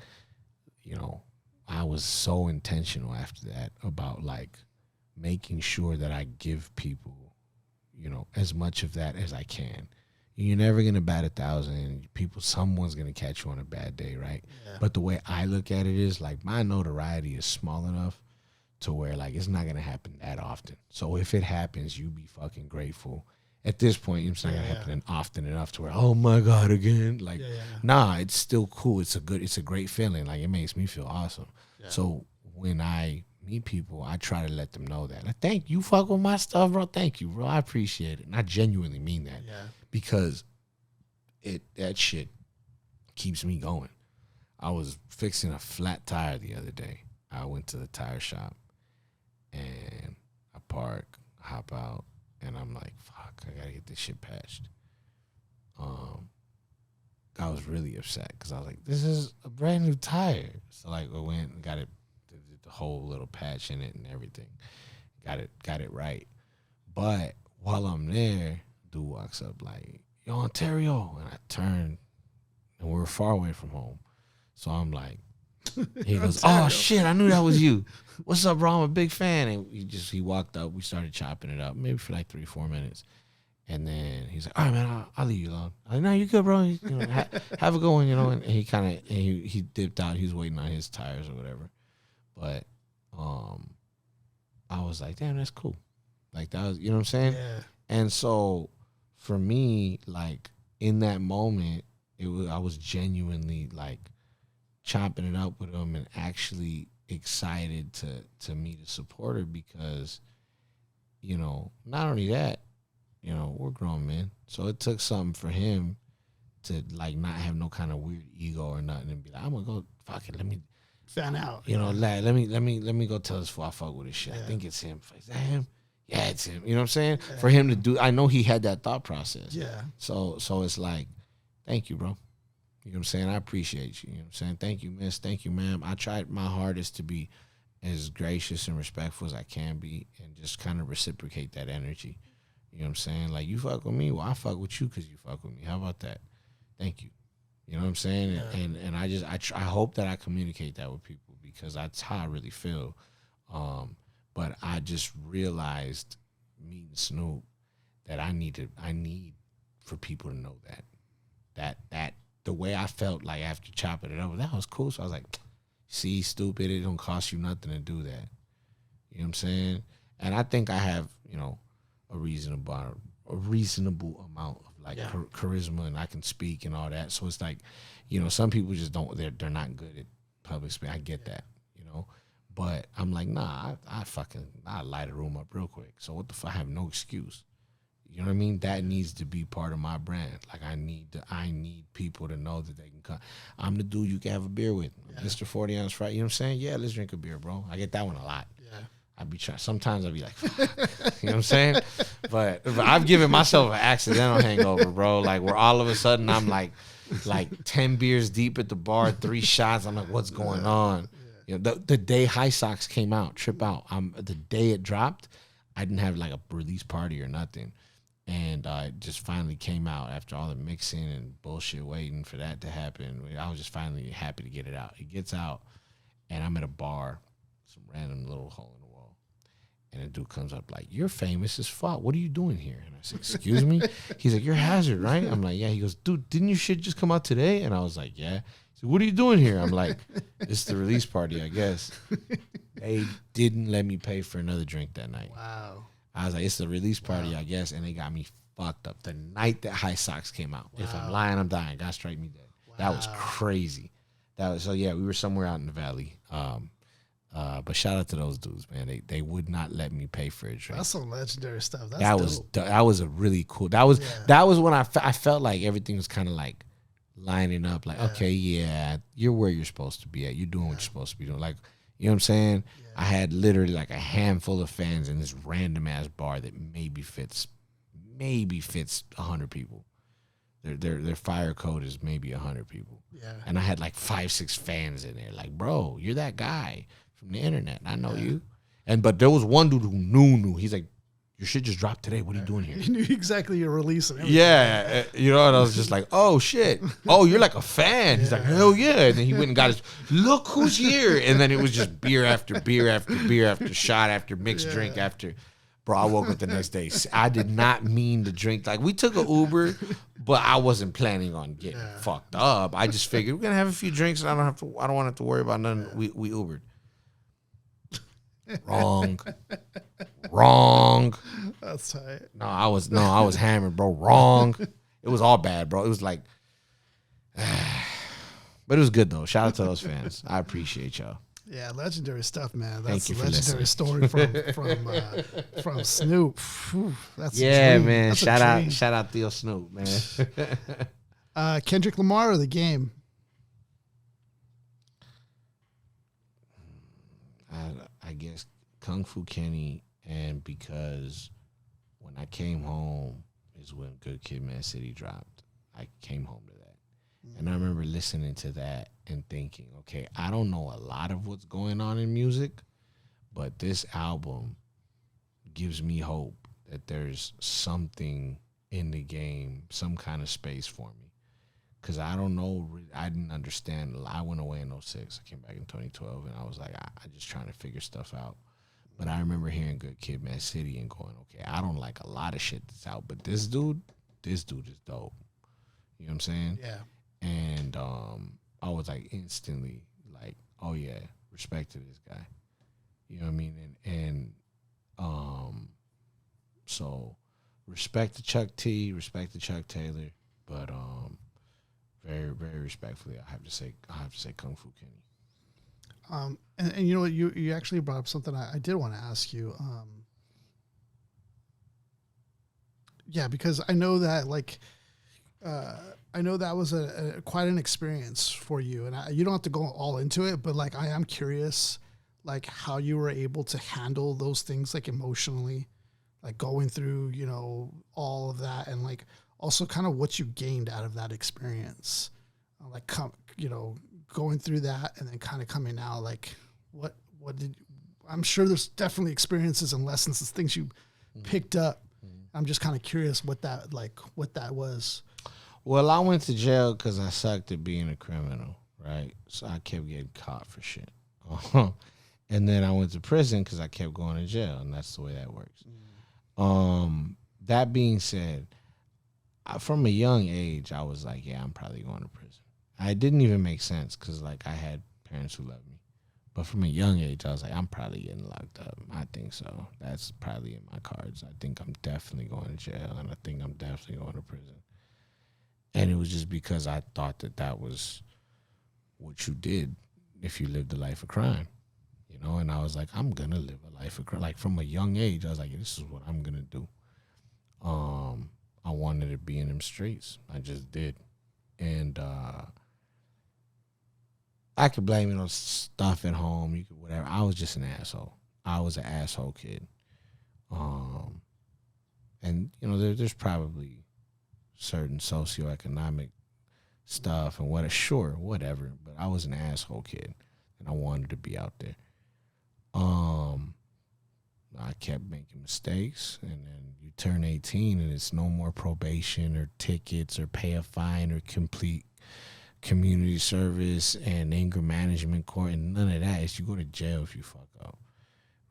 Speaker 2: you know, I was so intentional after that about like making sure that I give people, you know, as much of that as I can. You're never gonna bat 1,000. Someone's gonna catch you on a bad day, right? Yeah. But the way I look at it is like my notoriety is small enough to where like it's not gonna happen that often. So if it happens, you be fucking grateful. At this point, it's not gonna happen often enough to where, oh my God, again. Like, nah, it's still cool. It's a great feeling. Like, it makes me feel awesome. Yeah. So when I meet people, I try to let them know that. Like, thank you, fuck with my stuff, bro. Thank you, bro. I appreciate it. And I genuinely mean that. Yeah. Because that shit keeps me going. I was fixing a flat tire the other day. I went to the tire shop and I park, hop out, and I'm like, fuck, I gotta get this shit patched. I was really upset because I was like, this is a brand new tire. So like, I went and got it, did the whole little patch in it and everything. Got it right. But while I'm there, dude walks up like, yo, Ontario. And I turned, and we were far away from home. So I'm like, he goes, oh shit, I knew that was you. What's up, bro? I'm a big fan. And he walked up, we started chopping it up, maybe for like 3-4 minutes. And then he's like, all right, man, I'll leave you alone. I'm like, no, you good, bro. You know, have a good one, you know. And he kind of, he dipped out. He was waiting on his tires or whatever. But I was like, damn, that's cool. Like, that was, you know what I'm saying? Yeah. And so for me, like, in that moment, I was genuinely, like, chopping it up with him and actually excited to meet a supporter because, you know, not only that, you know, we're grown men. So it took something for him to like not have no kind of weird ego or nothing and be like, I'm gonna go fuck it, let me
Speaker 1: fan out.
Speaker 2: You know, like, let me go tell this fool I fuck with this shit. Yeah. I think it's him. Is that him? Yeah, it's him. You know what I'm saying? Yeah. For him to do, I know he had that thought process. Yeah. So it's like, thank you, bro. You know what I'm saying? I appreciate you. You know what I'm saying? Thank you, miss. Thank you, ma'am. I tried my hardest to be as gracious and respectful as I can be and just kind of reciprocate that energy. You know what I'm saying? Like, you fuck with me, well, I fuck with you because you fuck with me. How about that? Thank you. You know what I'm saying? Yeah. And I hope that I communicate that with people because that's how I really feel. But I just realized meeting Snoop that I need for people to know that the way I felt like after chopping it up, that was cool. So I was like, see, stupid, it don't cost you nothing to do that. You know what I'm saying? And I think I have, you know, a reasonable amount of like charisma, and I can speak and all that. So it's like, you know, some people just don't. They're not good at public speaking. I get that, you know. But I'm like, nah, I light a room up real quick. So what the fuck? I have no excuse. You know what I mean? That needs to be part of my brand. Like I need people to know that they can come. I'm the dude you can have a beer with, Mr. 40 ounce fry. You know what I'm saying? Yeah, let's drink a beer, bro. I get that one a lot. Yeah. I'd be trying. Sometimes I'd be like, fuck. You know what I'm saying? But I've given myself an accidental hangover, bro. Like where all of a sudden I'm like 10 beers deep at the bar, 3 shots. I'm like, what's going on? You know, the day High Socks came out, Trip Out. The day it dropped, I didn't have like a release party or nothing, and it just finally came out after all the mixing and bullshit waiting for that to happen. I was just finally happy to get it out. It gets out, and I'm at a bar, some random little hole in the wall. And a dude comes up like, you're famous as fuck. What are you doing here? And I said, excuse me? He's like, you're HAZERD, right? I'm like, yeah. He goes, dude, didn't your shit just come out today? And I was like, yeah. He said, what are you doing here? I'm like, it's the release party, I guess. They didn't let me pay for another drink that night. Wow. I was like, it's the release party, I guess. And they got me fucked up the night that High Socks came out. Wow. If I'm lying, I'm dying. God strike me dead. Wow. That was crazy. So yeah, we were somewhere out in the valley. But shout out to those dudes, man. They would not let me pay for a drink.
Speaker 1: That's some legendary stuff.
Speaker 2: That was a really cool. That was when I felt like everything was kind of like lining up. Like, okay, yeah, you're where you're supposed to be at. You're doing what you're supposed to be doing. Like, you know what I'm saying? Yeah. I had literally like a handful of fans in this random ass bar that maybe fits 100 people. Their fire code is maybe 100 people. Yeah. And I had like 5-6 fans in there. Like, bro, you're that guy from the internet. I know you. But there was one dude who knew. He's like, your shit just dropped today. What are you doing here?
Speaker 1: You knew exactly your release and everything.
Speaker 2: Yeah, you know, and I was just like, oh shit, oh, you're like a fan. He's like, hell yeah, and then he went and got his, look who's here, and then it was just beer after beer after beer after shot after mixed drink after. Bro, I woke up the next day. I did not mean to drink. Like, we took an Uber, but I wasn't planning on getting fucked up. I just figured we're gonna have a few drinks, and I don't want to have to worry about nothing. We Ubered. Wrong.
Speaker 1: That's tight.
Speaker 2: No, I was hammered, bro. Wrong. It was all bad, bro. It was like, but it was good though. Shout out to those fans. I appreciate y'all.
Speaker 1: Yeah, legendary stuff, man. That's
Speaker 2: Thank you
Speaker 1: a legendary story from Snoop. Whew, that's
Speaker 2: yeah,
Speaker 1: a dream.
Speaker 2: man.
Speaker 1: That's
Speaker 2: Shout out Theo Snoop, man.
Speaker 1: Kendrick Lamar or The Game?
Speaker 2: I guess Kung Fu Kenny, and because when I came home is when Good Kid, Mad City dropped. I came home to that. And I remember listening to that and thinking, okay, I don't know a lot of what's going on in music, but this album gives me hope that there's something in the game, some kind of space for me. Because I don't know, I didn't understand. I went away in 2006. I came back in 2012, and I was like, I just trying to figure stuff out. But I remember hearing Good Kid, Mad City and going, okay, I don't like a lot of shit that's out, but this dude is dope. You know what I'm saying?
Speaker 1: Yeah.
Speaker 2: And I was like instantly like, oh yeah, respect to this guy. You know what I mean? And so respect to Chuck T, respect to Chuck Taylor, but very, very respectfully, I have to say Kung Fu Kenny.
Speaker 1: And you know what, you actually brought up something I did want to ask you. Yeah, because I know that I know that was quite an experience for you, and you don't have to go all into it, but like I am curious, like how you were able to handle those things, like emotionally, like going through, you know, all of that, and like also kind of what you gained out of that experience, like going through that and then kind of coming out, like what did I'm sure there's definitely experiences and lessons and things you picked up. I'm just kind of curious what that was.
Speaker 2: Well, I went to jail because I sucked at being a criminal, right? So I kept getting caught for shit. And then I went to prison because I kept going to jail, and that's the way that works. That being said, from a young age, I was like, yeah, I'm probably going to prison. It didn't even make sense because, like, I had parents who loved me. But from a young age, I was like, I'm probably getting locked up. I think so. That's probably in my cards. I think I'm definitely going to jail, and I think I'm definitely going to prison. And it was just because I thought that was what you did if you lived a life of crime, you know? And I was like, I'm going to live a life of crime. Like, from a young age, I was like, this is what I'm going to do. I wanted to be in them streets. I just did. And I could blame it on stuff at home. You could whatever. I was just an asshole. I was an asshole kid. And, you know, there's probably certain socioeconomic stuff and whatever. But I was an asshole kid, and I wanted to be out there. I kept making mistakes, and then you turn 18, and it's no more probation or tickets or pay a fine or complete community service and anger management court and none of that. It's you go to jail if you fuck up,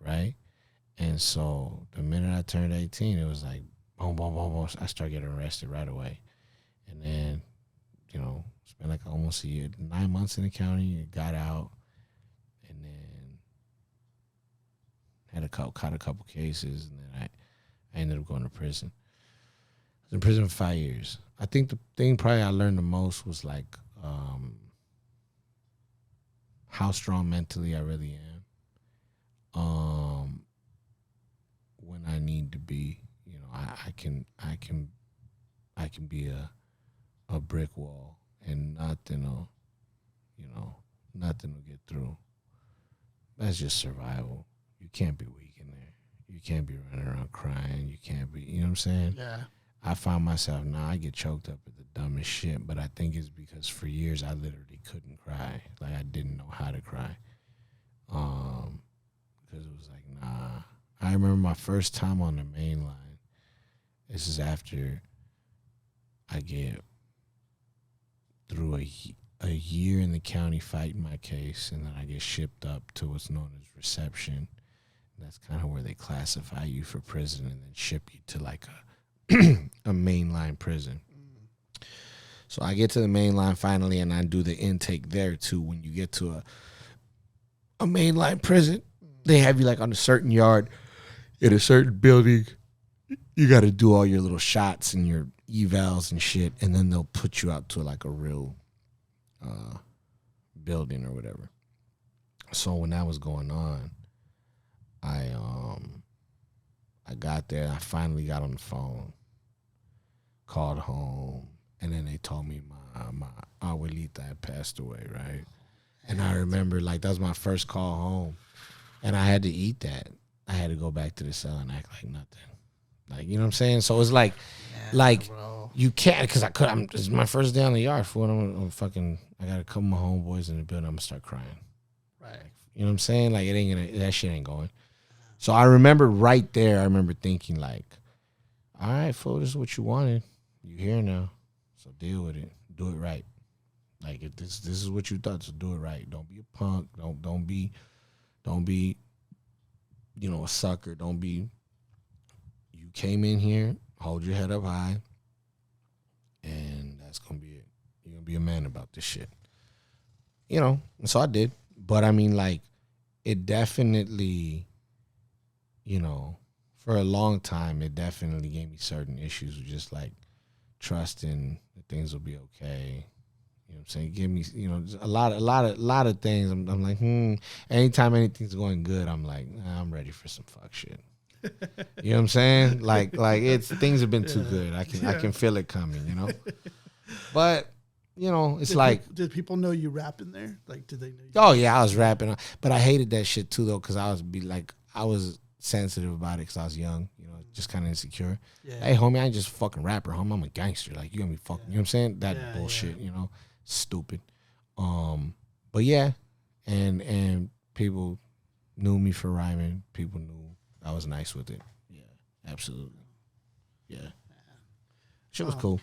Speaker 2: right? And so the minute I turned 18, it was like, boom, boom, boom, boom. I started getting arrested right away. And then, you know, spent like almost a year, 9 months in the county, got out, and then caught a couple cases, and then I ended up going to prison. I was in prison for 5 years. I think the thing probably I learned the most was like how strong mentally I really am. When I need to be, you know, I can be a brick wall, and nothing will get through. That's just survival. You can't be weak in there. You can't be running around crying. You can't be, you know what I'm saying?
Speaker 1: Yeah.
Speaker 2: I find myself now, I get choked up at the dumbest shit, but I think it's because for years I literally couldn't cry. Like, I didn't know how to cry. Because it was like, nah, I remember my first time on the main line. This is after I get through a year in the county fighting my case, and then I get shipped up to what's known as reception. And that's kind of where they classify you for prison and then ship you to like a mainline prison. So I get to the main line finally, and I do the intake there too. When you get to a mainline prison, they have you like on a certain yard in a certain building. You got to do all your little shots and your evals and shit, and then they'll put you out to like a real building or whatever. So when that was going on, I got there. I finally got on the phone, called home, and then they told me my abuelita had passed away, right? And I remember, like, that was my first call home, and I had to eat that. I had to go back to the cell and act like nothing. Like, you know what I'm saying? So it's like, bro. You can't, because it's my first day on the yard, fool. I got a couple of my homeboys in the building. I'm going to start crying.
Speaker 1: Right.
Speaker 2: You know what I'm saying? Like, that shit ain't going. So I remember right there, I remember thinking, like, all right, fool, this is what you wanted. You here now. So deal with it. Do it right. Like, if this is what you thought, so do it right. Don't be a punk. Don't be, you know, a sucker. Don't be. You came in here, hold your head up high, and that's gonna be it. You're gonna be a man about this shit. You know, and so I did. But I mean, like, it definitely, you know, for a long time, it definitely gave me certain issues with just like trusting that things will be okay. You know what I'm saying? Give me, you know, a lot of things. I'm like, anytime anything's going good, I'm like, I'm ready for some fuck shit. You know what I'm saying? Like things have been too good. I can feel it coming, you know? But, you know, it's
Speaker 1: did people know you rapping there? Like, did they know you?
Speaker 2: Oh yeah, I was rapping. But I hated that shit too though, because I was sensitive about it because I was young, you know, just kind of insecure. Yeah. Hey, homie, I ain't just a fucking rapper, homie. I'm a gangster. Like, you gonna be fucking, you know what I'm saying? That bullshit, you know? Stupid. But yeah, and people knew me for rhyming. People knew I was nice with it. Yeah, absolutely. Yeah. Shit was cool.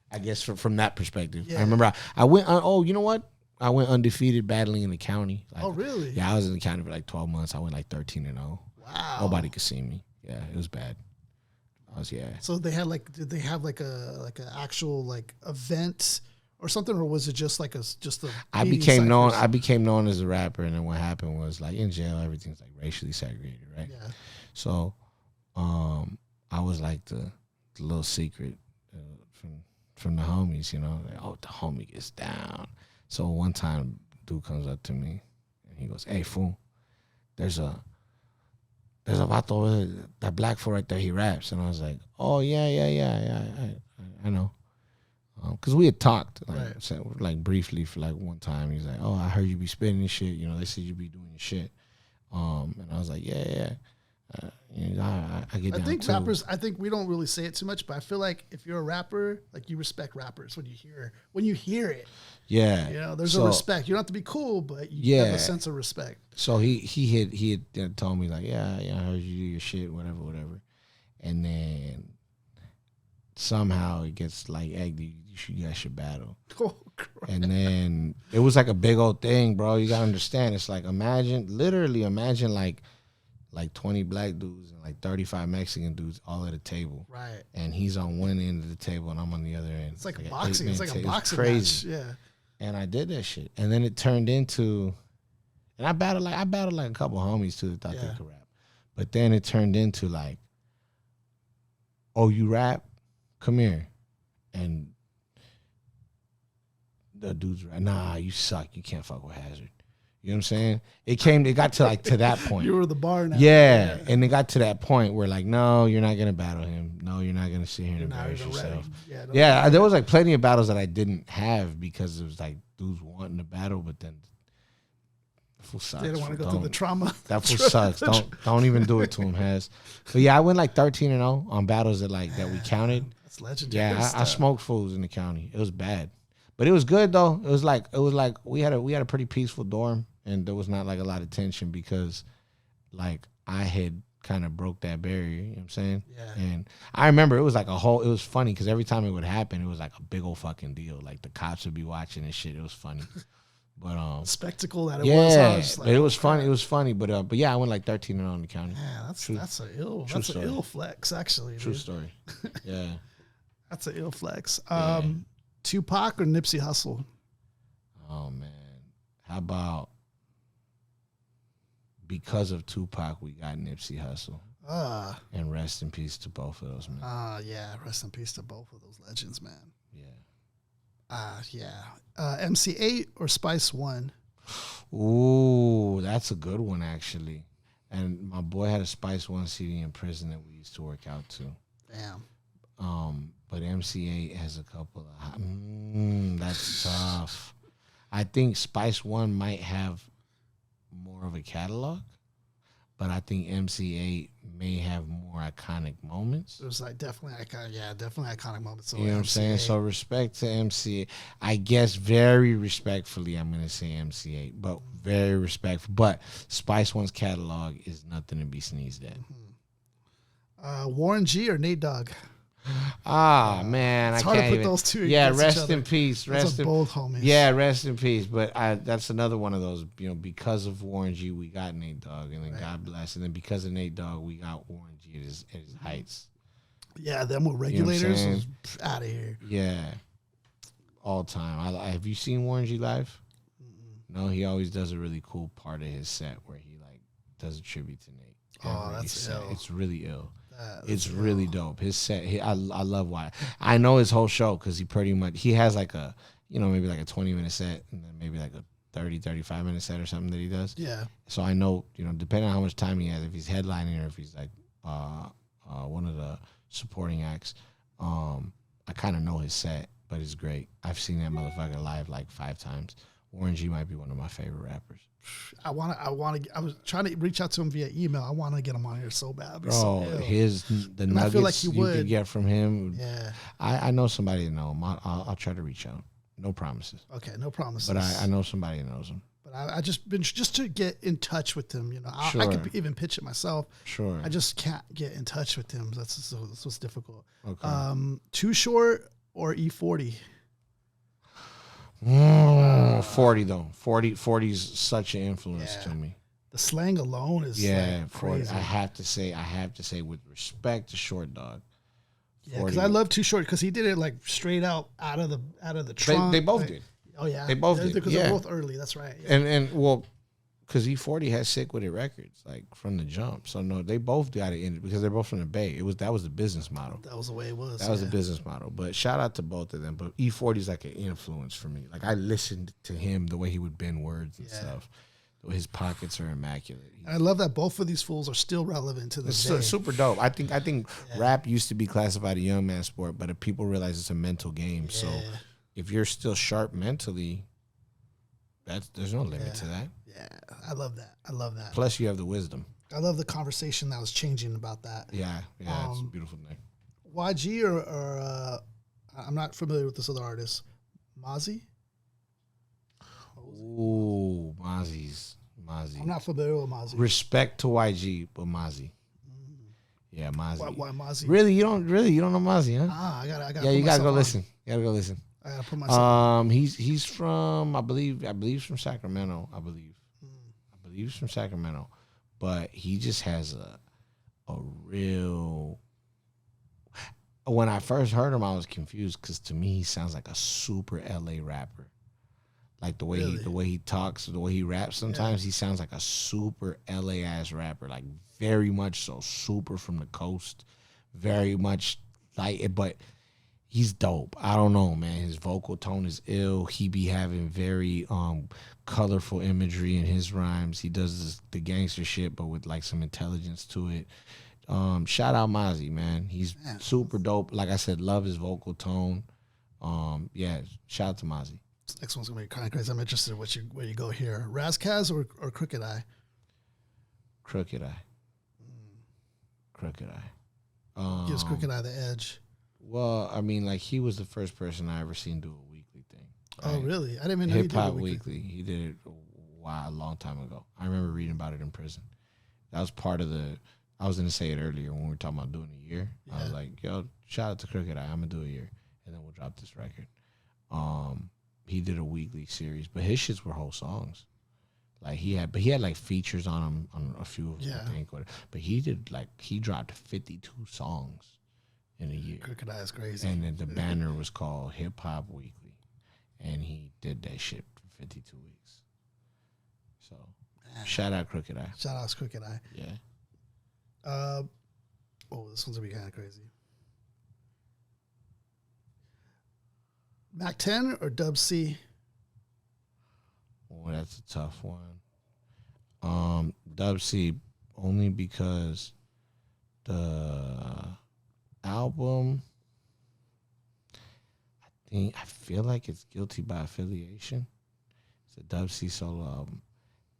Speaker 2: I guess from that perspective. Yeah. I remember I went, you know what? I went undefeated battling in the county. Like,
Speaker 1: oh, really?
Speaker 2: Yeah, I was in the county for like 12 months. I went like 13-0.
Speaker 1: Wow.
Speaker 2: Nobody could see me. Yeah, it was bad.
Speaker 1: So they had did they have like an actual like event or something, or was it just like
Speaker 2: I became known as a rapper, and then what happened was, like, in jail everything's like racially segregated, right? Yeah. So I was like the little secret from the homies, you know. Like, oh, the homie gets down. So one time dude comes up to me and he goes, "Hey, fool, there's a vato over there, that black fool right there, he raps." And I was like, "Oh yeah, I know." Because we had talked like briefly for like one time. He's like, "Oh, I heard you be spitting this shit. You know, they said you be doing your shit." And I was like, "Yeah. You know, I get down too." I
Speaker 1: think rappers. I think we don't really say it too much, but I feel like if you're a rapper, like, you respect rappers when you hear it.
Speaker 2: Yeah,
Speaker 1: you know, there's a respect. You don't have to be cool, but you have a sense of respect.
Speaker 2: So he had told me, like, yeah, I heard you do your shit, whatever, and then somehow it gets like, "Hey, you guys should battle." Oh, Christ. And then it was like a big old thing, bro. You gotta understand. It's like, imagine like 20 black dudes and like 35 Mexican dudes all at a table. Right. And he's on one end of the table and I'm on the other end.
Speaker 1: It's like boxing. It's like a boxing
Speaker 2: crazy
Speaker 1: match. Yeah.
Speaker 2: And I did that shit. And then it turned into, and I battled like a couple homies too that thought they could rap. But then it turned into like, "Oh, you rap? Come here." And the dudes were like, "Nah, you suck. You can't fuck with Hazard." You know what I'm saying? It got to that point.
Speaker 1: You were the bar now.
Speaker 2: Yeah. And it got to that point where, like, no, you're not going to battle him. No, you're not going to sit here and embarrass yourself. Yeah, there was like plenty of battles that I didn't have because it was like dudes wanting to battle, but then that fool sucks.
Speaker 1: They don't want to go through the trauma.
Speaker 2: That fool sucks. Don't even do it to him, Has. But yeah, I went like 13-0 on battles that we counted.
Speaker 1: That's legendary.
Speaker 2: Yeah, I smoked fools in the county. It was bad. But it was good though. It was like we had a pretty peaceful dorm, and there was not like a lot of tension because like I had kind of broke that barrier. You know what I'm saying?
Speaker 1: Yeah.
Speaker 2: And I remember it was like it was funny because every time it would happen, it was like a big old fucking deal. Like the cops would be watching and shit. It was funny. But
Speaker 1: spectacle that it was. I was
Speaker 2: like, it was funny. It was funny. But yeah, I went like 13-0 in the county.
Speaker 1: Yeah, that's an ill flex actually.
Speaker 2: True
Speaker 1: dude.
Speaker 2: story. Yeah.
Speaker 1: That's an ill flex.
Speaker 2: Yeah.
Speaker 1: Tupac or Nipsey Hussle?
Speaker 2: Oh man, how about because of Tupac, we got Nipsey Hussle. And rest in peace to both of those, man.
Speaker 1: Yeah, rest in peace to both of those legends, man.
Speaker 2: Yeah.
Speaker 1: MC8 or Spice One?
Speaker 2: Ooh, that's a good one actually. And my boy had a Spice One CD in prison that we used to work out to.
Speaker 1: Damn.
Speaker 2: But MC8 has a couple of. That's tough. I think Spice One might have more of a catalog, but I think MC8 may have more iconic moments.
Speaker 1: There's like definitely iconic moments. So
Speaker 2: you know what I'm saying? So respect to MC8. I guess very respectfully, I'm gonna say MC8, but very respectful. But Spice One's catalog is nothing to be sneezed at.
Speaker 1: Warren G or Nate Dogg?
Speaker 2: Man,
Speaker 1: it's
Speaker 2: I
Speaker 1: hard
Speaker 2: can't
Speaker 1: to put
Speaker 2: even,
Speaker 1: those two.
Speaker 2: Yeah, rest in peace.
Speaker 1: Those are both homies.
Speaker 2: Yeah, rest in peace. But that's another one of those. You know, because of Warren G, we got Nate Dogg, and then God bless. And then because of Nate Dogg, we got Warren G at his heights.
Speaker 1: Yeah, them with Regulators, you know out of here.
Speaker 2: Yeah, all time. Have you seen Warren G live? No, he always does a really cool part of his set where he like does a tribute to Nate.
Speaker 1: That's ill.
Speaker 2: It's really ill. It's really dope. His set, I love why. I know his whole show because he has like a, maybe like a 20-minute set and then maybe like a 35-minute set or something that he does.
Speaker 1: Yeah.
Speaker 2: So I know, depending on how much time he has, if he's headlining or if he's like one of the supporting acts, I kind of know his set, but it's great. I've seen that motherfucker live like 5 times. Warren G might be one of my favorite rappers.
Speaker 1: I was trying to reach out to him via email. I want to get him on here so bad.
Speaker 2: Bro, the
Speaker 1: and
Speaker 2: nuggets
Speaker 1: I feel like
Speaker 2: you could get from him.
Speaker 1: Yeah.
Speaker 2: I know somebody that know him. I'll try to reach out. No promises.
Speaker 1: Okay, no promises.
Speaker 2: But I know somebody that knows him.
Speaker 1: But I just to get in touch with him,
Speaker 2: Sure.
Speaker 1: I could even pitch it myself.
Speaker 2: Sure.
Speaker 1: I just can't get in touch with him. That's what's difficult.
Speaker 2: Okay.
Speaker 1: Too Short or E40?
Speaker 2: 40 though. 40's such an influence to me.
Speaker 1: The slang alone is like
Speaker 2: 40.
Speaker 1: crazy.
Speaker 2: I have to say with respect to Short Dog.
Speaker 1: Yeah, because I love Too Short because he did it like straight out of the trunk.
Speaker 2: They both did.
Speaker 1: Oh yeah,
Speaker 2: they both did.
Speaker 1: Because they're both early. That's right.
Speaker 2: Yeah. And well, because E40 has Sick With It Records like from the jump. So no, they both got it in because they're both from the Bay. That was the business model.
Speaker 1: That was the way it was.
Speaker 2: That was the business model. But shout out to both of them. But E40 is like an influence for me. Like I listened to him the way he would bend words and stuff. His pockets are immaculate.
Speaker 1: And I love that both of these fools are still relevant to this day.
Speaker 2: Super dope. I think rap used to be classified a young man sport, but if people realize it's a mental game. So if you're still sharp mentally, there's no limit to that.
Speaker 1: Yeah, I love that.
Speaker 2: Plus, you have the wisdom.
Speaker 1: I love the conversation that was changing about that.
Speaker 2: Yeah, it's a beautiful thing.
Speaker 1: YG or I'm not familiar with this other artist, Mozzie.
Speaker 2: Ooh, Mozzie's.
Speaker 1: I'm not familiar with Mozzie.
Speaker 2: Respect to YG, but Mozzie. Yeah, Mozzie.
Speaker 1: Why Mozzie?
Speaker 2: Really, you don't know Mozzie, huh?
Speaker 1: I got.
Speaker 2: Yeah, you gotta go listen. You gotta go listen.
Speaker 1: I gotta put myself.
Speaker 2: He's from I believe he's from Sacramento. I believe he's from Sacramento, but he just has a real. When I first heard him, I was confused because to me he sounds like a super LA rapper. Like the way he talks, the way he raps. Sometimes he sounds like a super LA ass rapper, like very much so, super from the coast, very much like it. But he's dope. I don't know, man. His vocal tone is ill. He be having very colorful imagery in his rhymes. He does the gangster shit, but with like some intelligence to it. Shout out Mozzie, man. He's super dope. Like I said, love his vocal tone. Shout out to Mozzie.
Speaker 1: This next one's gonna be kind of crazy. I'm interested in where you go here. Razkaz or Crooked Eye?
Speaker 2: Crooked Eye. Crooked Eye.
Speaker 1: Gives Crooked Eye the edge.
Speaker 2: Well, I mean, like he was the first person I ever seen do a weekly thing.
Speaker 1: Right? Oh, really? I didn't even know
Speaker 2: Hip Hop Weekly. He did it a long time ago. I remember reading about it in prison. That was part of I was gonna say it earlier when we were talking about doing a year.
Speaker 1: Yeah.
Speaker 2: I was like, yo, shout out to Crooked Eye. I'm gonna do a year, and then we'll drop this record. He did a weekly series, but his shits were whole songs. Like he had like features on them on a few of them, I think. But he dropped 52 songs in a year.
Speaker 1: Crooked Eye is crazy.
Speaker 2: And then the banner was called Hip Hop Weekly, and he did that shit for 52 weeks. So shout out Crooked Eye.
Speaker 1: Shout out Crooked Eye.
Speaker 2: Yeah.
Speaker 1: This one's gonna be kind of crazy. Mac 10 or Dub C?
Speaker 2: Oh, that's a tough one. Dub C, only because the album, I feel like it's Guilty by Affiliation. It's a Dub C solo album,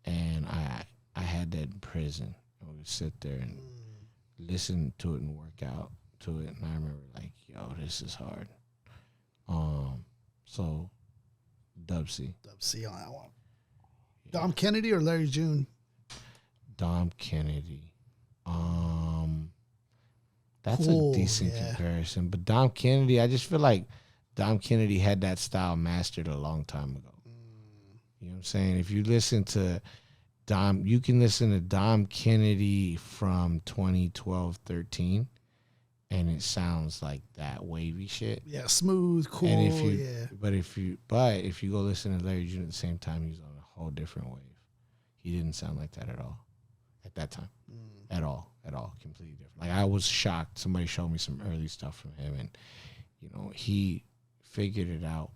Speaker 2: and I had that in prison. And we would sit there and listen to it and work out to it, and I remember like, yo, this is hard. So Dub C.
Speaker 1: Dub C on that one. Yeah. Dom Kennedy or Larry June?
Speaker 2: Dom Kennedy. That's a decent comparison. But Dom Kennedy, I just feel like Dom Kennedy had that style mastered a long time ago. You know what I'm saying? If you listen to Dom, you can listen to Dom Kennedy from 2012, 13. And it sounds like that wavy shit.
Speaker 1: Yeah, smooth, cool.
Speaker 2: And if you go listen to Larry June at the same time, he's on a whole different wave. He didn't sound like that at all, at that time, at all, completely different. Like I was shocked. Somebody showed me some early stuff from him, and he figured it out.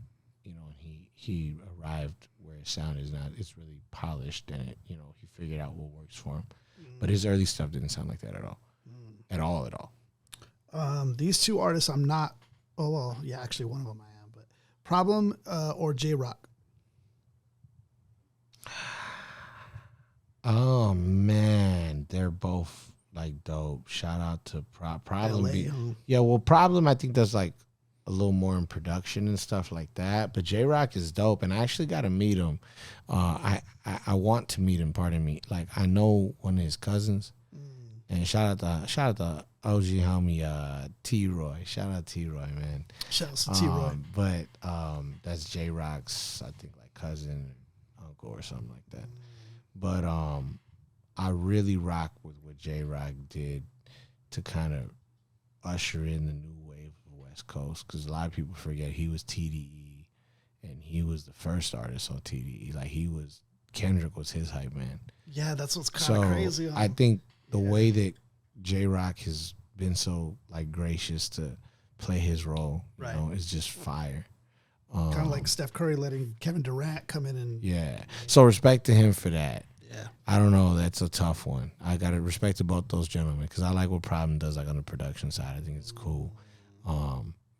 Speaker 2: He arrived where his sound is now. It's really polished, and he figured out what works for him. But his early stuff didn't sound like that at all, at all.
Speaker 1: These two artists I'm not, actually one of them I am, but Problem or J-Rock?
Speaker 2: Oh man, they're both like dope. Shout out to Problem. Problem I think does like a little more in production and stuff like that, but J-Rock is dope, and I actually got to meet him. I want to meet him, pardon me. Like I know one of his cousins. And shout out to OG homie T-Roy. Shout out T-Roy, man.
Speaker 1: Shout out to T-Roy.
Speaker 2: But that's J-Rock's, I think, like cousin, uncle, or something like that. But I really rock with what J-Rock did to kind of usher in the new wave of the West Coast, because a lot of people forget he was TDE, and he was the first artist on TDE. Like Kendrick was his hype man.
Speaker 1: Yeah, that's what's kind of crazy.
Speaker 2: I think the way that J-Rock has been so like gracious to play his role, is just fire.
Speaker 1: Kind of like Steph Curry letting Kevin Durant come in and
Speaker 2: So respect to him for that.
Speaker 1: Yeah,
Speaker 2: I don't know. That's a tough one. I got to respect to both those gentlemen because I like what Problem does like on the production side. I think it's cool.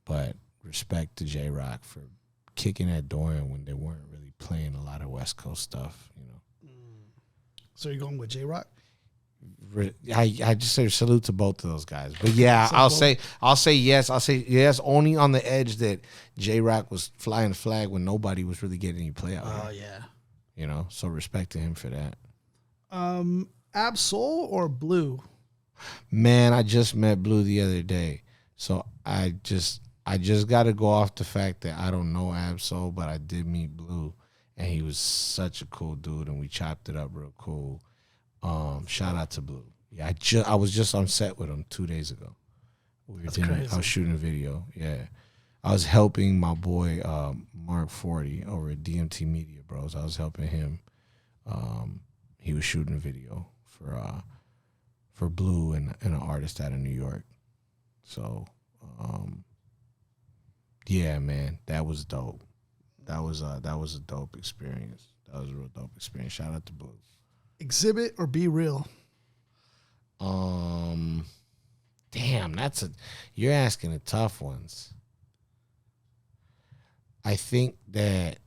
Speaker 2: But respect to J-Rock for kicking that door in when they weren't really playing a lot of West Coast stuff.
Speaker 1: So you're going with J-Rock?
Speaker 2: I just say salute to both of those guys, but yeah, I'll say yes. I'll say yes only on the edge that J-Rock was flying the flag when nobody was really getting any play out.
Speaker 1: Oh yeah,
Speaker 2: so respect to him for that.
Speaker 1: Ab Soul or Blue?
Speaker 2: Man, I just met Blue the other day, so I just got to go off the fact that I don't know Ab Soul, but I did meet Blue, and he was such a cool dude, and we chopped it up real cool. Shout out to Blue. Yeah, I was just on set with him 2 days ago. I was shooting a video. Yeah, I was helping my boy Mark 40 over at DMT Media Bros. I was helping him. He was shooting a video for Blue and an artist out of New York. So, yeah, man, that was dope. That was a dope experience. That was a real dope experience. Shout out to Blue.
Speaker 1: Exhibit or Be Real?
Speaker 2: Damn, you're asking the tough ones. I think that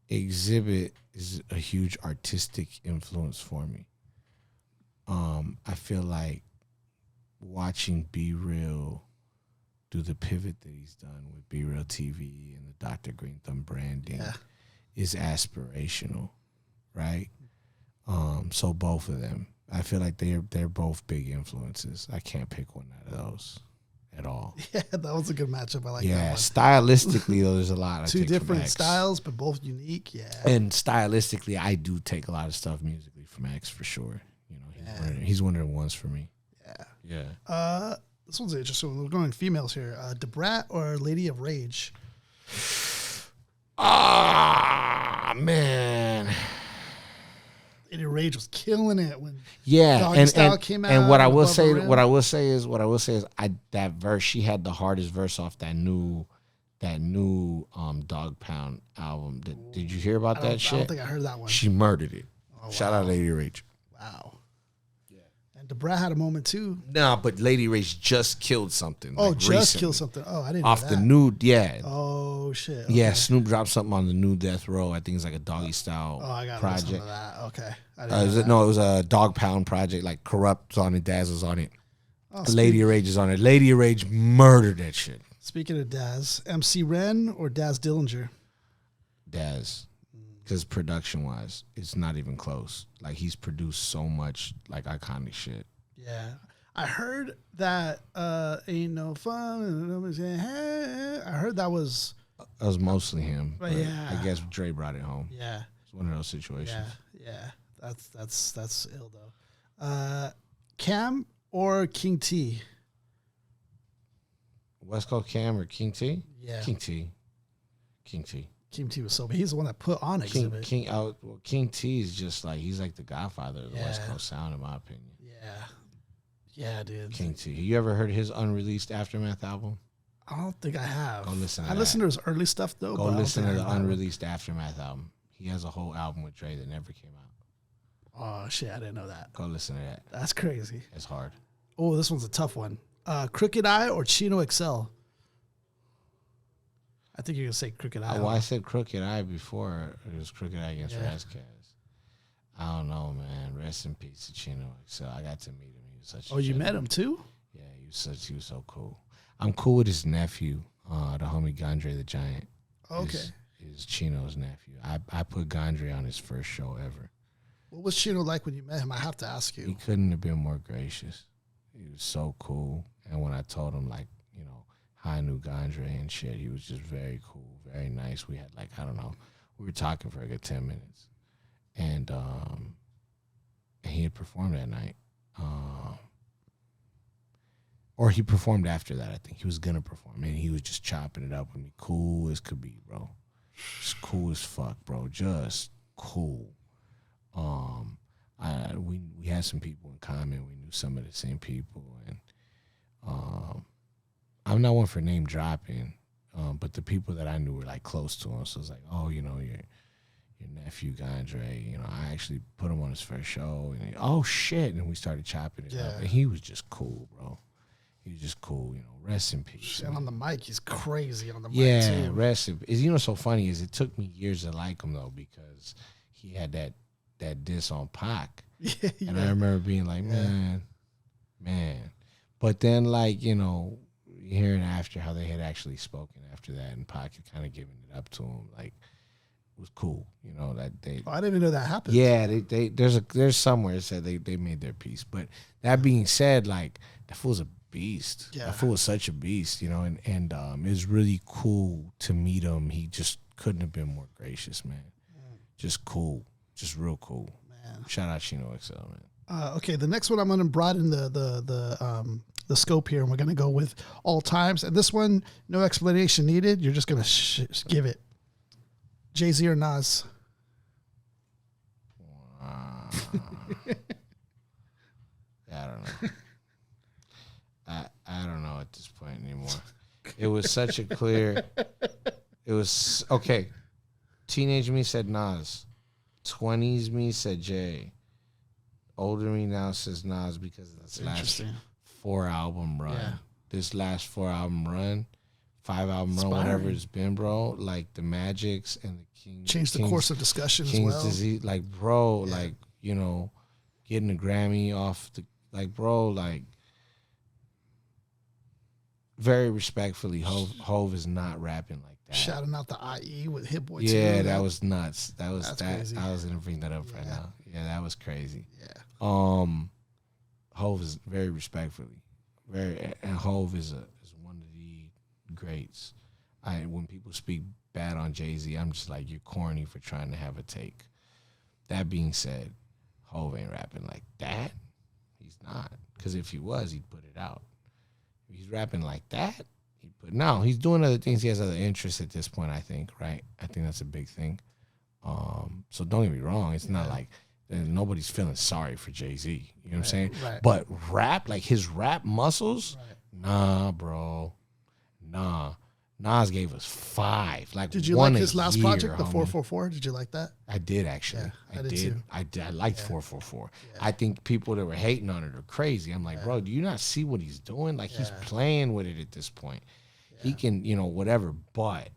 Speaker 2: Exhibit is a huge artistic influence for me. I feel like watching Be Real do the pivot that he's done with Be Real TV and the Dr. Green Thumb branding is aspirational, right? So both of them. I feel like they're both big influences. I can't pick one out of those at all.
Speaker 1: Yeah, that was a good matchup. I like that
Speaker 2: Yeah,
Speaker 1: one.
Speaker 2: stylistically though, there's a lot.
Speaker 1: Two different styles, but both unique. Yeah.
Speaker 2: And stylistically, I do take a lot of stuff musically from X for sure. You know, he's one of the ones for me.
Speaker 1: Yeah.
Speaker 2: Yeah.
Speaker 1: This one's interesting. We're going females here. Debrat or Lady of Rage?
Speaker 2: Ah, man.
Speaker 1: Lady of Rage was killing it when
Speaker 2: Doggy
Speaker 1: Style came out.
Speaker 2: And what I will say is that verse, she had the hardest verse off that new Dog Pound album. Did you hear about that shit?
Speaker 1: I don't think I heard that one.
Speaker 2: She murdered it.
Speaker 1: Oh,
Speaker 2: Shout out Lady Rage.
Speaker 1: Wow. And Debrat had a moment too.
Speaker 2: Nah, but Lady Rage just killed something.
Speaker 1: Oh,
Speaker 2: like
Speaker 1: just
Speaker 2: recently.
Speaker 1: killed something. Oh, I didn't know
Speaker 2: off
Speaker 1: that.
Speaker 2: the new, yeah.
Speaker 1: Oh shit. Okay.
Speaker 2: Yeah, Snoop dropped something on the new Death Row. I think it's like a Doggy Style
Speaker 1: I got
Speaker 2: project.
Speaker 1: listen to that. Okay. I didn't know that.
Speaker 2: No, it was a Dog Pound project. Like Corrupt on it, Daz was on it.
Speaker 1: Oh,
Speaker 2: Lady of Rage is on it. Lady of Rage murdered that shit.
Speaker 1: Speaking of Daz, MC Ren or Daz Dillinger?
Speaker 2: Daz. Because production wise, it's not even close. Like he's produced so much like iconic shit.
Speaker 1: Yeah. I heard that Ain't No Fun. I heard that was...
Speaker 2: That was mostly him. But
Speaker 1: yeah.
Speaker 2: I guess Dre brought it home.
Speaker 1: Yeah.
Speaker 2: It's one of those situations.
Speaker 1: Yeah. That's ill though. Cam or King T?
Speaker 2: West Coast Cam or King T?
Speaker 1: Yeah.
Speaker 2: King T. King
Speaker 1: T was so, but he's the one that put on Exhibit.
Speaker 2: King T is just like, he's like the godfather of the West Coast sound, in my opinion.
Speaker 1: Yeah, dude.
Speaker 2: King T. You ever heard his unreleased Aftermath album?
Speaker 1: I don't think I have.
Speaker 2: Go listen to
Speaker 1: I listened to his early stuff though.
Speaker 2: Go listen to the unreleased Aftermath album. He has a whole album with Dre that never came out.
Speaker 1: Oh shit, I didn't know that.
Speaker 2: Go listen to that.
Speaker 1: That's crazy.
Speaker 2: It's hard.
Speaker 1: Oh, this one's a tough one. Crooked Eye or Chino XL? I think you're gonna say Crooked Eye.
Speaker 2: Well, I said Crooked Eye before. It was Crooked Eye against Razkaz. I don't know, man. Rest in peace to Chino XL. I got to meet him. He was such.
Speaker 1: You met him too?
Speaker 2: Yeah, he was so cool. I'm cool with his nephew, the homie Gondre the Giant.
Speaker 1: Okay.
Speaker 2: Is Chino's nephew. I put Gondre on his first show ever.
Speaker 1: What was Chino like when you met him? I have to ask you.
Speaker 2: He couldn't have been more gracious. He was so cool. And when I told him, like, you know, how I knew Gondre and shit, he was just very cool, very nice. We had, like, I don't know, we were talking for a good 10 minutes. And he had performed that night. Or he performed after that, I think. He was going to perform. And he was just chopping it up with me. Cool as could be, bro. Just cool as fuck, bro. Just cool. We had some people in common. We knew some of the same people. And I'm not one for name dropping, but the people that I knew were, like, close to him. So it's like, oh, you know, your nephew, Gondre, you know, I actually put him on his first show. And oh, shit. And we started chopping it up. And he was just cool, bro. He was just cool, you know. Rest in peace.
Speaker 1: And on the mic, he's crazy on the mic,
Speaker 2: yeah,
Speaker 1: too.
Speaker 2: rest in peace. You know what's so funny is it took me years to like him, though, because he had that diss on Pac. And I remember being like, man. But then, like, you know, hearing after how they had actually spoken after that and Pac had kind of given it up to him, like, it was cool, you know, that they.
Speaker 1: Oh, I didn't even know that happened.
Speaker 2: Yeah, there's somewhere it said they made their peace. But that being said, like, that fool's a beast.
Speaker 1: Yeah.
Speaker 2: That fool was such a beast, you know, and it was really cool to meet him. He just couldn't have been more gracious, man. Just cool. Just real cool. Man. Shout out Chino XL, man.
Speaker 1: Okay, the next one I'm going to broaden the scope here, and we're going to go with all times. And this one, no explanation needed. You're just going to give it. Jay-Z or Nas?
Speaker 2: I don't know. I don't know at this point anymore. It was such a clear. It was okay. Teenage me said Nas. 20s me said Jay. Older me now says Nas because of this last 4-album run. Yeah. This last 4-album run, 5-album run, whatever it's been, bro. Like the Magics and the King
Speaker 1: changed the course of discussion
Speaker 2: King's
Speaker 1: as well.
Speaker 2: Disease, like, bro, like, you know, getting a Grammy off the, like, bro, like. Very respectfully, Hove is not rapping like that.
Speaker 1: Shouting out the IE with Hit Boy.
Speaker 2: Yeah, that was nuts. That was
Speaker 1: crazy.
Speaker 2: I was gonna bring that up right now. Yeah, that was crazy.
Speaker 1: Yeah.
Speaker 2: Hove is very respectfully, and Hove is one of the greats. When people speak bad on Jay-Z, I'm just like, you're corny for trying to have a take. That being said, Hove ain't rapping like that. He's not. Because if he was, he'd put it out. If he's rapping like that, no, he's doing other things. He has other interests at this point, I think, right? I think that's a big thing. So don't get me wrong. It's not like nobody's feeling sorry for Jay-Z. You know what I'm saying?
Speaker 1: Right.
Speaker 2: But rap, like his rap muscles, nah, bro. Nah. Nas gave us 5. Like,
Speaker 1: did you like his last project, the 444? Did you like that?
Speaker 2: I did, actually.
Speaker 1: Yeah, I did too.
Speaker 2: I liked 444. Yeah. I think people that were hating on it are crazy. I'm like, bro, do you not see what he's doing? Like, he's playing with it at this point. Yeah. He can, whatever. But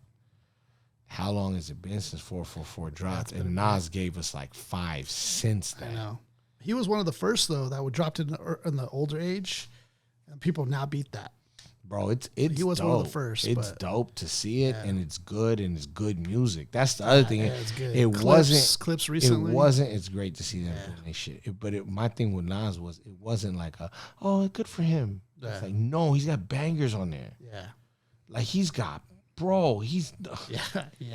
Speaker 2: how long has it been since 444 dropped? And Nas gave us like 5 since then.
Speaker 1: I know. He was one of the first, though, that would dropped in the older age. And people now beat that.
Speaker 2: Bro, it's
Speaker 1: he was
Speaker 2: dope.
Speaker 1: one of the first.
Speaker 2: It's dope to see it, and it's good, and it's good music. That's the other thing.
Speaker 1: Yeah, it's good.
Speaker 2: It wasn't
Speaker 1: clips recently.
Speaker 2: It wasn't. It's great to see them doing this shit. But my thing with Nas was it wasn't like good for him. Yeah. It's like, no, he's got bangers on there.
Speaker 1: Yeah,
Speaker 2: like he's got. Bro, he's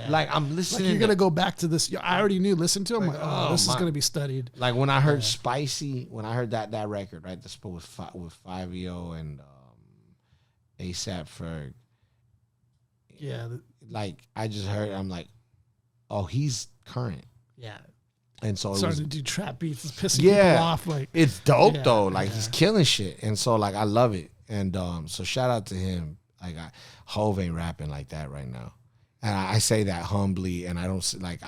Speaker 2: like, I'm listening.
Speaker 1: Like, you're gonna go back to this. I already knew. Listen to him. Like, this is gonna be studied.
Speaker 2: Like when I heard Spicy, when I heard that record, right, the split with 5EO and ASAP Ferg.
Speaker 1: Yeah.
Speaker 2: Like I just heard, I'm like, oh, he's current.
Speaker 1: Yeah.
Speaker 2: And so
Speaker 1: starting to do trap beats, it's pissing people off. Like
Speaker 2: it's dope though. Like he's killing shit, and so like I love it. And so shout out to him. Like Hove ain't rapping like that right now, and I say that humbly. And I don't like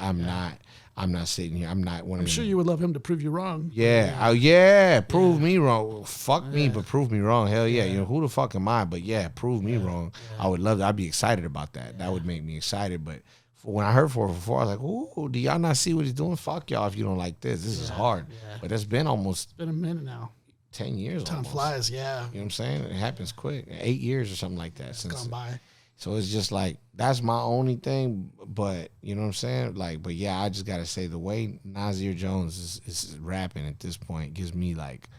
Speaker 2: I'm not sitting here. I'm not one.
Speaker 1: I'm sure you would love him to prove you wrong.
Speaker 2: Yeah. Prove me wrong. Fuck me, but prove me wrong. Hell yeah. Who the fuck am I? But prove me wrong. I would love that. I'd be excited about that. That would make me excited. But when I heard 444, I was like, ooh, do y'all not see what he's doing? Fuck y'all if you don't like this. This is hard. Yeah. But it's been almost.
Speaker 1: It's been a minute now.
Speaker 2: 10 years.
Speaker 1: Time
Speaker 2: almost.
Speaker 1: flies, yeah.
Speaker 2: You know what I'm saying? It happens quick. 8 years or something like that.
Speaker 1: Since gone by.
Speaker 2: So it's just like, that's my only thing. But, you know what I'm saying? Like, but yeah, I just got to say the way Nasir Jones is rapping at this point gives me like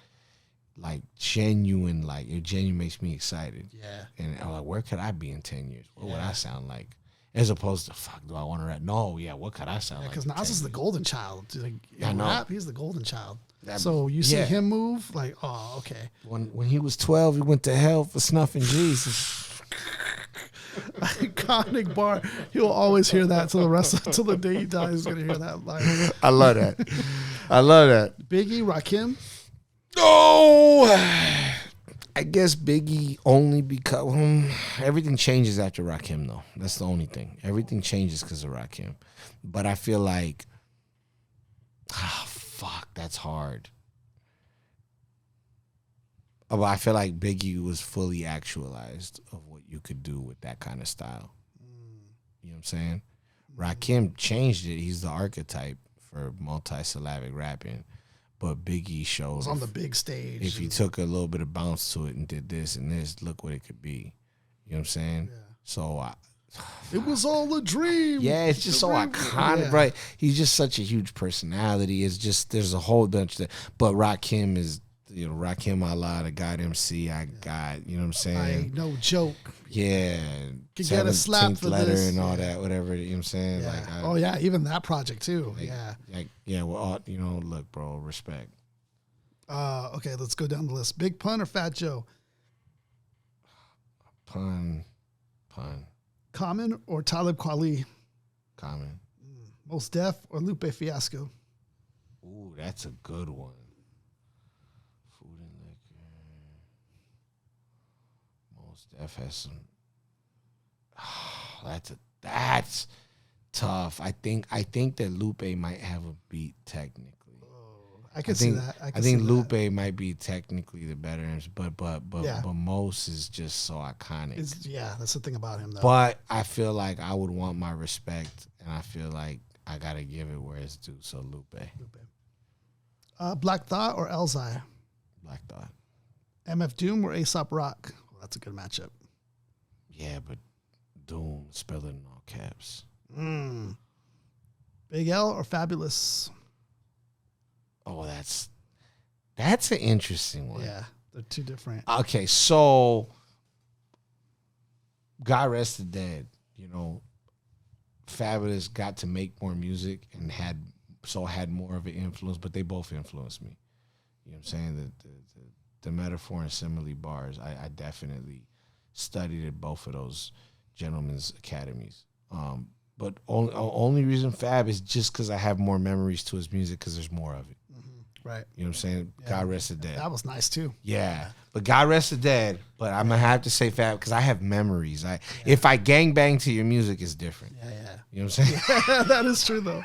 Speaker 2: genuine, like it genuinely makes me excited.
Speaker 1: Yeah.
Speaker 2: And I'm like, where could I be in 10 years? What would I sound like? As opposed to, fuck, do I want to rap? No, what could I sound like?
Speaker 1: Because Nas is the golden child. Like,
Speaker 2: I know.
Speaker 1: Rap, he's the golden child. So you see him move, like, oh, okay.
Speaker 2: When he was 12, he went to hell for snuffing Jesus.
Speaker 1: Iconic bar. He'll always hear that till the day he dies. He's gonna hear that line.
Speaker 2: I love that. I love that.
Speaker 1: Biggie, Rakim.
Speaker 2: Oh, I guess Biggie only because everything changes after Rakim, though. That's the only thing. Everything changes because of Rakim. But I feel like, fuck, that's hard. But I feel like Biggie was fully actualized of what you could do with that kind of style. You know what I'm saying? Rakim changed it. He's the archetype for multi-syllabic rapping. But Biggie showed. It
Speaker 1: was on the big stage.
Speaker 2: If you took a little bit of bounce to it and did this and this, look what it could be. You know what I'm saying? Yeah. So
Speaker 1: it was all a dream.
Speaker 2: Yeah, it's just so iconic, right? He's just such a huge personality. It's just, there's a whole bunch that, but Rakim is, Rakim Allah, the God MC I got, you know what I'm saying?
Speaker 1: I ain't no joke.
Speaker 2: Yeah.
Speaker 1: Could get a slap for
Speaker 2: letter
Speaker 1: this.
Speaker 2: And all that, whatever, you know what I'm saying?
Speaker 1: Yeah. Like, even that project too.
Speaker 2: Well, look, bro, respect.
Speaker 1: Okay, let's go down the list. Big Pun or Fat Joe?
Speaker 2: Pun.
Speaker 1: Common or Talib Kweli?
Speaker 2: Common.
Speaker 1: Mos Def or Lupe Fiasco?
Speaker 2: Ooh, that's a good one. Food and Liquor. Mos Def has some. That's tough. I think that Lupe might have a beat technically.
Speaker 1: I can see that.
Speaker 2: I think Lupe might be technically the better, but Mos is just so iconic.
Speaker 1: That's the thing about him, though.
Speaker 2: But I feel like I would want my respect, and I feel like I gotta give it where it's due. So Lupe.
Speaker 1: Black Thought or Elzai?
Speaker 2: Black Thought.
Speaker 1: MF Doom or Aesop Rock? Well, that's a good matchup.
Speaker 2: Yeah, but Doom, spell it in all caps.
Speaker 1: Big L or Fabulous?
Speaker 2: Oh, That's an interesting one.
Speaker 1: Yeah, they're two different.
Speaker 2: Okay, so God rest the dead. Fabulous got to make more music and had more of an influence, but they both influenced me. You know what I'm saying? The metaphor and simile bars, I definitely studied at both of those gentlemen's academies. But only reason Fab is just because I have more memories to his music because there's more of it.
Speaker 1: Right.
Speaker 2: You know what I'm saying? Yeah. God rest the dead.
Speaker 1: That was nice too.
Speaker 2: Yeah. But God rest the dead. But I'm going to have to say Fab because I have memories. If I gangbang to your music, it's different.
Speaker 1: Yeah.
Speaker 2: You know what I'm saying?
Speaker 1: Yeah, that is true though.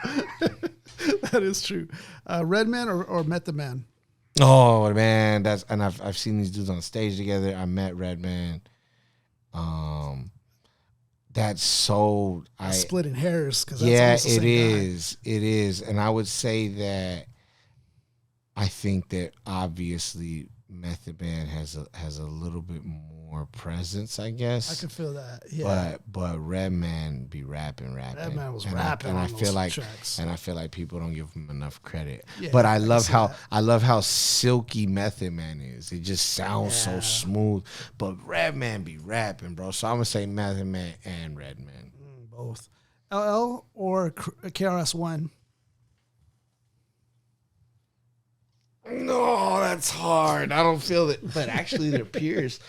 Speaker 1: That is true. Redman or Method Man?
Speaker 2: Oh man, I've seen these dudes on stage together. I met Redman. That's so
Speaker 1: splitting hairs because
Speaker 2: it is, and I would say that I think that obviously Method Man has a little bit more presence, I guess.
Speaker 1: I can feel that. Yeah.
Speaker 2: But Redman be rapping.
Speaker 1: Redman was rapping,
Speaker 2: and I feel like
Speaker 1: tracks.
Speaker 2: And I feel like people don't give him enough credit.
Speaker 1: Yeah,
Speaker 2: but I love how silky Method Man is. It just sounds so smooth. But Redman be rapping, bro. So I'm gonna say Method Man and Redman.
Speaker 1: Both. LL or KRS-One?
Speaker 2: No, that's hard. I don't feel that. But actually, they're peers.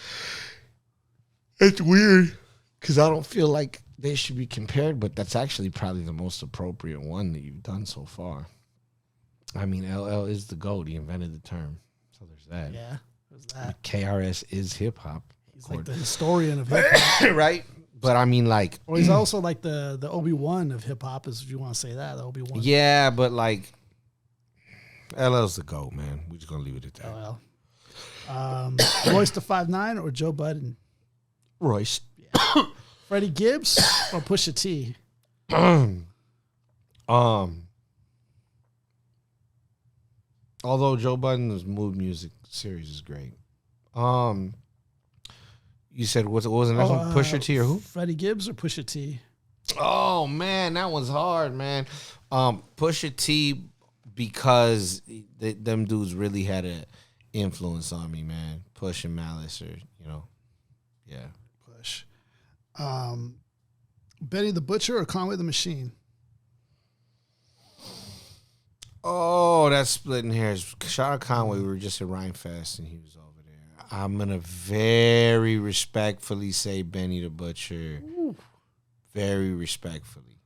Speaker 2: It's weird because I don't feel like they should be compared, but that's actually probably the most appropriate one that you've done so far. I mean, LL is the GOAT. He invented the term. So there's that.
Speaker 1: Yeah, there's that.
Speaker 2: KRS is hip-hop.
Speaker 1: He's like the historian of hip-hop.
Speaker 2: Right? But I mean, like...
Speaker 1: Or he's also like the Obi-Wan of hip-hop, if you want to say that. The Obi-Wan.
Speaker 2: Yeah, but like... LL's the GOAT, man. We're just going to leave it at that.
Speaker 1: LL. Royce the 5'9" or Joe Budden?
Speaker 2: Royce.
Speaker 1: Yeah. Freddie Gibbs or Pusha T?
Speaker 2: Although Joe Budden's Mood Music series is great. You said what was the next one? Pusha T or who?
Speaker 1: Freddie Gibbs or Pusha T?
Speaker 2: Oh man, that one's hard, man. Pusha T because them dudes really had an influence on me, man. Push and Malice, or yeah.
Speaker 1: Push. Benny the Butcher or Conway the Machine?
Speaker 2: Oh, that's splitting hairs. Shout out Conway. We were just at Rhyme Fest and he was over there. I'm gonna very respectfully say Benny the Butcher. Ooh. Very respectfully.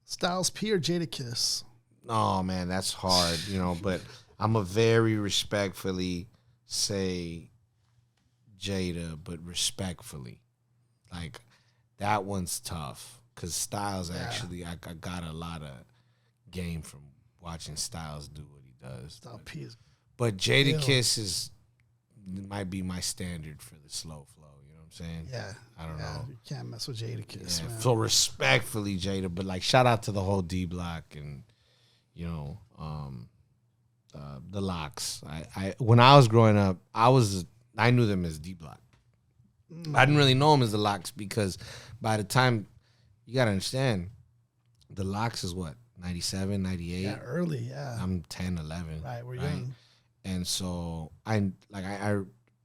Speaker 1: Styles P or Jadakiss?
Speaker 2: Oh man, that's hard, but I'm a very respectfully say Jada, but respectfully. Like that one's tough because Styles actually, I got a lot of game from watching Styles do what he does. But Jadakiss might be my standard for the slow flow. You know what I'm saying?
Speaker 1: Yeah.
Speaker 2: I don't know.
Speaker 1: You can't mess with Jadakiss, man.
Speaker 2: So respectfully, Jada, but like shout out to the whole D Block and the Locks. I when I was growing up, I knew them as D Block. I didn't really know them as the Locks because by the time you gotta understand, the Locks is what? 97, 98.
Speaker 1: Yeah, early, yeah.
Speaker 2: I'm 10, 11.
Speaker 1: Right, we're young.
Speaker 2: And so I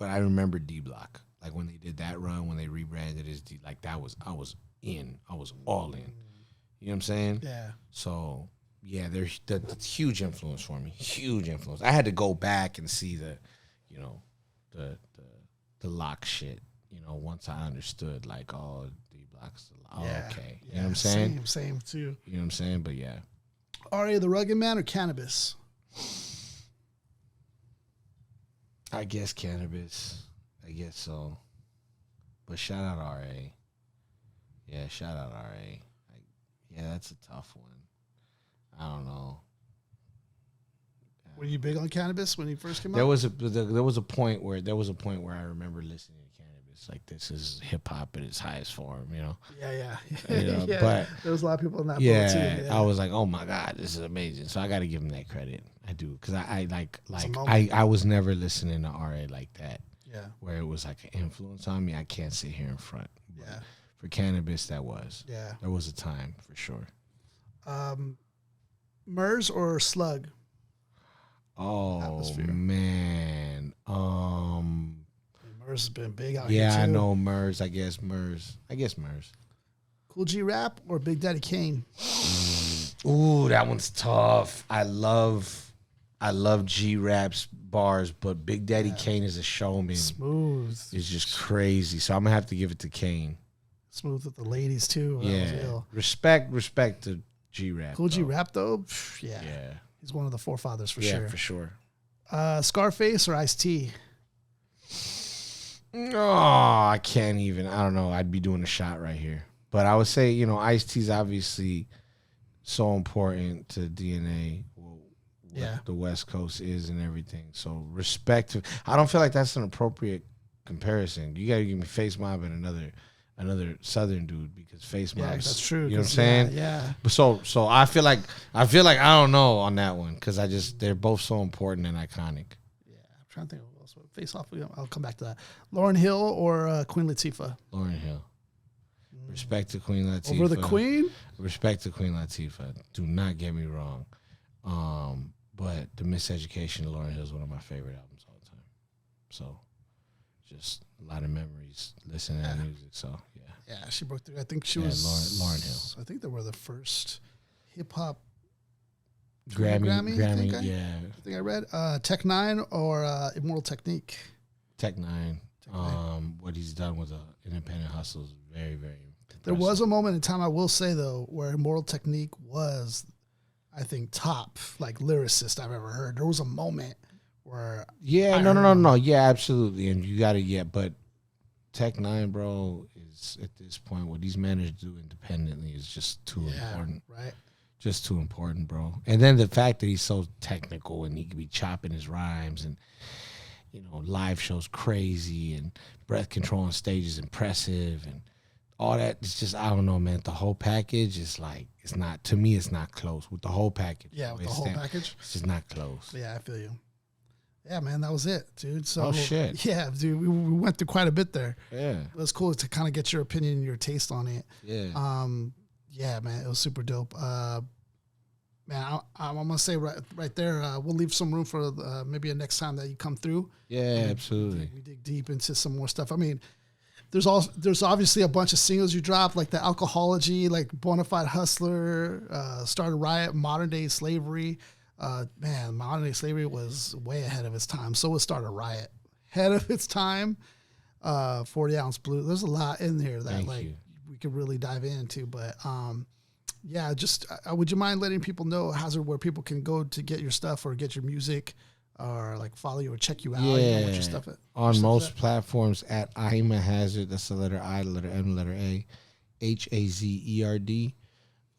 Speaker 2: remember D Block. Like when they did that run, when they rebranded as D, like I was all in. You know what I'm saying?
Speaker 1: Yeah.
Speaker 2: So yeah, that's huge influence for me. Huge influence. I had to go back and see the Lock shit. Once I understood, like, oh, D Block's okay. You know what I'm saying?
Speaker 1: Same too.
Speaker 2: You know what I'm saying? But yeah.
Speaker 1: R.A. the Rugged Man or Cannabis?
Speaker 2: I guess Cannabis. I guess so. But shout out R.A. Yeah, shout out R.A. Yeah, that's a tough one. I don't know.
Speaker 1: Were you big on Cannabis when he first came out?
Speaker 2: There was a point where I remember listening to Cannabis like this is hip hop at its highest form,
Speaker 1: Yeah.
Speaker 2: Yeah. But
Speaker 1: there was a lot of people in that boat too.
Speaker 2: Yeah, I was like, oh my god, this is amazing. So I got to give him that credit. I do because I was never listening to R.A. like that.
Speaker 1: Yeah, where
Speaker 2: it was like an influence on me. I can't sit here in front.
Speaker 1: Yeah,
Speaker 2: for Cannabis, that was.
Speaker 1: Yeah,
Speaker 2: there was a time for sure.
Speaker 1: Murs or Slug?
Speaker 2: Oh
Speaker 1: atmosphere.
Speaker 2: man.
Speaker 1: Murs has been big out here
Speaker 2: Yeah,
Speaker 1: too.
Speaker 2: I know Murs. I guess Murs.
Speaker 1: Cool G Rap or Big Daddy Kane?
Speaker 2: Ooh, that one's tough. I love G Rap's bars, but Big Daddy Kane is a showman.
Speaker 1: Smooth.
Speaker 2: It's just crazy. So I'm gonna have to give it to Kane.
Speaker 1: Smooth with the ladies too. That was ill.
Speaker 2: Respect to G Rap.
Speaker 1: Cool G Rap though, yeah. He's one of the forefathers for sure.
Speaker 2: Yeah, for sure.
Speaker 1: Scarface or Ice-T?
Speaker 2: Oh, I can't even. I don't know. I'd be doing a shot right here. But I would say, you know, Ice-T's obviously so important to DNA, what the West Coast is and everything. So respect to. I don't feel like that's an appropriate comparison. You got to give me Face Mob and another Southern dude because Face Mob.
Speaker 1: That's true.
Speaker 2: You know what I'm saying?
Speaker 1: Yeah.
Speaker 2: But so I feel like I don't know on that one because they're both so important and iconic.
Speaker 1: Yeah, I'm trying to think of what else. Face Off. I'll come back to that. Lauryn Hill or Queen Latifah?
Speaker 2: Lauryn Hill. Respect to Queen Latifah.
Speaker 1: Over the Queen?
Speaker 2: Respect to Queen Latifah. Do not get me wrong. But The Miseducation of Lauryn Hill is one of my favorite albums all the time. So, just a lot of memories listening to that music. So, yeah.
Speaker 1: Yeah, she broke through. I think she was
Speaker 2: Lauryn Hill.
Speaker 1: I think they were the first hip hop
Speaker 2: Grammy.
Speaker 1: I think I read Tech Nine or Immortal Technique.
Speaker 2: Tech Nine. What he's done with Independent Hustle is very, very impressive.
Speaker 1: There was a moment in time, I will say though, where Immortal Technique was, I think, top like lyricist I've ever heard. There was a moment where
Speaker 2: no. Yeah, absolutely. And you gotta but Tech Nine, bro, is at this point what he's managed to do independently is just too important.
Speaker 1: Right.
Speaker 2: Just too important, bro. And then the fact that he's so technical and he could be chopping his rhymes and, you know, live shows crazy and breath control on stage is impressive and all that. It's just, I don't know, man. The whole package is like, to me, it's not close with the whole package.
Speaker 1: Yeah, with the whole package.
Speaker 2: It's just not close.
Speaker 1: Yeah, I feel you. Yeah, man, that was it, dude. So,
Speaker 2: oh, shit.
Speaker 1: Yeah, dude, we went through quite a bit there.
Speaker 2: Yeah.
Speaker 1: It was cool to kind of get your opinion and your taste on it.
Speaker 2: Yeah.
Speaker 1: Yeah, man, it was super dope. Man, I'm gonna say right there, we'll leave some room for maybe a next time that you come through.
Speaker 2: Yeah, absolutely.
Speaker 1: We dig deep into some more stuff. I mean, there's obviously a bunch of singles you dropped, like the Alcohology, like Bonafide Hustler, Start a Riot, Modern Day Slavery. Man, Modern Day Slavery was way ahead of its time. So was Start a Riot, ahead of its time. 40 Ounce Blue. There's a lot in there that we could really dive into, but. Yeah, just would you mind letting people know, Hazard, where people can go to get your stuff or get your music or like follow you or check you out?
Speaker 2: Yeah,
Speaker 1: you know, what your stuff at,
Speaker 2: on most platforms at I'm a Hazard. That's the letter I, the letter M, the letter A, HAZERD.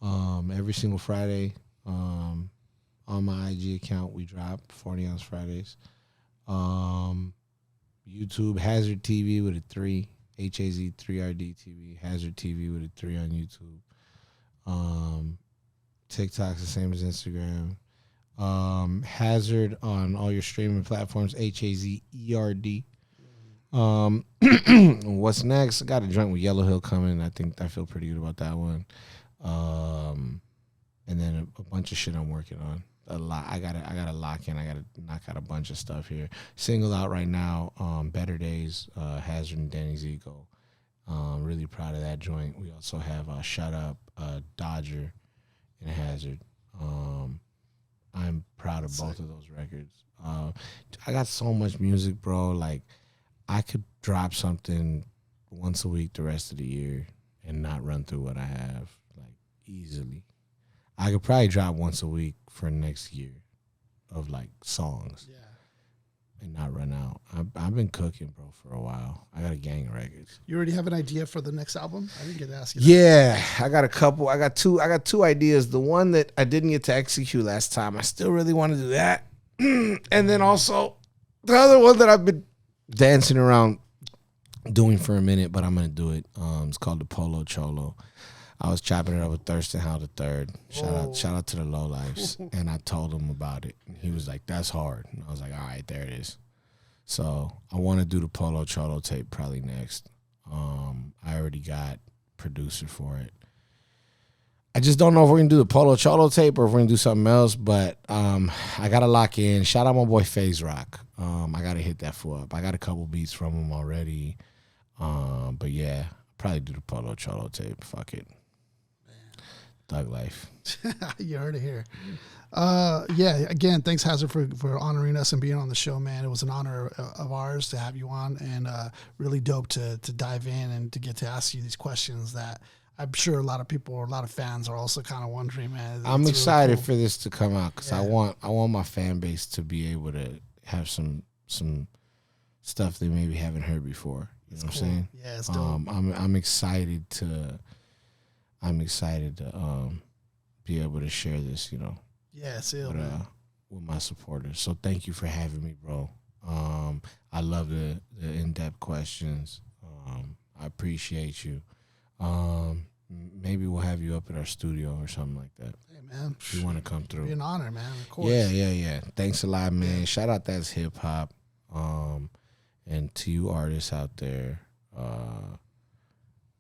Speaker 2: Every single Friday on my IG account, we drop 40 Ounce Fridays. YouTube, Hazard TV with a 3, HAZ3RD TV, Hazard TV with a 3 on YouTube. TikTok's the same as Instagram. Hazard on all your streaming platforms, HAZERD. What's next? I got a joint with Yellow Hill coming. I feel pretty good about that one. And then a bunch of shit I'm working on. A lot. I gotta lock in. I gotta knock out a bunch of stuff here. Single out right now. Better Days. Hazard and Danny's Ego. Really proud of that joint. We also have Shut Up, Dodger, and Hazard. I'm proud of both of those records. I got so much music, bro. Like, I could drop something once a week the rest of the year and not run through what I have, like, easily. I could probably drop once a week for next year of, like, songs. Yeah. And not run out. I've been cooking, bro, for a while. I got a gang of records.
Speaker 1: You already have an idea for the next album? I didn't get to ask you that.
Speaker 2: Yeah, I got a couple. I got two ideas. The one that I didn't get to execute last time, I still really want to do that. And then also the other one that I've been dancing around doing for a minute, but I'm gonna do it. It's called the Polo Cholo. I was chopping it up with Thurston Howe III. Shout out to the Lowlifes. And I told him about it. And he was like, that's hard. And I was like, all right, there it is. So I want to do the Polo Cholo tape probably next. I already got producer for it. I just don't know if we're gonna do the Polo Cholo tape or if we're gonna do something else. But I gotta lock in. Shout out my boy FaZe Rock. I gotta hit that fool up. I got a couple beats from him already. But yeah, probably do the Polo Cholo tape. Fuck it. Thug life.
Speaker 1: You heard it here. Yeah, again, thanks Hazard for honoring us and being on the show, man. It was an honor of ours to have you on, and really dope to dive in and to get to ask you these questions that I'm sure a lot of people or a lot of fans are also kind of wondering, man.
Speaker 2: I'm excited really cool for this to come out because I want my fan base to be able to have some stuff they maybe haven't heard before. You know what I'm saying?
Speaker 1: Yeah, it's dope.
Speaker 2: I'm excited to be able to share this, you know.
Speaker 1: Yeah, it's ill,
Speaker 2: with my supporters. So thank you for having me, bro. I love the in-depth questions. I appreciate you. Maybe we'll have you up at our studio or something like that.
Speaker 1: Hey, man.
Speaker 2: If you want to come through.
Speaker 1: It'd be an honor, man. Of course.
Speaker 2: Yeah. Thanks a lot, man. Shout out That's Hip Hop. And to you artists out there,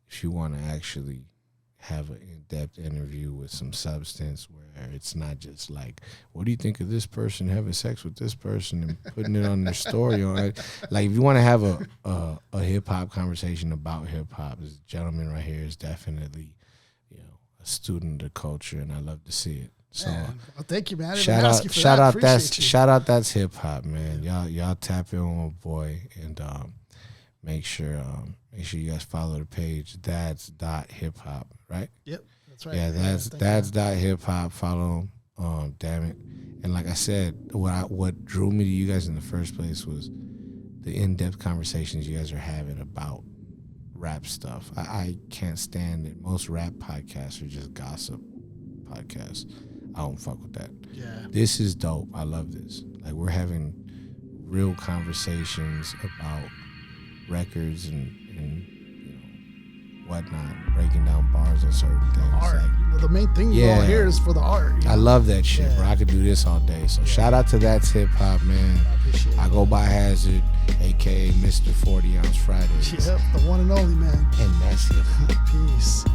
Speaker 2: if you want to actually have an in-depth interview with some substance where it's not just like, what do you think of this person having sex with this person and putting it on their story? Like, if you want to have a hip-hop conversation about hip-hop, this gentleman right here is definitely, you know, a student of the culture, and I love to see it. So,
Speaker 1: well, thank you, man.
Speaker 2: Shout out That's Hip Hop, man. Y'all tap in with my boy, and make sure you guys follow the page dads.hiphop, right?
Speaker 1: Yep, that's right.
Speaker 2: Yeah, that's dads.hiphop. Follow him. Damn it. And like I said, what drew me to you guys in the first place was the in-depth conversations you guys are having about rap stuff. I can't stand it. Most rap podcasts are just gossip podcasts. I don't fuck with that.
Speaker 1: Yeah.
Speaker 2: This is dope. I love this. Like, we're having real conversations about records and you know, whatnot, breaking down bars on certain things.
Speaker 1: Art.
Speaker 2: Like,
Speaker 1: The main thing you all hear is for the art. You know?
Speaker 2: I love that shit, bro. I could do this all day. So shout out to That's Hip Hop, man. I go by Hazard, aka Mr. 40 Ounce Fridays.
Speaker 1: Yep, the one and only, man.
Speaker 2: And that's it.
Speaker 1: Peace.